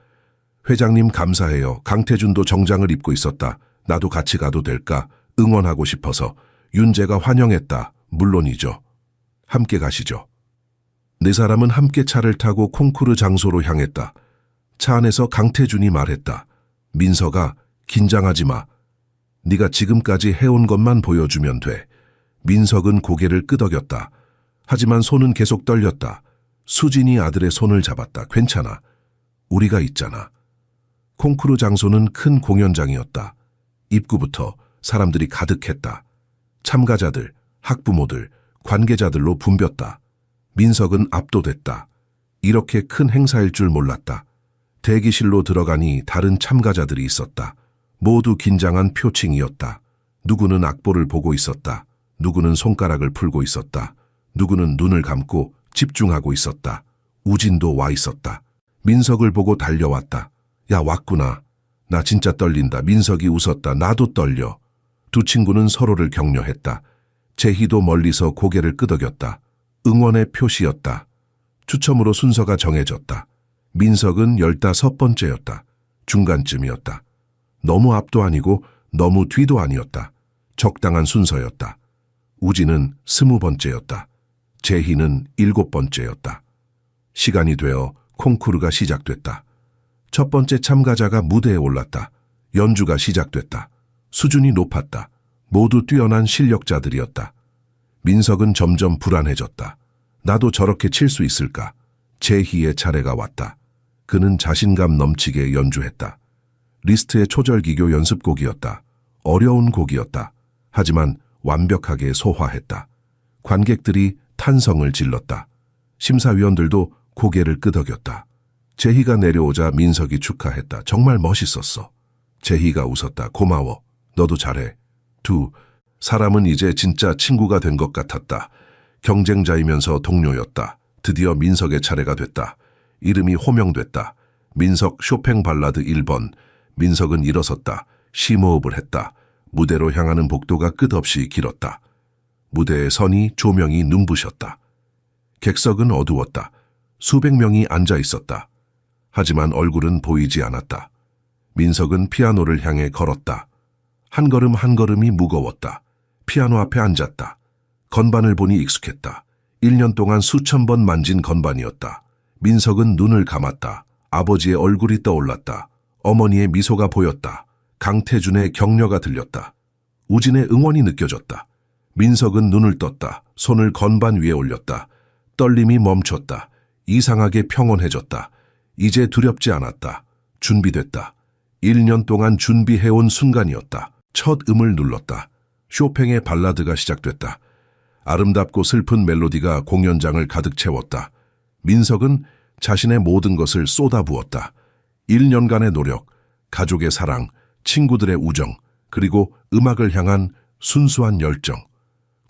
회장님 감사해요. 강태준도 정장을 입고 있었다. 나도 같이 가도 될까? 응원하고 싶어서. 윤재가 환영했다. 물론이죠. 함께 가시죠. 네 사람은 함께 차를 타고 콩쿠르 장소로 향했다. 차 안에서 강태준이 말했다. 민석아, 긴장하지 마. 네가 지금까지 해온 것만 보여주면 돼. 민석은 고개를 끄덕였다. 하지만 손은 계속 떨렸다. 수진이 아들의 손을 잡았다. 괜찮아. 우리가 있잖아. 콩쿠르 장소는 큰 공연장이었다. 입구부터 사람들이 가득했다. 참가자들, 학부모들, 관계자들로 붐볐다. 민석은 압도됐다. 이렇게 큰 행사일 줄 몰랐다. 대기실로 들어가니 다른 참가자들이 있었다. 모두 긴장한 표情이었다. 누구는 악보를 보고 있었다. 누구는 손가락을 풀고 있었다. 누구는 눈을 감고 집중하고 있었다. 우진도 와 있었다. 민석을 보고 달려왔다. 야, 왔구나. 나 진짜 떨린다. 민석이 웃었다. 나도 떨려. 두 친구는 서로를 격려했다. 재희도 멀리서 고개를 끄덕였다. 응원의 표시였다. 추첨으로 순서가 정해졌다. 민석은 15번째였다. 중간쯤이었다. 너무 앞도 아니고 너무 뒤도 아니었다. 적당한 순서였다. 우진은 20번째였다. 재희는 7번째였다. 시간이 되어 콩쿠르가 시작됐다. 첫 번째 참가자가 무대에 올랐다. 연주가 시작됐다. 수준이 높았다. 모두 뛰어난 실력자들이었다. 민석은 점점 불안해졌다. 나도 저렇게 칠 수 있을까? 제희의 차례가 왔다. 그는 자신감 넘치게 연주했다. 리스트의 초절기교 연습곡이었다. 어려운 곡이었다. 하지만 완벽하게 소화했다. 관객들이 탄성을 질렀다. 심사위원들도 고개를 끄덕였다. 제희가 내려오자 민석이 축하했다. 정말 멋있었어. 제희가 웃었다. 고마워. 너도 잘해. 사람은 이제 진짜 친구가 된 것 같았다. 경쟁자이면서 동료였다. 드디어 민석의 차례가 됐다. 이름이 호명됐다. 민석 쇼팽 발라드 1번. 민석은 일어섰다. 심호흡을 했다. 무대로 향하는 복도가 끝없이 길었다. 무대의 선이 조명이 눈부셨다. 객석은 어두웠다. 수백 명이 앉아 있었다. 하지만 얼굴은 보이지 않았다. 민석은 피아노를 향해 걸었다. 한 걸음 한 걸음이 무거웠다. 피아노 앞에 앉았다. 건반을 보니 익숙했다. 1년 동안 수천 번 만진 건반이었다. 민석은 눈을 감았다. 아버지의 얼굴이 떠올랐다. 어머니의 미소가 보였다. 강태준의 격려가 들렸다. 우진의 응원이 느껴졌다. 민석은 눈을 떴다. 손을 건반 위에 올렸다. 떨림이 멈췄다. 이상하게 평온해졌다. 이제 두렵지 않았다. 준비됐다. 1년 동안 준비해온 순간이었다. 첫 음을 눌렀다. 쇼팽의 발라드가 시작됐다. 아름답고 슬픈 멜로디가 공연장을 가득 채웠다. 민석은 자신의 모든 것을 쏟아부었다. 1년간의 노력, 가족의 사랑, 친구들의 우정, 그리고 음악을 향한 순수한 열정.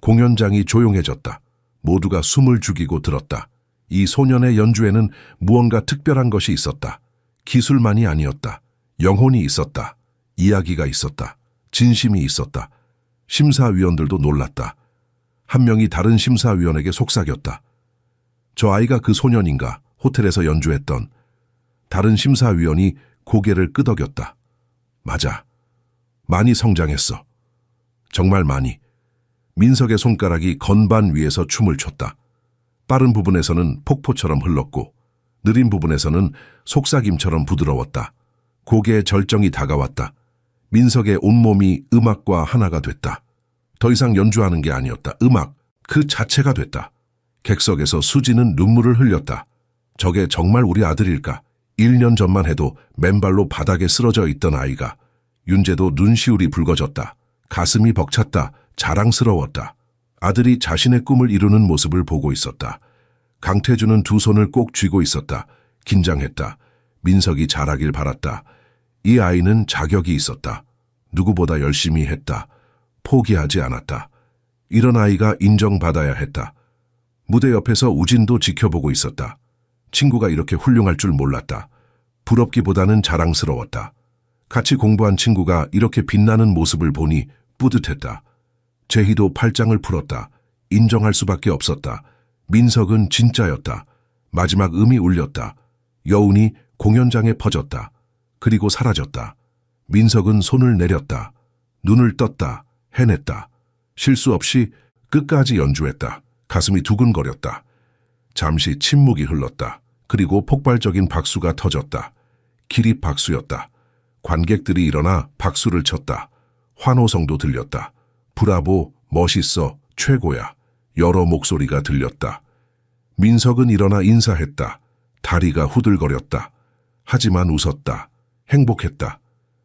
공연장이 조용해졌다. 모두가 숨을 죽이고 들었다. 이 소년의 연주에는 무언가 특별한 것이 있었다. 기술만이 아니었다. 영혼이 있었다. 이야기가 있었다. 진심이 있었다. 심사위원들도 놀랐다. 한 명이 다른 심사위원에게 속삭였다. 저 아이가 그 소년인가? 호텔에서 연주했던. 다른 심사위원이 고개를 끄덕였다. 맞아. 많이 성장했어. 정말 많이. 민석의 손가락이 건반 위에서 춤을 췄다. 빠른 부분에서는 폭포처럼 흘렀고 느린 부분에서는 속삭임처럼 부드러웠다. 곡의 절정이 다가왔다. 민석의 온몸이 음악과 하나가 됐다. 더 이상 연주하는 게 아니었다. 음악 그 자체가 됐다. 객석에서 수지는 눈물을 흘렸다. 저게 정말 우리 아들일까? 1년 전만 해도 맨발로 바닥에 쓰러져 있던 아이가. 윤재도 눈시울이 붉어졌다. 가슴이 벅찼다. 자랑스러웠다. 아들이 자신의 꿈을 이루는 모습을 보고 있었다. 강태준은 두 손을 꼭 쥐고 있었다. 긴장했다. 민석이 잘하길 바랐다. 이 아이는 자격이 있었다. 누구보다 열심히 했다. 포기하지 않았다. 이런 아이가 인정받아야 했다. 무대 옆에서 우진도 지켜보고 있었다. 친구가 이렇게 훌륭할 줄 몰랐다. 부럽기보다는 자랑스러웠다. 같이 공부한 친구가 이렇게 빛나는 모습을 보니 뿌듯했다. 제희도 팔짱을 풀었다. 인정할 수밖에 없었다. 민석은 진짜였다. 마지막 음이 울렸다. 여운이 공연장에 퍼졌다. 그리고 사라졌다. 민석은 손을 내렸다. 눈을 떴다. 해냈다. 실수 없이 끝까지 연주했다. 가슴이 두근거렸다. 잠시 침묵이 흘렀다. 그리고 폭발적인 박수가 터졌다. 기립 박수였다. 관객들이 일어나 박수를 쳤다. 환호성도 들렸다. 브라보, 멋있어, 최고야. 여러 목소리가 들렸다. 민석은 일어나 인사했다. 다리가 후들거렸다. 하지만 웃었다. 행복했다.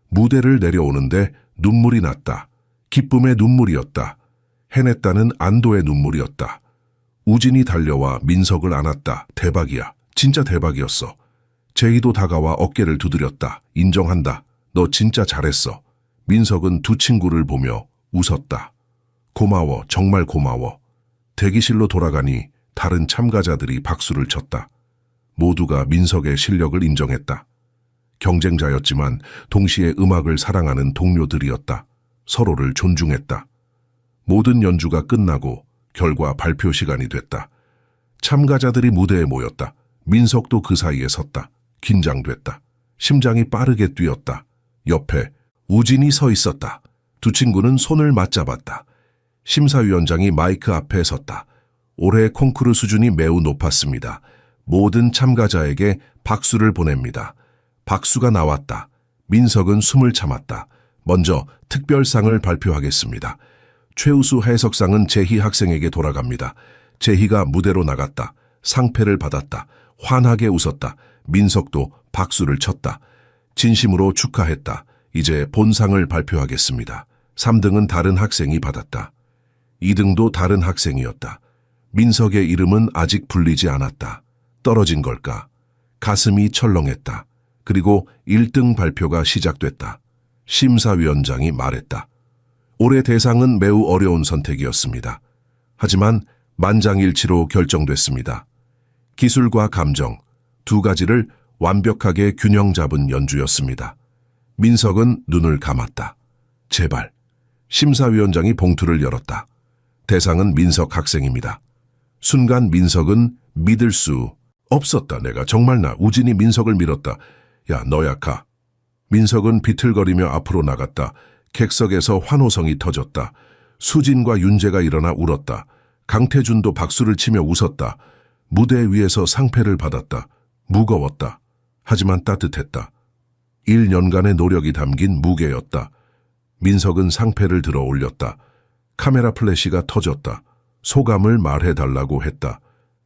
무대를 내려오는데 눈물이 났다. 기쁨의 눈물이었다. 해냈다는 안도의 눈물이었다. 우진이 달려와 민석을 안았다. 대박이야. 진짜 대박이었어. 제희도 다가와 어깨를 두드렸다. 인정한다. 너 진짜 잘했어. 민석은 두 친구를 보며 웃었다. 고마워. 정말 고마워. 대기실로 돌아가니 다른 참가자들이 박수를 쳤다. 모두가 민석의 실력을 인정했다. 경쟁자였지만 동시에 음악을 사랑하는 동료들이었다. 서로를 존중했다. 모든 연주가 끝나고 결과 발표 시간이 됐다. 참가자들이 무대에 모였다. 민석도 그 사이에 섰다. 긴장됐다. 심장이 빠르게 뛰었다. 옆에 우진이 서 있었다. 두 친구는 손을 맞잡았다. 심사위원장이 마이크 앞에 섰다. 올해 콩쿠르 수준이 매우 높았습니다. 모든 참가자에게 박수를 보냅니다. 박수가 나왔다. 민석은 숨을 참았다. 먼저 특별상을 발표하겠습니다. 최우수 해석상은 재희 학생에게 돌아갑니다. 재희가 무대로 나갔다. 상패를 받았다. 환하게 웃었다. 민석도 박수를 쳤다. 진심으로 축하했다. 이제 본상을 발표하겠습니다. 3등은 다른 학생이 받았다. 2등도 다른 학생이었다. 민석의 이름은 아직 불리지 않았다. 떨어진 걸까? 가슴이 철렁했다. 그리고 1등 발표가 시작됐다. 심사위원장이 말했다. 올해 대상은 매우 어려운 선택이었습니다. 하지만 만장일치로 결정됐습니다. 기술과 감정, 두 가지를 완벽하게 균형 잡은 연주였습니다. 민석은 눈을 감았다. 제발. 심사위원장이 봉투를 열었다. 대상은 민석 학생입니다. 순간 민석은 믿을 수 없었다. 내가 정말 우진이 민석을 밀었다. 야, 너야 가. 민석은 비틀거리며 앞으로 나갔다. 객석에서 환호성이 터졌다. 수진과 윤재가 일어나 울었다. 강태준도 박수를 치며 웃었다. 무대 위에서 상패를 받았다. 무거웠다. 하지만 따뜻했다. 1년간의 노력이 담긴 무게였다. 민석은 상패를 들어 올렸다. 카메라 플래시가 터졌다. 소감을 말해달라고 했다.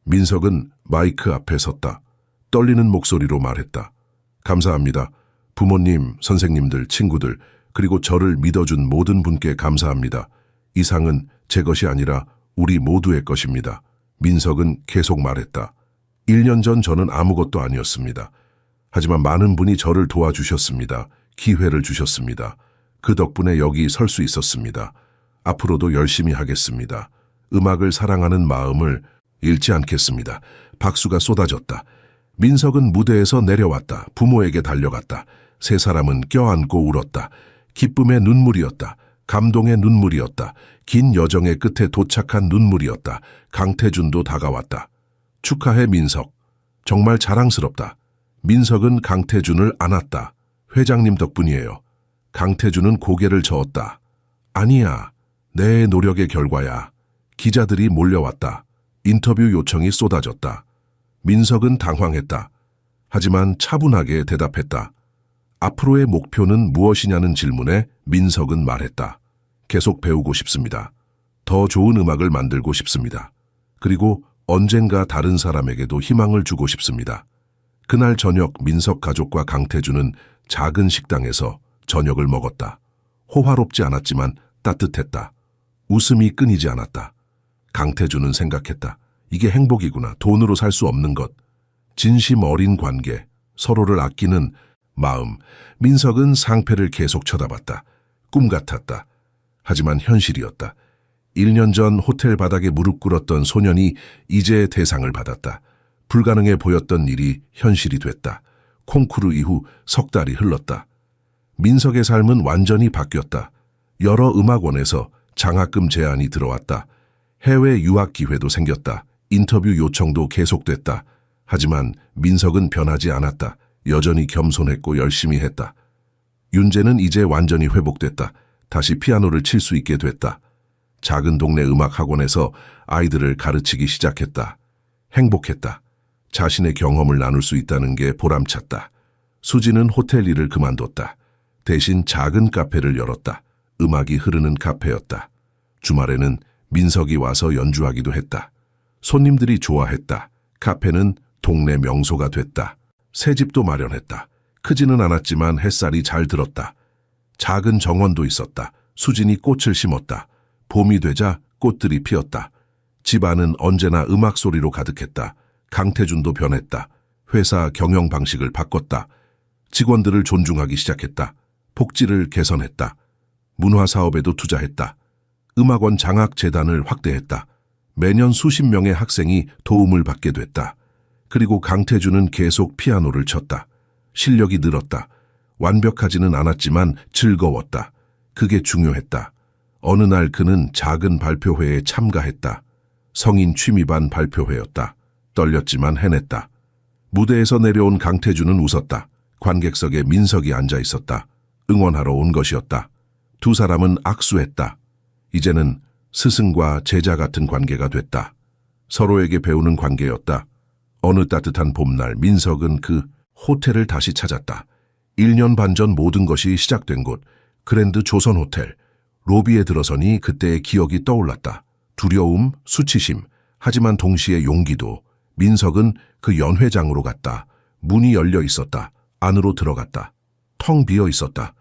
민석은 마이크 앞에 섰다. 떨리는 목소리로 말했다. 감사합니다. 부모님, 선생님들, 친구들, 그리고 저를 믿어준 모든 분께 감사합니다. 이 상은 제 것이 아니라 우리 모두의 것입니다. 민석은 계속 말했다. 1년 전 저는 아무것도 아니었습니다. 하지만 많은 분이 저를 도와주셨습니다. 기회를 주셨습니다. 그 덕분에 여기 설 수 있었습니다. 앞으로도 열심히 하겠습니다. 음악을 사랑하는 마음을 잃지 않겠습니다. 박수가 쏟아졌다. 민석은 무대에서 내려왔다. 부모에게 달려갔다. 세 사람은 껴안고 울었다. 기쁨의 눈물이었다. 감동의 눈물이었다. 긴 여정의 끝에 도착한 눈물이었다. 강태준도 다가왔다. 축하해 민석. 정말 자랑스럽다. 민석은 강태준을 안았다. 회장님 덕분이에요. 강태준은 고개를 저었다. 아니야. 내 노력의 결과야. 기자들이 몰려왔다. 인터뷰 요청이 쏟아졌다. 민석은 당황했다. 하지만 차분하게 대답했다. 앞으로의 목표는 무엇이냐는 질문에 민석은 말했다. 계속 배우고 싶습니다. 더 좋은 음악을 만들고 싶습니다. 그리고 언젠가 다른 사람에게도 희망을 주고 싶습니다. 그날 저녁 민석 가족과 강태준은 작은 식당에서 저녁을 먹었다. 호화롭지 않았지만 따뜻했다. 웃음이 끊이지 않았다. 강태준은 생각했다. 이게 행복이구나. 돈으로 살 수 없는 것. 진심 어린 관계, 서로를 아끼는 마음. 민석은 상패를 계속 쳐다봤다. 꿈 같았다. 하지만 현실이었다. 1년 전 호텔 바닥에 무릎 꿇었던 소년이 이제 대상을 받았다. 불가능해 보였던 일이 현실이 됐다. 콩쿠르 이후 석 달이 흘렀다. 민석의 삶은 완전히 바뀌었다. 여러 음악원에서 장학금 제안이 들어왔다. 해외 유학 기회도 생겼다. 인터뷰 요청도 계속됐다. 하지만 민석은 변하지 않았다. 여전히 겸손했고 열심히 했다. 윤재는 이제 완전히 회복됐다. 다시 피아노를 칠 수 있게 됐다. 작은 동네 음악학원에서 아이들을 가르치기 시작했다. 행복했다. 자신의 경험을 나눌 수 있다는 게 보람찼다. 수지는 호텔 일을 그만뒀다. 대신 작은 카페를 열었다. 음악이 흐르는 카페였다. 주말에는 민석이 와서 연주하기도 했다. 손님들이 좋아했다. 카페는 동네 명소가 됐다. 새 집도 마련했다. 크지는 않았지만 햇살이 잘 들었다. 작은 정원도 있었다. 수진이 꽃을 심었다. 봄이 되자 꽃들이 피었다. 집안은 언제나 음악 소리로 가득했다. 강태준도 변했다. 회사 경영 방식을 바꿨다. 직원들을 존중하기 시작했다. 복지를 개선했다. 문화 사업에도 투자했다. 음악원 장학 재단을 확대했다. 매년 수십 명의 학생이 도움을 받게 됐다. 그리고 강태준은 계속 피아노를 쳤다. 실력이 늘었다. 완벽하지는 않았지만 즐거웠다. 그게 중요했다. 어느 날 그는 작은 발표회에 참가했다. 성인 취미반 발표회였다. 떨렸지만 해냈다. 무대에서 내려온 강태준은 웃었다. 관객석에 민석이 앉아 있었다. 응원하러 온 것이었다. 두 사람은 악수했다. 이제는 스승과 제자 같은 관계가 됐다. 서로에게 배우는 관계였다. 어느 따뜻한 봄날 민석은 그 호텔을 다시 찾았다. 1년 반 전 모든 것이 시작된 곳, 그랜드 조선 호텔. 로비에 들어서니 그때의 기억이 떠올랐다. 두려움, 수치심, 하지만 동시에 용기도. 민석은 그 연회장으로 갔다. 문이 열려 있었다. 안으로 들어갔다. 텅 비어 있었다.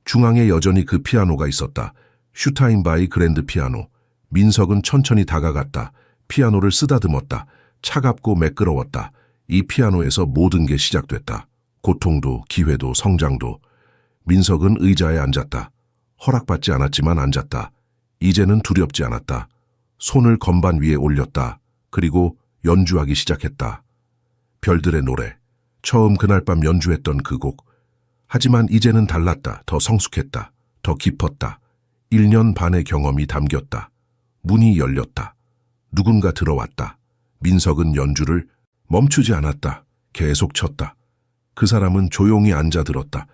중앙에 여전히 그 피아노가 있었다. 슈타인바이 그랜드 피아노. 민석은 천천히 다가갔다. 피아노를 쓰다듬었다. 차갑고 매끄러웠다. 이 피아노에서 모든 게 시작됐다. 고통도, 기회도, 성장도. 민석은 의자에 앉았다. 허락받지 않았지만 앉았다. 이제는 두렵지 않았다. 손을 건반 위에 올렸다. 그리고 연주하기 시작했다. 별들의 노래. 처음 그날 밤 연주했던 그 곡. 하지만 이제는 달랐다. 더 성숙했다. 더 깊었다. 1년 반의 경험이 담겼다. 문이 열렸다. 누군가 들어왔다. 민석은 연주를 멈추지 않았다. 계속 쳤다. 그 사람은 조용히 앉아 들었다.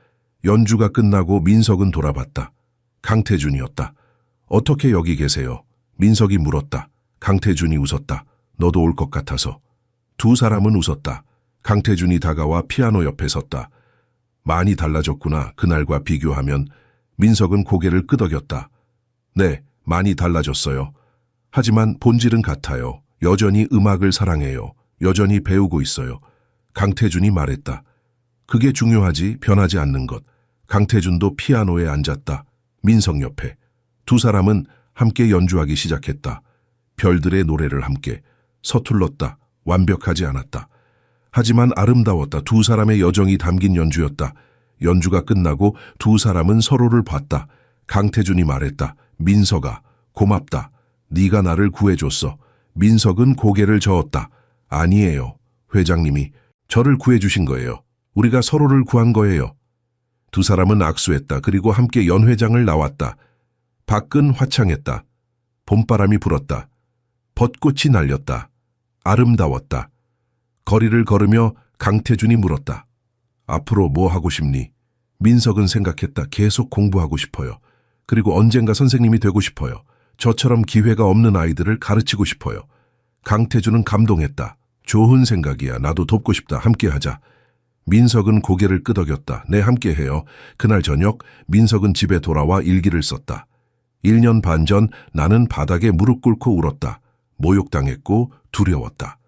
연주가 끝나고 민석은 돌아봤다. 강태준이었다. 어떻게 여기 계세요? 민석이 물었다. 강태준이 웃었다. 너도 올 것 같아서. 두 사람은 웃었다. 강태준이 다가와 피아노 옆에 섰다. 많이 달라졌구나. 그날과 비교하면. 민석은 고개를 끄덕였다. 네, 많이 달라졌어요. 하지만 본질은 같아요. 여전히 음악을 사랑해요. 여전히 배우고 있어요. 강태준이 말했다. 그게 중요하지, 변하지 않는 것. 강태준도 피아노에 앉았다. 민석 옆에. 두 사람은 함께 연주하기 시작했다. 별들의 노래를 함께. 서툴렀다. 완벽하지 않았다. 하지만 아름다웠다. 두 사람의 여정이 담긴 연주였다. 연주가 끝나고 두 사람은 서로를 봤다. 강태준이 말했다. 민석아, 고맙다. 네가 나를 구해줬어. 민석은 고개를 저었다. 아니에요. 회장님이 저를 구해주신 거예요. 우리가 서로를 구한 거예요. 두 사람은 악수했다. 그리고 함께 연회장을 나왔다. 밖은 화창했다. 봄바람이 불었다. 벚꽃이 날렸다. 아름다웠다. 거리를 걸으며 강태준이 물었다. 앞으로 뭐 하고 싶니? 민석은 생각했다. 계속 공부하고 싶어요. 그리고 언젠가 선생님이 되고 싶어요. 저처럼 기회가 없는 아이들을 가르치고 싶어요. 강태준은 감동했다. 좋은 생각이야. 나도 돕고 싶다. 함께하자. 민석은 고개를 끄덕였다. 네, 함께해요. 그날 저녁 민석은 집에 돌아와 일기를 썼다. 1년 반 전 나는 바닥에 무릎 꿇고 울었다. 모욕당했고 두려웠다.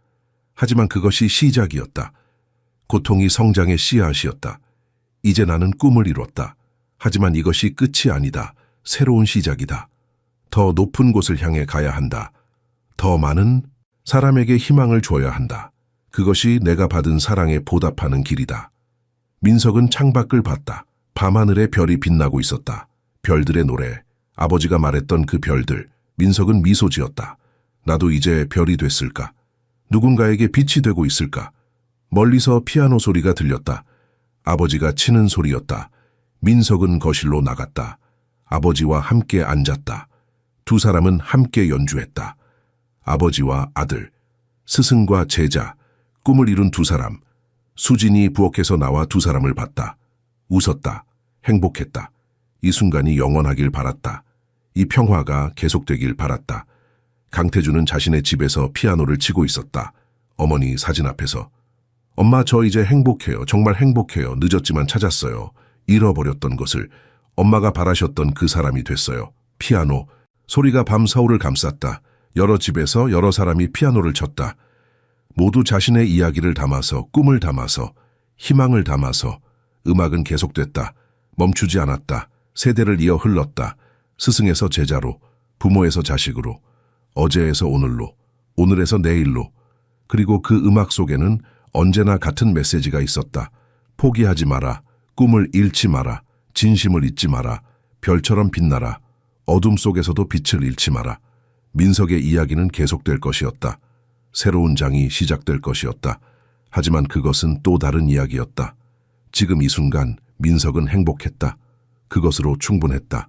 하지만 그것이 시작이었다. 고통이 성장의 씨앗이었다. 이제 나는 꿈을 이뤘다. 하지만 이것이 끝이 아니다. 새로운 시작이다. 더 높은 곳을 향해 가야 한다. 더 많은 사람에게 희망을 줘야 한다. 그것이 내가 받은 사랑에 보답하는 길이다. 민석은 창밖을 봤다. 밤하늘에 별이 빛나고 있었다. 별들의 노래, 아버지가 말했던 그 별들. 민석은 미소 지었다. 나도 이제 별이 됐을까? 누군가에게 빛이 되고 있을까? 멀리서 피아노 소리가 들렸다. 아버지가 치는 소리였다. 민석은 거실로 나갔다. 아버지와 함께 앉았다. 두 사람은 함께 연주했다. 아버지와 아들, 스승과 제자, 꿈을 이룬 두 사람. 수진이 부엌에서 나와 두 사람을 봤다. 웃었다. 행복했다. 이 순간이 영원하길 바랐다. 이 평화가 계속되길 바랐다. 강태준은 자신의 집에서 피아노를 치고 있었다. 어머니 사진 앞에서. 엄마, 저 이제 행복해요. 정말 행복해요. 늦었지만 찾았어요. 잃어버렸던 것을. 엄마가 바라셨던 그 사람이 됐어요. 피아노. 소리가 밤 서울을 감쌌다. 여러 집에서 여러 사람이 피아노를 쳤다. 모두 자신의 이야기를 담아서, 꿈을 담아서, 희망을 담아서. 음악은 계속됐다. 멈추지 않았다. 세대를 이어 흘렀다. 스승에서 제자로, 부모에서 자식으로, 어제에서 오늘로, 오늘에서 내일로. 그리고 그 음악 속에는 언제나 같은 메시지가 있었다. 포기하지 마라. 꿈을 잃지 마라. 진심을 잊지 마라. 별처럼 빛나라. 어둠 속에서도 빛을 잃지 마라. 민석의 이야기는 계속될 것이었다. 새로운 장이 시작될 것이었다. 하지만 그것은 또 다른 이야기였다. 지금 이 순간 민석은 행복했다. 그것으로 충분했다.